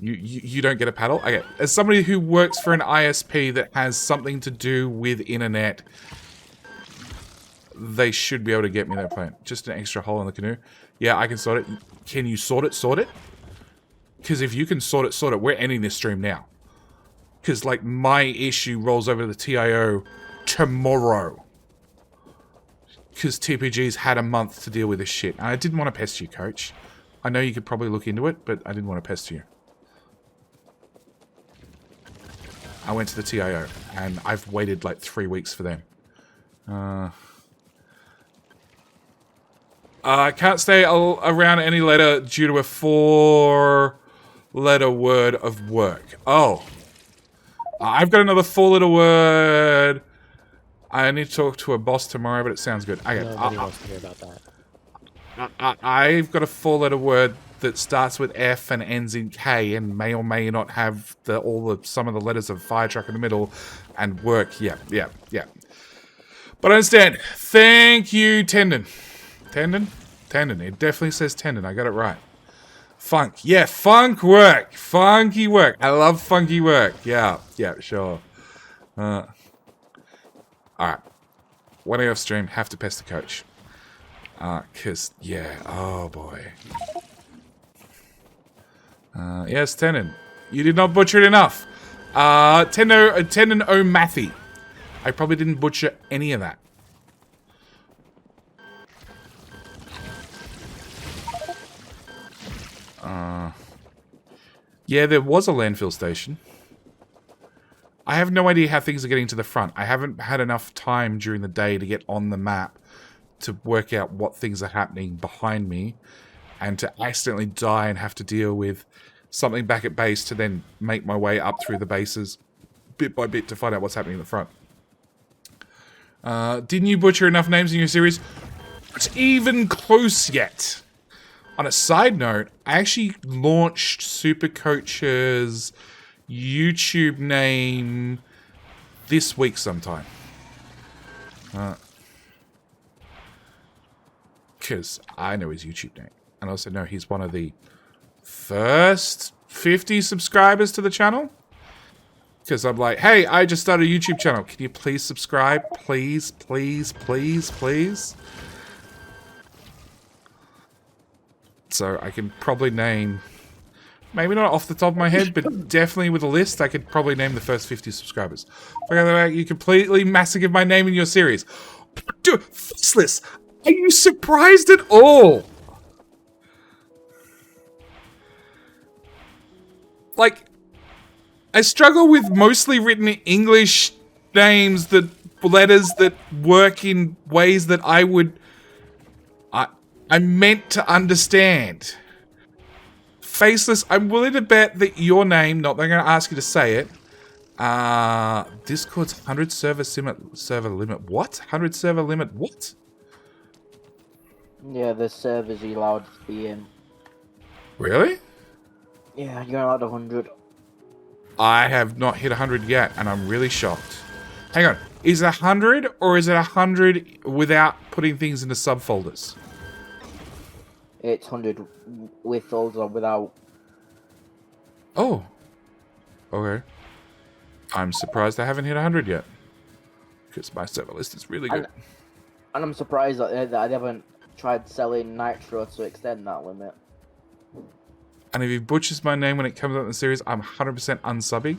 You don't get a paddle? Okay. As somebody who works for an ISP that has something to do with internet, they should be able to get me that plan. Just an extra hole in the canoe. Yeah, I can sort it. Can you sort it? Sort it? Because if you can sort it, sort it. We're ending this stream now. Because, like, my issue rolls over to the TIO tomorrow. Because TPG's had a month to deal with this shit. And I didn't want to pester you, Coach. I know you could probably look into it, but I didn't want to pester you. I went to the TIO, and I've waited like 3 weeks for them. I can't stay around any letter due to a 4-letter word of work. Oh. I've got another 4-letter word. I need to talk to a boss tomorrow, but it sounds good. Okay. Nobody wants to hear about that. I've got a 4-letter word that starts with F and ends in K and may or may not have some of the letters of fire truck in the middle and work. Yeah. But I understand. Thank you, Tendon. Tendon? It definitely says tendon. I got it right. Funk. Yeah, funk work. Funky work. I love funky work. Yeah, sure. Alright. 1 day off stream. Have to pester Coach. Because, yeah. Oh, boy. Yes, tendon. You did not butcher it enough. Tendon O'Mathy. I probably didn't butcher any of that. Yeah, there was a landfill station. I have no idea how things are getting to the front. I haven't had enough time during the day to get on the map to work out what things are happening behind me, and to accidentally die and have to deal with something back at base to then make my way up through the bases bit by bit to find out what's happening in the front. Didn't you butcher enough names in your series? It's even close yet. On a side note, I actually launched Supercoach's YouTube name this week sometime. Because I know his YouTube name. And I also know he's one of the first 50 subscribers to the channel. Because I'm like, hey, I just started a YouTube channel. Can you please subscribe? Please, please, please, please. So I can probably name, maybe not off the top of my head, but definitely with a list, I could probably name the first 50 subscribers. You completely massacred my name in your series. Dude, Faceless, are you surprised at all? Like, I struggle with mostly written English names, that letters that work in ways that I'm meant to understand. Faceless, I'm willing to bet that your name, not that I'm going to ask you to say it, Discord's 100 server limit, what? 100 server limit, what? Yeah, the servers you're allowed to be in. Really? Yeah, you're allowed 100. I have not hit 100 yet, and I'm really shocked. Hang on, is it 100, or is it 100 without putting things into subfolders? It's 100 with those or without. Oh. Okay. I'm surprised I haven't hit 100 yet. Because my server list is really good. And I'm surprised that I haven't tried selling Nitro to extend that limit. And if he butchers my name when it comes out in the series, I'm 100% unsubbing.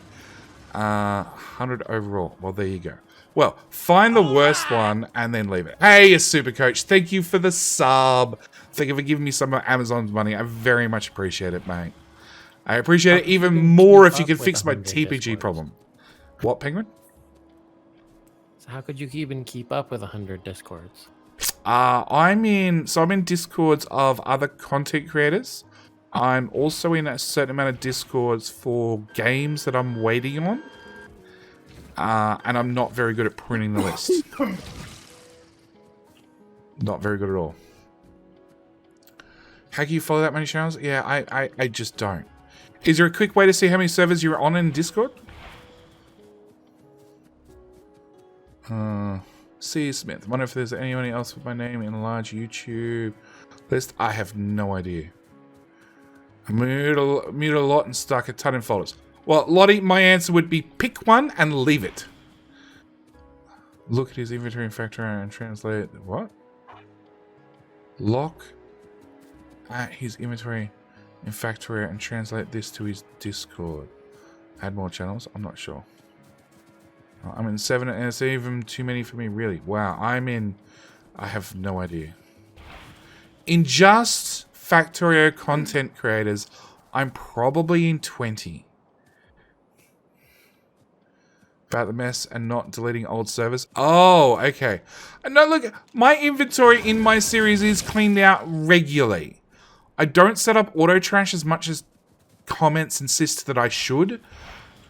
100 overall. Well, there you go. Well, find the worst one and then leave it. Hey, Super Coach, thank you for the sub. Thank you for giving me some of Amazon's money. I very much appreciate it, mate. I appreciate it even more if you could fix my TPG problem. What, Penguin? So how could you even keep up with 100 Discords? I'm in Discords of other content creators. I'm also in a certain amount of Discords for games that I'm waiting on. And I'm not very good at pruning the list. Not very good at all. How can you follow that many channels? Yeah, I just don't. Is there a quick way to see how many servers you're on in Discord? C. Smith. I wonder if there's anyone else with my name in a large YouTube list. I have no idea. I muted a lot and stuck a ton in folders. Well, Lottie, my answer would be pick one and leave it. Look at his inventory in Factorio and translate what? Lock at his inventory in Factorio and translate this to his Discord. Add more channels? I'm not sure. I'm in 7 and it's even too many for me, really. Wow, I have no idea. In just Factorio content creators, I'm probably in 20. About the mess and not deleting old servers. Oh, okay. No, look, my inventory in my series is cleaned out regularly. I don't set up auto trash as much as comments insist that I should.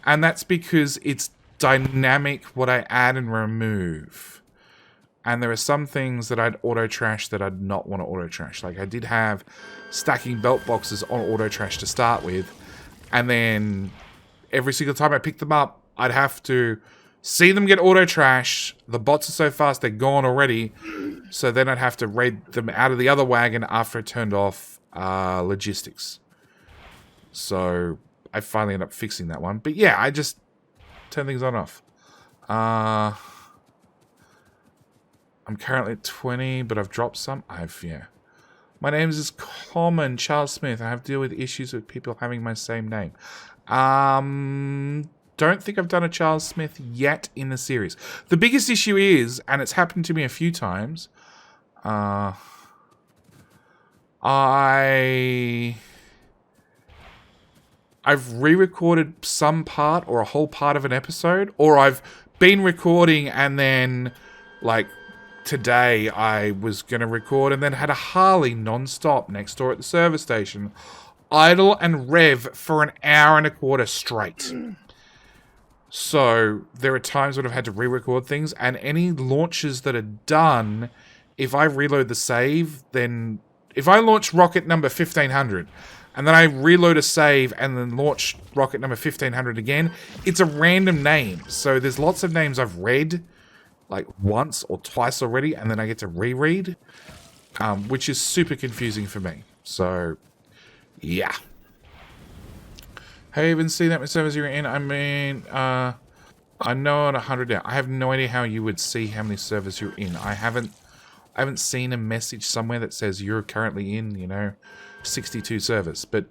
And that's because it's dynamic what I add and remove. And there are some things that I'd auto trash that I'd not want to auto trash. Like I did have stacking belt boxes on auto trash to start with. And then every single time I picked them up, I'd have to see them get auto trash. The bots are so fast, they're gone already. So then I'd have to raid them out of the other wagon after I turned off logistics. So I finally ended up fixing that one. But yeah, I just turn things on and off. I'm currently at 20, but I've dropped some. Yeah. My name is common, Charles Smith. I have to deal with issues with people having my same name. Don't think I've done a Charles Smith yet in the series. The biggest issue is, and it's happened to me a few times, I've re-recorded some part or a whole part of an episode, or I've been recording and then, like, today I was going to record and then had a Harley non-stop next door at the service station, idle and rev for an hour and a quarter straight. So there are times when I've had to re-record things, and any launches that are done, if I reload the save, then if I launch rocket number 1500 and then I reload a save and then launch rocket number 1500 again, it's a random name. So there's lots of names I've read like once or twice already, and then I get to reread, which is super confusing for me. So yeah. Hey, even see that many servers you're in? I mean, I know at 100 now. I have no idea how you would see how many servers you're in. I haven't seen a message somewhere that says you're currently in, 62 servers. But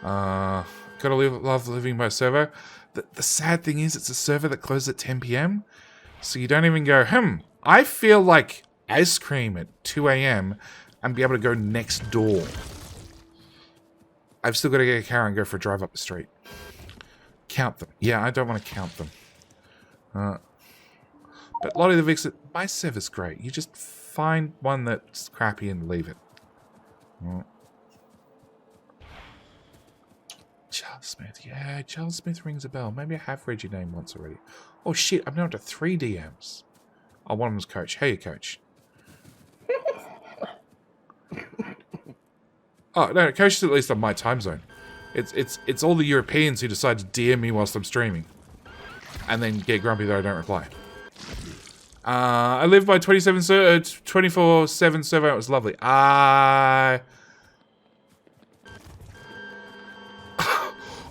gotta love living by a server. The sad thing is, it's a server that closes at 10 p.m. So you don't even go, I feel like ice cream at 2 a.m. and be able to go next door. I've still got to get a car and go for a drive up the street. Count them. Yeah, I don't want to count them. But Lottie the Vixen, my server's great. You just find one that's crappy and leave it. Charles Smith. Yeah, Charles Smith rings a bell. Maybe I have read your name once already. Oh shit, I'm now to 3 DMs. Oh, one of them's Coach. Hey, Coach. Oh, no, Coach is at least on my time zone. It's all the Europeans who decide to DM me whilst I'm streaming. And then get grumpy that I don't reply. I live by 24/7 server. It was lovely.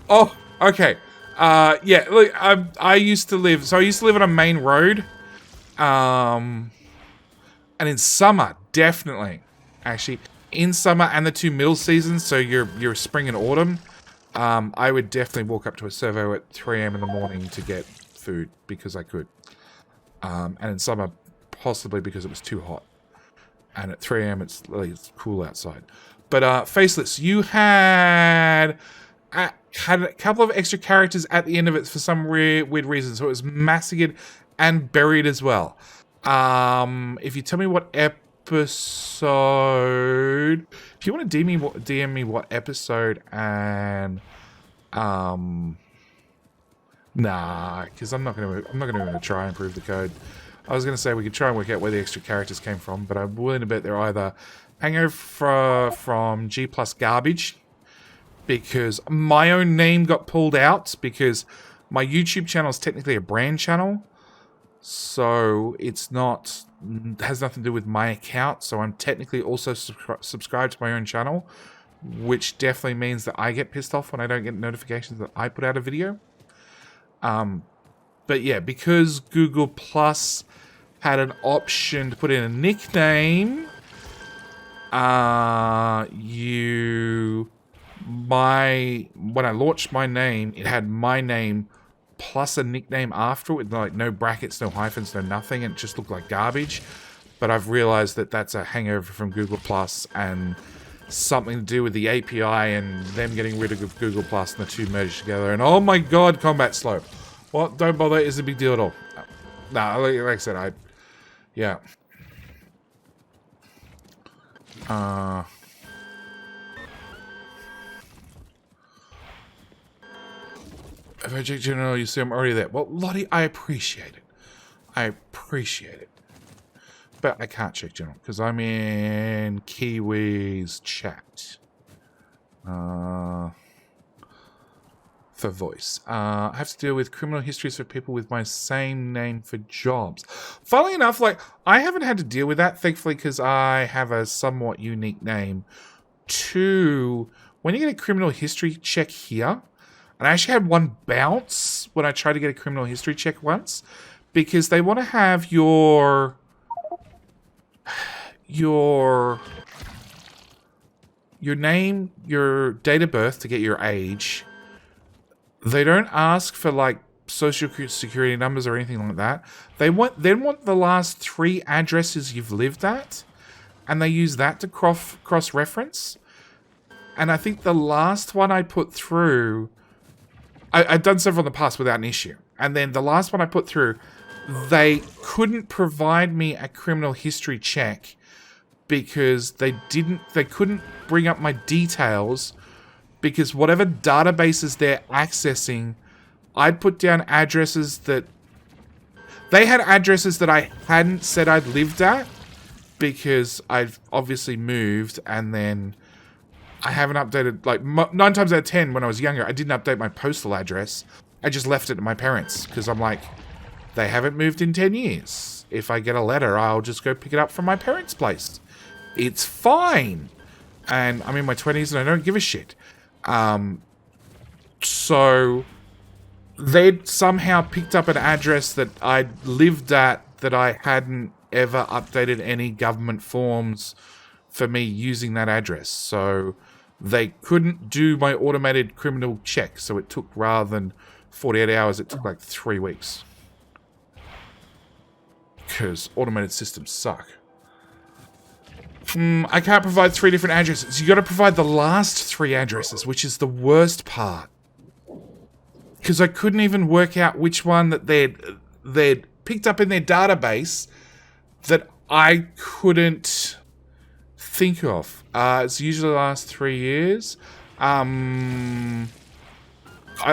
Oh, okay. Yeah, look, I used to live on a main road. And in summer, definitely. Actually, in summer and the 2 middle seasons, so your spring and autumn, I would definitely walk up to a servo at 3 a.m. in the morning to get food because I could. And in summer, possibly because it was too hot. And at 3 a.m. it's cool outside. But Faceless, you had a couple of extra characters at the end of it for some weird reason. So it was massacred and buried as well. If you tell me what episode, if you want to DM me what episode, and nah, because I'm not gonna try and prove the code. I was gonna say we could try and work out where the extra characters came from, but I'm willing to bet they're either hangover from G+ garbage, because my own name got pulled out because my YouTube channel is technically a brand channel, so it's not has nothing to do with my account. So I'm technically also subscribed to my own channel, which definitely means that I get pissed off when I don't get notifications that I put out a video. But yeah, because Google Plus had an option to put in a nickname, when I launched my name, it had my name plus a nickname after it, like no brackets, no hyphens, no nothing, and it just looked like garbage. But I've realized that that's a hangover from Google Plus and something to do with the API and them getting rid of Google Plus, and the two merged together. And oh my god, combat slow. Well, don't bother, it's a big deal at all. Nah, like I said, yeah. If I check general, you see I'm already there. Well, Lottie, I appreciate it. But I can't check general because I'm in Kiwi's chat. For voice. I have to deal with criminal histories for people with my same name for jobs. Funnily enough, I haven't had to deal with that, thankfully, because I have a somewhat unique name. 2, when you get a criminal history check here, and I actually had one bounce when I tried to get a criminal history check once, because they want to have your name, your date of birth to get your age. They don't ask for social security numbers or anything like that. They want the last 3 addresses you've lived at, and they use that to cross-reference. And I think the last one I put through, I've done several in the past without an issue. And then the last one I put through, they couldn't provide me a criminal history check because they couldn't bring up my details because whatever databases they're accessing, I'd put down addresses that they had addresses that I hadn't said I'd lived at because I've obviously moved and then I haven't updated, like 9 times out of 10 when I was younger, I didn't update my postal address. I just left it to my parents because I'm like, they haven't moved in 10 years. If I get a letter, I'll just go pick it up from my parents' place. It's fine. And I'm in my 20s and I don't give a shit. So they'd somehow picked up an address that I'd lived at that I hadn't ever updated any government forms for me using that address. So they couldn't do my automated criminal check. So it took, rather than 48 hours, it took like 3 weeks. Because automated systems suck. I can't provide 3 different addresses. You got to provide the last 3 addresses, which is the worst part. Because I couldn't even work out which one that they'd picked up in their database that I couldn't think of. It's usually the last 3 years. I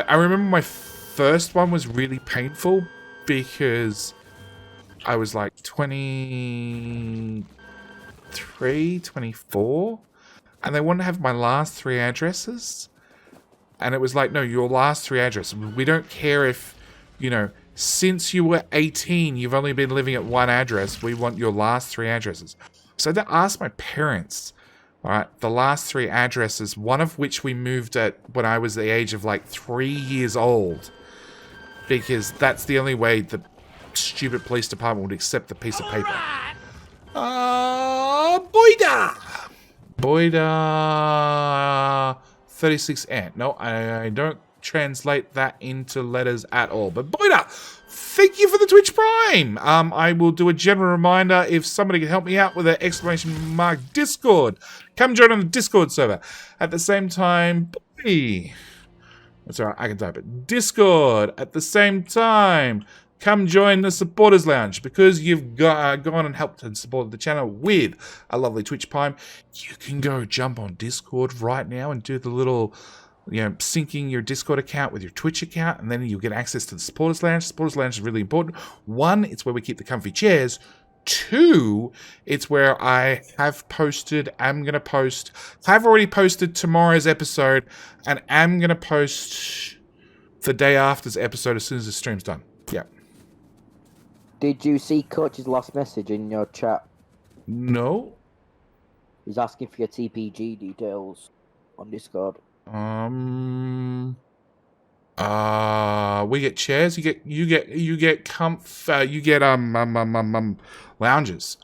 remember my first one was really painful because I was like 23, 24, and they wanted to have my last 3 addresses. And it was like, no, your last 3 addresses. We don't care if, since you were 18, you've only been living at 1 address. We want your last 3 addresses. So I had to ask my parents, all right, the last 3 addresses, one of which we moved at when I was the age of like 3 years old. Because that's the only way the stupid police department would accept the piece of paper. Boida! Boida 36 ant. No, I don't translate that into letters at all. But Boida, thank you for the Twitch Prime. I will do a general reminder if somebody can help me out with an exclamation mark Discord. Come join on the Discord server. At the same time, that's alright, I can type it. Discord. At the same time, come join the Supporters Lounge because you've gone and helped and supported the channel with a lovely Twitch Prime. You can go jump on Discord right now and do the little, syncing your Discord account with your Twitch account, and then you'll get access to the Supporters Lounge. Supporters Lounge is really important. 1, it's where we keep the comfy chairs. 2, it's where I have already posted tomorrow's episode, and am going to post the day after's episode as soon as the stream's done. Yeah. Did you see Coach's last message in your chat? No. He's asking for your TPG details on Discord. We get chairs. You get lounges.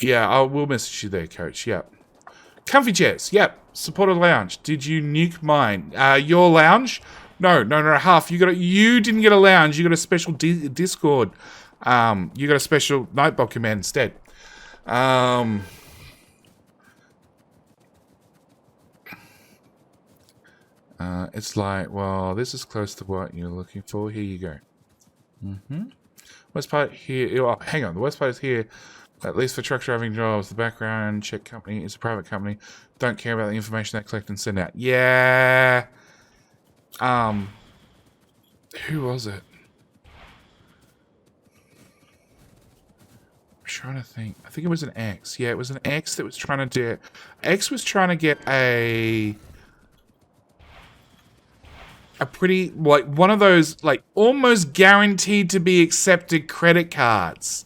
Yeah, I will message you there, Coach. Yep. Comfy chairs. Yep. Supported lounge. Did you nuke mine? Your lounge? No, half. You didn't get a lounge. You got a special Discord. You got a special Nightbot command instead. It's like, well, this is close to what you're looking for. Here you go. Worst part here. Oh, hang on. The worst part is here. At least for truck driving jobs, the background check company is a private company. Don't care about the information they collect and send out. Yeah. Who was it? I'm trying to think. I think it was an X. Yeah, it was an X that was trying to do. X was trying to get a pretty, like, one of those, like, almost guaranteed to be accepted credit cards.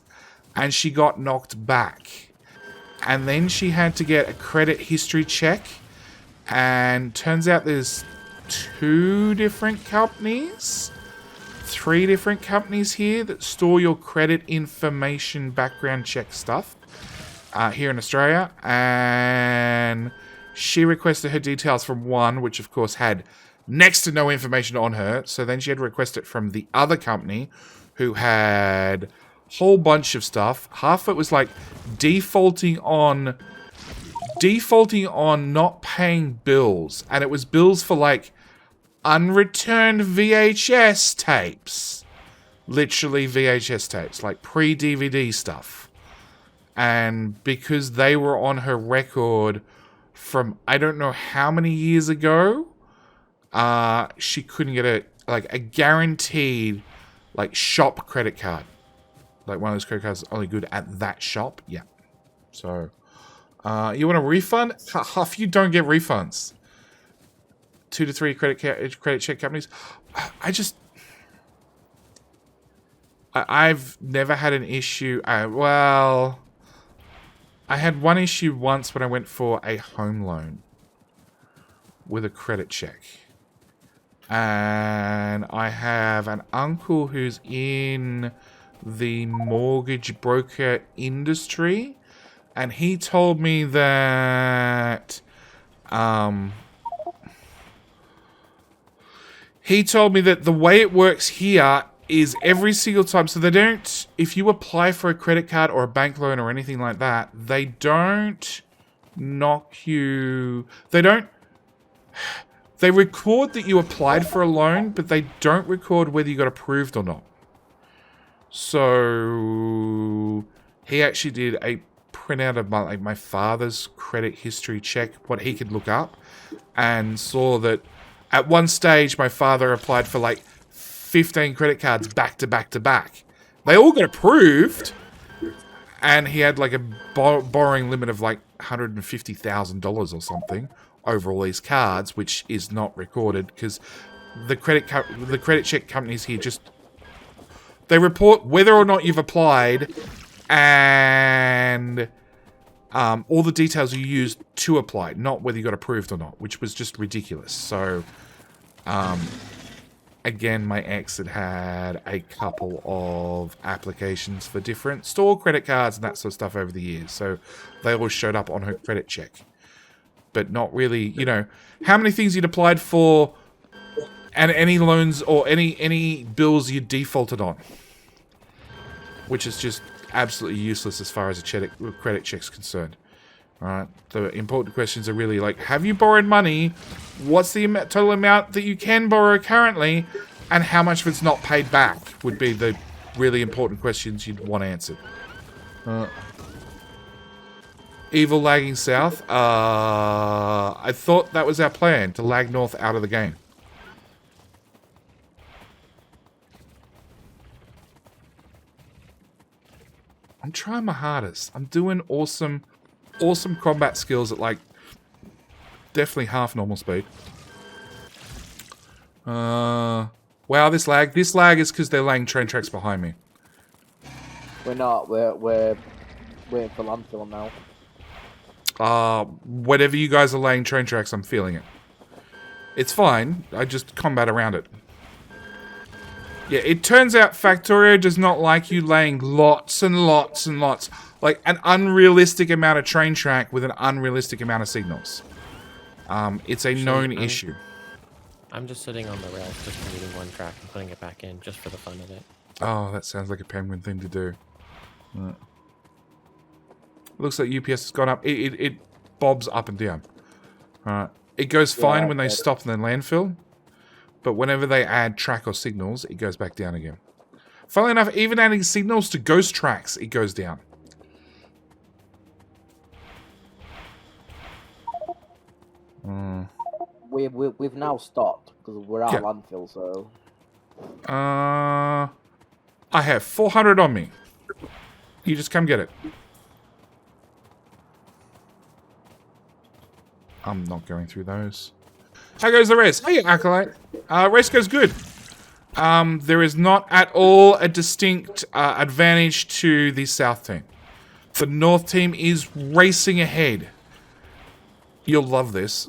And she got knocked back. And then she had to get a credit history check. And turns out there's 2 different companies, 3 different companies here that store your credit information background check stuff here in Australia. And she requested her details from one, which of course had next to no information on her. So then she had to request it from the other company, who had whole bunch of stuff. Half of it was like defaulting on not paying bills, and it was bills for like unreturned VHS tapes. Literally VHS tapes, like pre-DVD stuff. And because they were on her record from I don't know how many years ago, she couldn't get a guaranteed like shop credit card. Like one of those credit cards only good at that shop. Yeah. So you want a refund? Half you don't get refunds. 2 to 3 credit check companies. I've never had an issue. Well, I had one issue once when I went for a home loan with a credit check. And I have an uncle who's in the mortgage broker industry. And he told me that... the way it works here is every single time, so they don't, if you apply for a credit card or a bank loan or anything like that, they don't knock you, they record that you applied for a loan, but they don't record whether you got approved or not. So he actually did a printout of my father's credit history check, what he could look up, and saw that at one stage my father applied for like 15 credit cards back to back to back. They all got approved, and he had like a borrowing limit of like $150,000 or something over all these cards, which is not recorded because the credit check companies here just they report whether or not you've applied and all the details you used to apply, not whether you got approved or not, which was just ridiculous. So again, my ex had a couple of applications for different store credit cards and that sort of stuff over the years. So they all showed up on her credit check. But not really, you know, how many things you'd applied for and any loans or any bills you defaulted on. Which is just absolutely useless as far as a credit check's concerned. Alright, the important questions are really like, have you borrowed money? What's the total amount that you can borrow currently? And how much of it's not paid back would be the really important questions you'd want answered. Evil lagging south. I thought that was our plan, to lag north out of the game. I'm trying my hardest. I'm doing awesome combat skills at like definitely half normal speed. Wow, this lag is because they're laying train tracks behind me. We're not. We're waiting for landfill now. Whatever you guys are laying train tracks, I'm feeling it. It's fine. I just combat around it. Yeah, it turns out Factorio does not like you laying lots and lots and lots. Like, an unrealistic amount of train track with an unrealistic amount of signals. It's a known issue. I'm just sitting on the rails, just moving one track and putting it back in, just for the fun of it. Oh, that sounds like a penguin thing to do. Looks like UPS has gone up. It bobs up and down. Alright. It goes fine when they stop in the landfill. But whenever they add track or signals, it goes back down again. Funnily enough, even adding signals to ghost tracks, it goes down. We've now stopped because we're out of landfill, so... I have 400 on me. You just come get it. I'm not going through those. How goes the race? Hey, Acolyte. Race goes good. There is not at all a distinct advantage to the South team. The North team is racing ahead. You'll love this.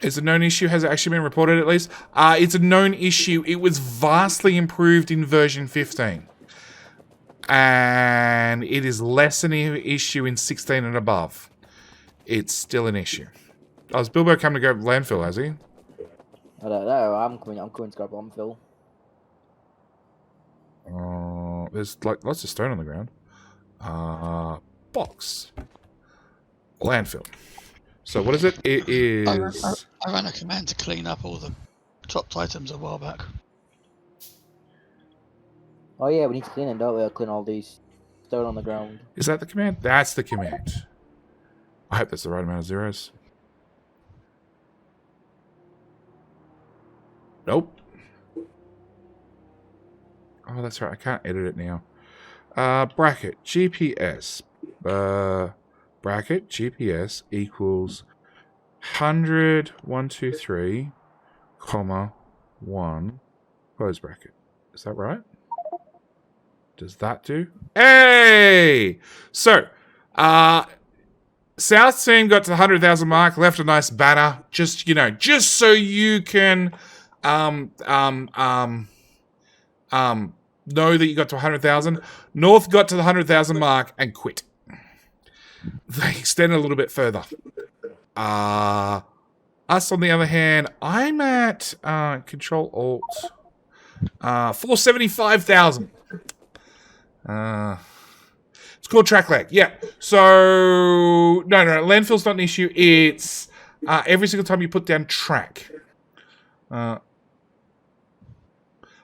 Is a known issue? Has it actually been reported at least? It's a known issue. It was vastly improved in version 15. And it is less an issue in 16 and above. It's still an issue. Oh, is Bilbo coming to go landfill, has he? I don't know. I'm coming to grab landfill. There's like lots of stone on the ground. Box. Landfill. So what is it? It is... I ran a command to clean up all the chopped items a while back. Oh yeah, we need to clean it, don't we? Clean all these stone on the ground. Is that the command? That's the command. I hope that's the right amount of zeros. Nope. Oh, that's right. I can't edit it now. Bracket GPS. Bracket GPS equals 100, 1, 2, 3, comma, 1, close bracket. Is that right? Does that do? Hey! So, South team got to the 100,000 mark, left a nice banner, just, you know, just so you can, know that you got to 100,000. North got to the 100,000 mark and quit. They extended a little bit further. Us, on the other hand, I'm at Control Alt 475,000. It's called track lag. Yeah. So no, landfill's not an issue. It's every single time you put down track.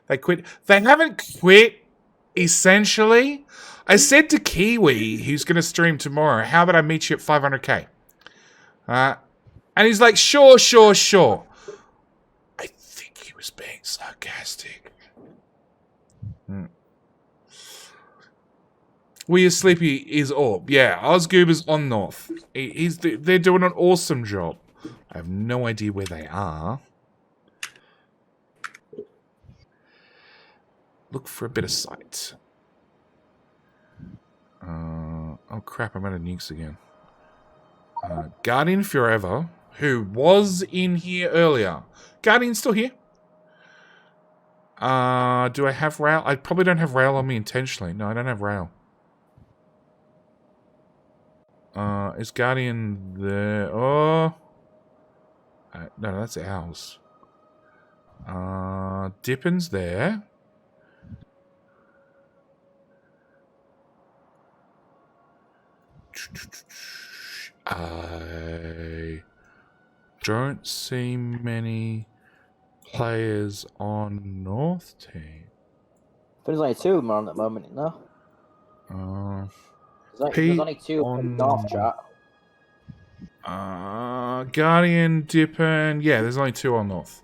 They quit. They haven't quit. Essentially, I said to Kiwi, who's going to stream tomorrow, how about I meet you at 500k? And he's like, sure. I think he was being sarcastic. Where Sleepy is Orb. Yeah, Ozgoober's on North. They're doing an awesome job. I have no idea where they are. Look for a bit of sight. Oh crap, I'm out of nukes again. Guardian Forever, who was in here earlier. Guardian's still here. Do I have rail? I probably don't have rail on me intentionally. No, I don't have rail. Is Guardian there? Oh. No, that's ours. Dippin's there. I don't see many players on North team. There's only 2 of them on at the moment, no? There's only 2 on North chat. Guardian, Dippin. Yeah, there's only 2 on North.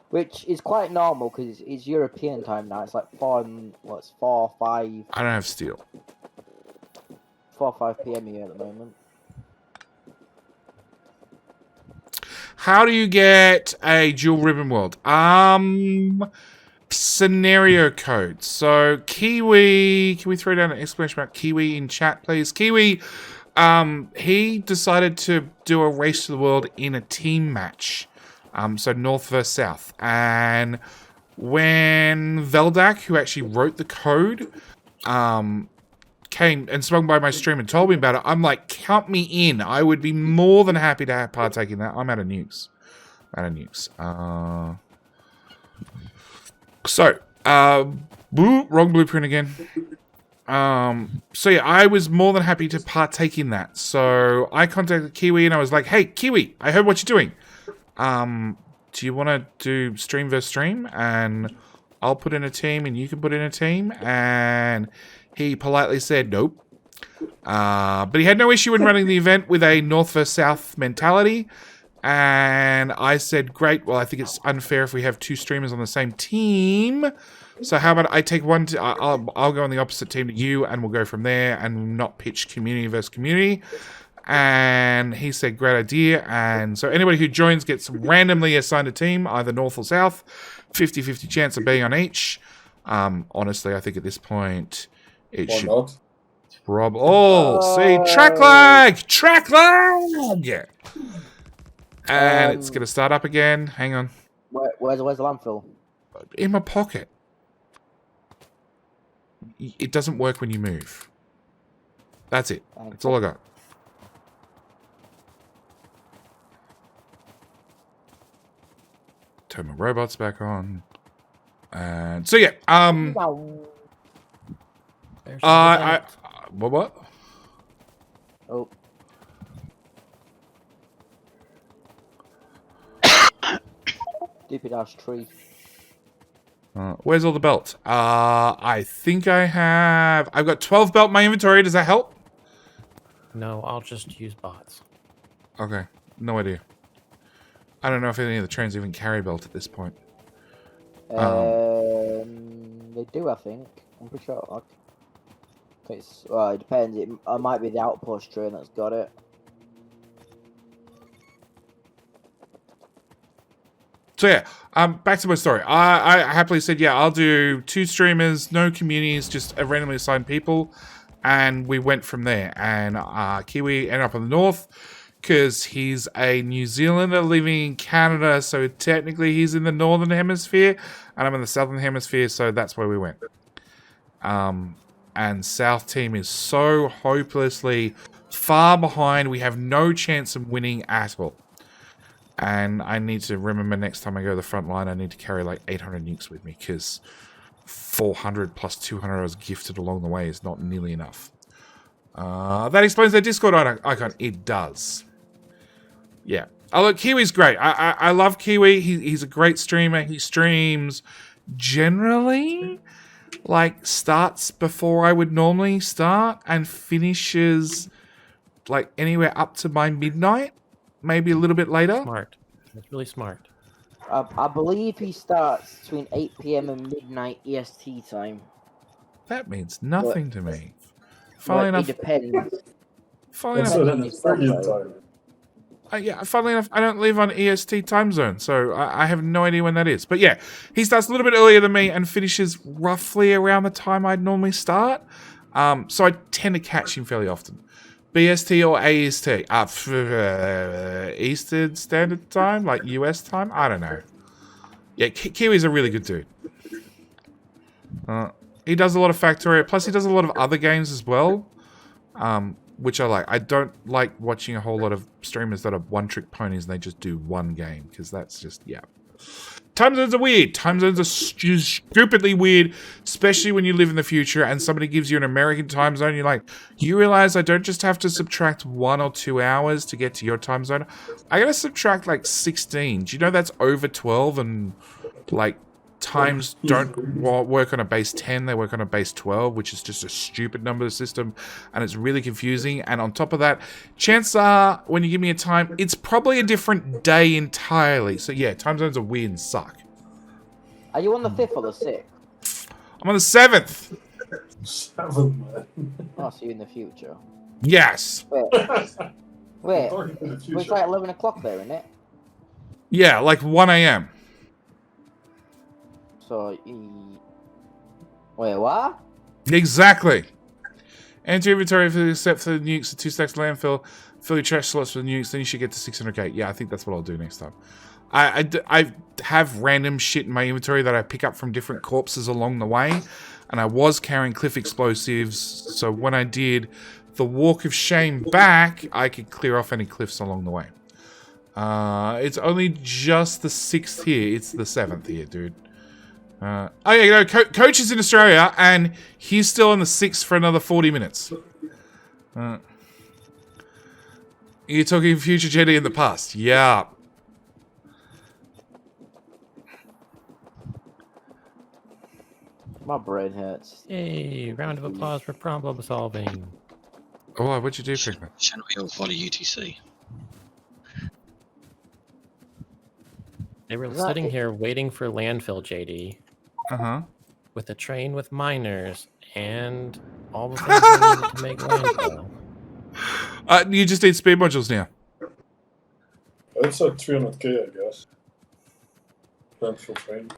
Which is quite normal because it's European time now. It's like 4, 5. I don't have steel. 4 or 5 PM here at the moment. How do you get a dual ribbon world? Scenario code. So Kiwi, can we throw down an exclamation mark Kiwi in chat, please? Kiwi, he decided to do a race to the world in a team match. So North versus South. And when Veldak, who actually wrote the code, came and swung by my stream and told me about it, I'm like, count me in. I would be more than happy to partake in that. I'm out of nukes. Wrong blueprint again. So yeah, I was more than happy to partake in that. So I contacted Kiwi and I was like, hey, Kiwi, I heard what you're doing. Do you want to do stream versus stream? And I'll put in a team and you can put in a team. And he politely said nope. But he had no issue in running the event with a North versus South mentality. And I said, great. Well, I think it's unfair if we have 2 streamers on the same team. So how about I take one? I'll go on the opposite team to you, and we'll go from there and not pitch community versus community. And he said, great idea. And so anybody who joins gets randomly assigned a team, either North or South. 50-50 chance of being on each. Honestly, I think at this point it should. Not. See, track lag. Yeah. And it's gonna start up again. Hang on. Where's the landfill? In my pocket. It doesn't work when you move. That's it. That's all I got. Turn my robots back on. And so yeah, what? Oh. Stupid ass tree. Where's all the belts? I think I've got 12 belt in my inventory. Does that help? No, I'll just use bots. Okay, no idea. I don't know if any of the trains even carry belt at this point. They do, I think. I'm pretty sure. Okay, well, it depends. It might be the outpost train that's got it. So yeah, back to my story. I happily said, yeah, I'll do 2 streamers, no communities, just randomly assigned people, and we went from there. And Kiwi ended up in the north because he's a New Zealander living in Canada, so technically he's in the northern hemisphere, and I'm in the southern hemisphere, so that's where we went. And South team is so hopelessly far behind. We have no chance of winning at all. And I need to remember next time I go to the front line, I need to carry like 800 nukes with me, because 400 plus 200 I was gifted along the way is not nearly enough. That explains their Discord icon. It does. Yeah. Oh, look, Kiwi's great. I love Kiwi. He's a great streamer. He streams generally, like, starts before I would normally start and finishes, like, anywhere up to my midnight. Maybe a little bit later. Smart. That's really smart. I believe he starts between 8 PM and midnight EST time. That means nothing to me. Funnily enough, it depends. Funnily enough, I don't live on EST time zone, so I have no idea when that is. But yeah, he starts a little bit earlier than me and finishes roughly around the time I'd normally start. So I tend to catch him fairly often. BST or AST? Eastern Standard Time? Like US time? I don't know. Yeah, Kiwi's a really good dude. He does a lot of Factorio. Plus, he does a lot of other games as well, which I like. I don't like watching a whole lot of streamers that are one-trick ponies and they just do one game, because that's just, yeah. Time zones are weird. Time zones are stupidly weird, especially when you live in the future and somebody gives you an American time zone. You're like, you realize I don't just have to subtract 1 or 2 hours to get to your time zone. I gotta subtract like 16. Do you know that's over 12? And like times don't work on a base 10, they work on a base 12, which is just a stupid number system, and it's really confusing. And on top of that, chances are when you give me a time, it's probably a different day entirely. So yeah, time zones are weird and suck. Are you on the 5th or the 6th? I'm on the 7th. 7, man. I'll see you in the future. Yes. Wait, it's like 11 o'clock there, isn't it? Yeah, like 1 a.m. So, wait, what? Exactly. Enter inventory except for the nukes, the 2 stacks of landfill, fill your trash slots for the nukes, then you should get to 600k. Yeah, I think that's what I'll do next time. I have random shit in my inventory that I pick up from different corpses along the way, and I was carrying cliff explosives, so when I did the walk of shame back, I could clear off any cliffs along the way. It's only just the 6th here, it's the 7th here, dude. Oh yeah, you know, Coach is in Australia, and he's still on the 6th for another 40 minutes. You're talking future JD in the past. Yeah. My brain hurts. Hey, round of applause for problem solving. Oh, what'd you do, Pigman? Shouldn't we all follow UTC? They were sitting here waiting for landfill, JD. Uh-huh. With a train with miners and all the things they needed to make landfill. You just need speed modules now. It's at 300k, I guess. Landfill train.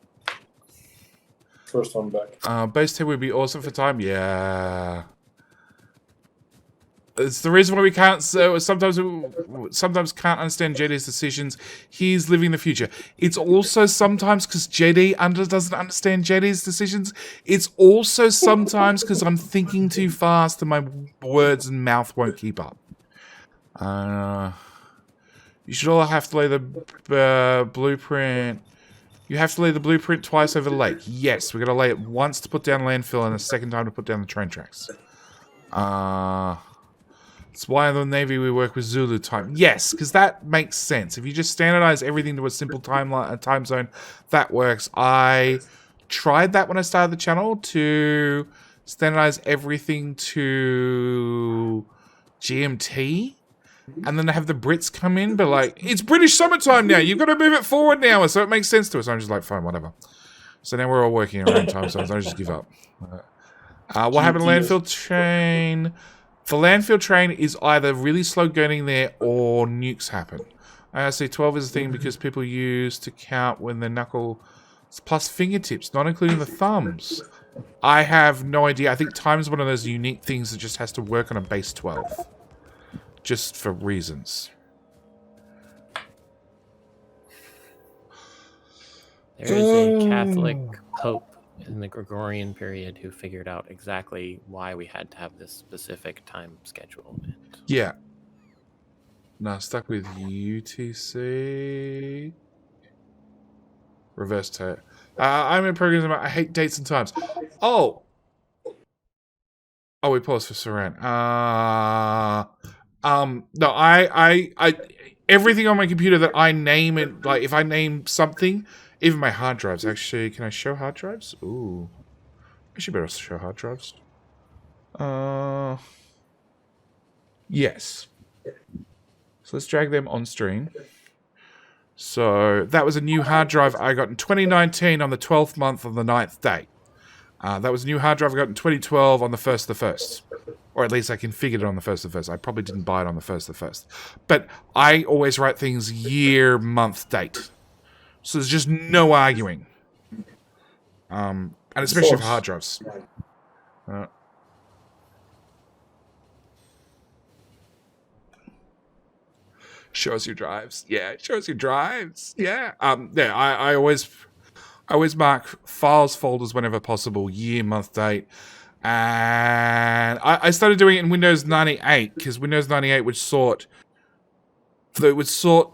First one back. Base 10 would be awesome for time. Yeah. It's the reason why we can't. Sometimes can't understand JD's decisions. He's living the future. It's also sometimes because JD doesn't understand JD's decisions. It's also sometimes because I'm thinking too fast and my words and mouth won't keep up. You should all have to lay the blueprint You have to lay the blueprint twice over the lake. Yes, we're going to lay it once to put down landfill and a second time to put down the train tracks. It's why in the Navy we work with Zulu time. Yes, because that makes sense. If you just standardize everything to a simple time zone, that works. I tried that when I started the channel to standardize everything to GMT. And then have the Brits come in, but like, it's British summertime now. You've got to move it forward now, so it makes sense to us. I'm just like, fine, whatever. So now we're all working in our own time zones. I just give up. What happened to landfill train? The landfill train is either really slow getting there or nukes happen. IRC 12 is a thing because people use to count when their knuckle plus fingertips, not including the thumbs. I have no idea. I think time is one of those unique things that just has to work on a base 12. Just for reasons. There is a Catholic pope in the Gregorian period who figured out exactly why we had to have this specific time schedule. Yeah. No, stuck with UTC. Reverse tape. I'm in programs about I hate dates and times. Oh, we paused for Saran. No, I everything on my computer that I name it, like if I name something, even my hard drives. Actually, can I show hard drives? Ooh, I should be able to show hard drives. Yes. So let's drag them on stream. So that was a new hard drive I got in 2019 on the 12th month of the 9th day. That was a new hard drive I got in 2012 on the 1st of the 1st. Or at least I configured it on the 1st of the 1st. I probably didn't buy it on the 1st of the 1st. But I always write things year, month, date. So there's just no arguing. And especially for hard drives. Show us your drives. Yeah, show us your drives. Yeah. Yeah, I always mark files, folders whenever possible, year, month, date. And I started doing it in Windows 98 because Windows 98 would sort. It would sort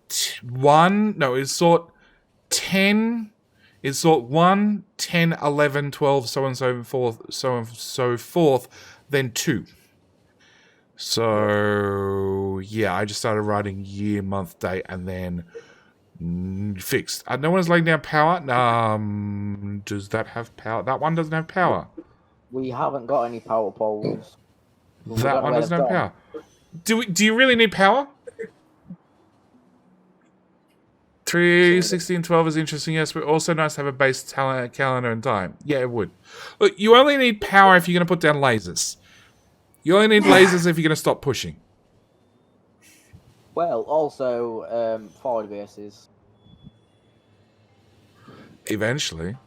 10. It sort 1, 10, 11, 12, so on and so forth, then 2. So yeah, I just started writing year, month, date, and then fixed. No one's laying down power. Does that have power? That one doesn't have power. We haven't got any power poles. That one doesn't have power. Do you really need power? 3, 16, 12 is interesting, yes, but also nice to have a base calendar and time. Yeah, it would. Look, you only need power if you're going to put down lasers. You only need lasers if you're going to stop pushing. Well, also, forward bases. Eventually.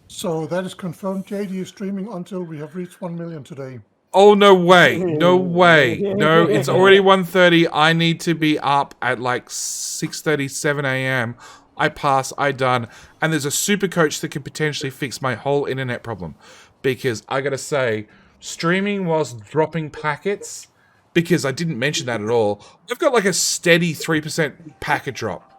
So that is confirmed. JD is streaming until we have reached 1 million today. Oh, no way. No way. No, it's already 1:30. I need to be up at like 6:30, 7 a.m. I pass, I done. And there's a super coach that could potentially fix my whole internet problem. Because I got to say, streaming whilst dropping packets, because I didn't mention that at all, I've got like a steady 3% packet drop.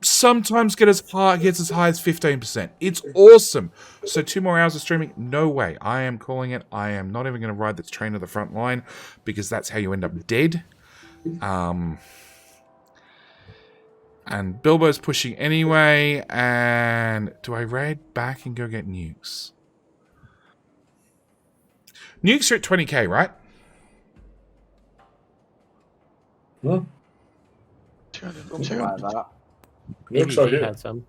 Sometimes gets as high as 15%. It's awesome. So 2 more hours of streaming? No way. I am calling it. I am not even going to ride this train to the front line because that's how you end up dead. And Bilbo's pushing anyway. And do I raid back and go get nukes? Nukes are at 20k, right? Hmm? 200. Like that. Maybe he had some.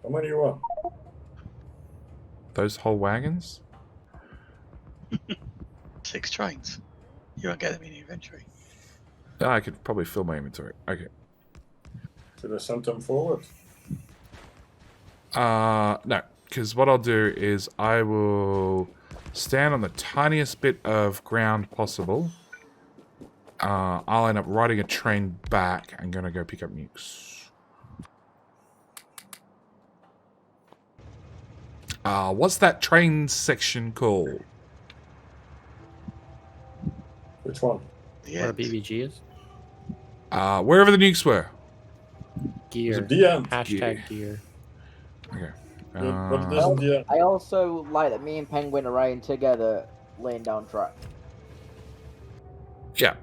How many you want? Those whole wagons? 6 trains. You won't get them in your inventory. Oh, I could probably fill my inventory. Okay. Should I send them forward? No. Because what I'll do is I will stand on the tiniest bit of ground possible. I'll end up riding a train back and gonna go pick up nukes. What's that train section called? Which one? Where BBG is? Wherever the nukes were. Gear. The end. Hashtag gear. Okay. But it isn't the end. I also like that me and Penguin are riding together, laying down track. Yeah.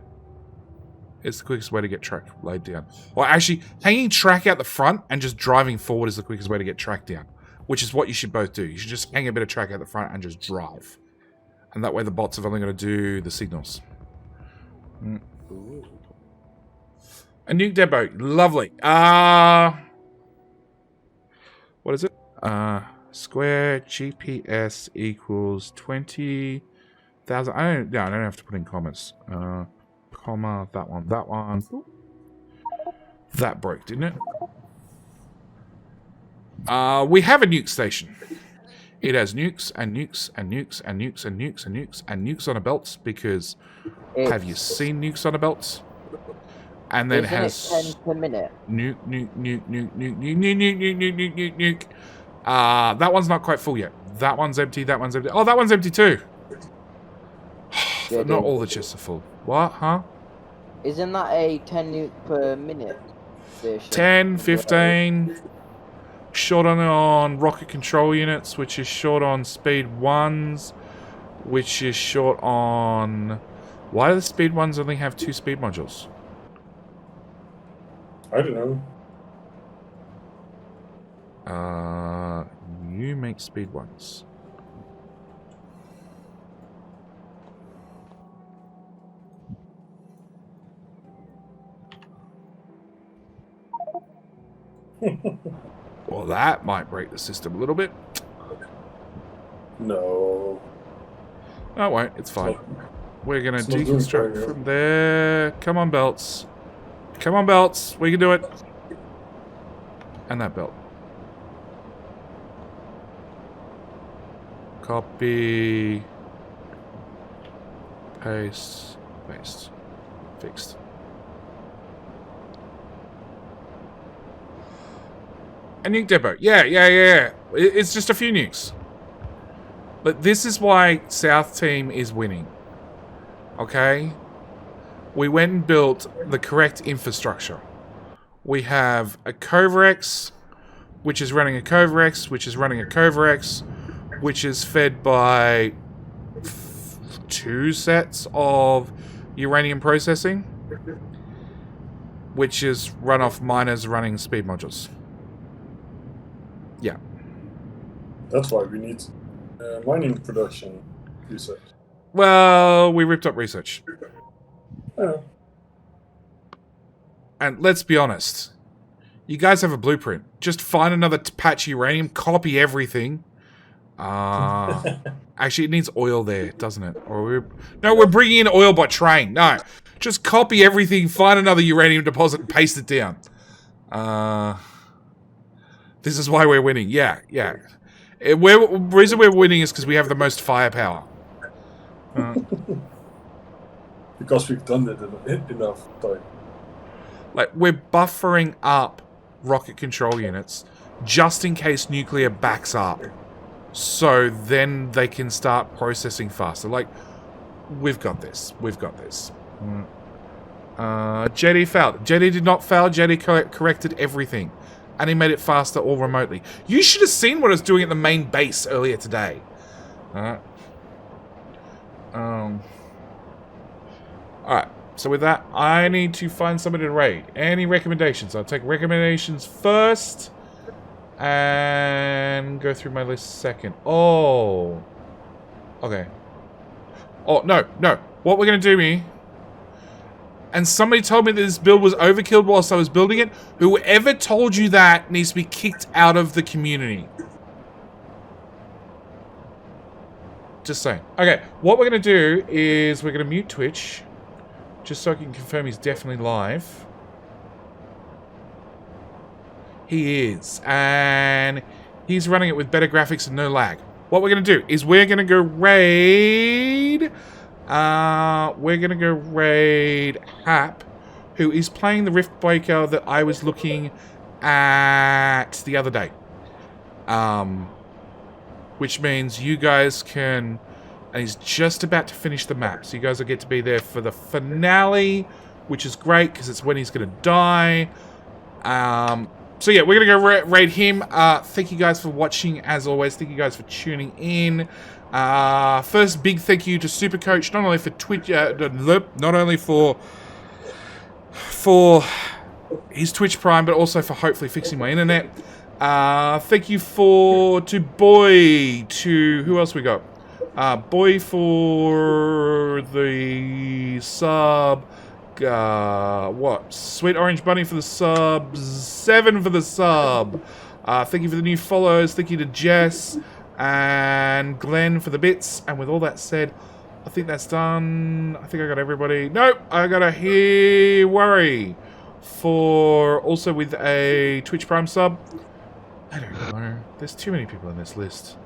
It's the quickest way to get track laid down. Well, actually, hanging track out the front and just driving forward is the quickest way to get track down, which is what you should both do. You should just hang a bit of track out the front and just drive. And that way the bots are only going to do the signals. A nuke depot. Lovely. What is it? Square GPS equals 20,000. I don't have to put in comments. Comma, that one. That broke, didn't it? We have a nuke station. It has nukes and nukes and nukes and nukes and nukes and nukes and nukes on a belt because have you seen nukes on a belt? And then it has 10 per minute. Nuke. That one's not quite full yet. That one's empty. That one's empty. Oh, that one's empty too. Not all the chests are full. What? Huh? Isn't that a 10 nuke per minute station? 10, 15. Short on rocket control units, which is short on speed 1s, which is short on... Why do the speed 1s only have 2 speed modules? I don't know. You make speed 1s. Well, that might break the system a little bit. No. Oh, it won't. It's fine. We're going to it's not doing deconstruct very from there. Come on, belts. Come on, belts. We can do it. And that belt. Copy. Paste. Paste. Fixed. A nuke depot. Yeah. It's just a few nukes. But this is why South Team is winning. Okay? We went and built the correct infrastructure. We have a Covarex, which is running a Covarex, which is running a Covarex, which is fed by 2 sets of uranium processing, which is run off miners running speed modules. Yeah. That's why we need mining production research. Well, we ripped up research. Oh. And let's be honest. You guys have a blueprint. Just find another patch of uranium, copy everything. Actually, it needs oil there, doesn't it? Or we're bringing in oil by train. No. Just copy everything, find another uranium deposit, and paste it down. This is why we're winning. Yeah. The reason we're winning is because we have the most firepower. Because we've done it enough time. Like, we're buffering up rocket control units just in case nuclear backs up. So then they can start processing faster. Like, we've got this. JD failed. JD did not fail. JD corrected everything. And he made it faster all remotely. You should have seen what I was doing at the main base earlier today. Alright. Alright. So with that, I need to find somebody to raid. Any recommendations? I'll take recommendations first. And go through my list second. Oh. Okay. Oh, no. What we're going to do, me... And somebody told me that this build was overkilled whilst I was building it. Whoever told you that needs to be kicked out of the community. Just saying. Okay, what we're going to do is we're going to mute Twitch. Just so I can confirm he's definitely live. He is. And he's running it with better graphics and no lag. What we're going to do is we're going to go raid... we're going to go raid Hap, who is playing the Rift Breaker that I was looking at the other day. Which means you guys can... And he's just about to finish the map, so you guys will get to be there for the finale, which is great because it's when he's going to die. So yeah, we're going to go raid him. Thank you guys for watching, as always. Thank you guys for tuning in. First big thank you to Supercoach, not only for Twitch, not only for his Twitch Prime, but also for hopefully fixing my internet. Thank you to Boy, to who else we got? Boy for the sub. What? Sweet Orange Bunny for the sub. 7 for the sub. Thank you for the new follows. Thank you to Jess and Glenn for the bits. And with all that said, I think that's done. I think I got everybody. Nope, I got a Worry for also with a Twitch Prime sub. I don't know. There's too many people on this list.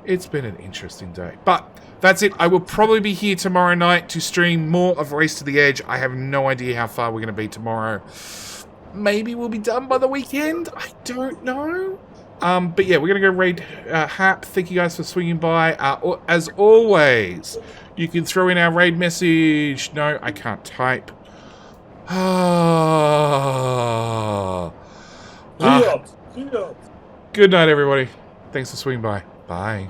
It's been an interesting day. But that's it. I will probably be here tomorrow night to stream more of Race to the Edge. I have no idea how far we're going to be tomorrow. Maybe we'll be done by the weekend. I don't know. But yeah, we're going to go raid Hap. Thank you guys for swinging by. As always, you can throw in our raid message. No, I can't type. Good night, everybody. Thanks for swinging by. Bye.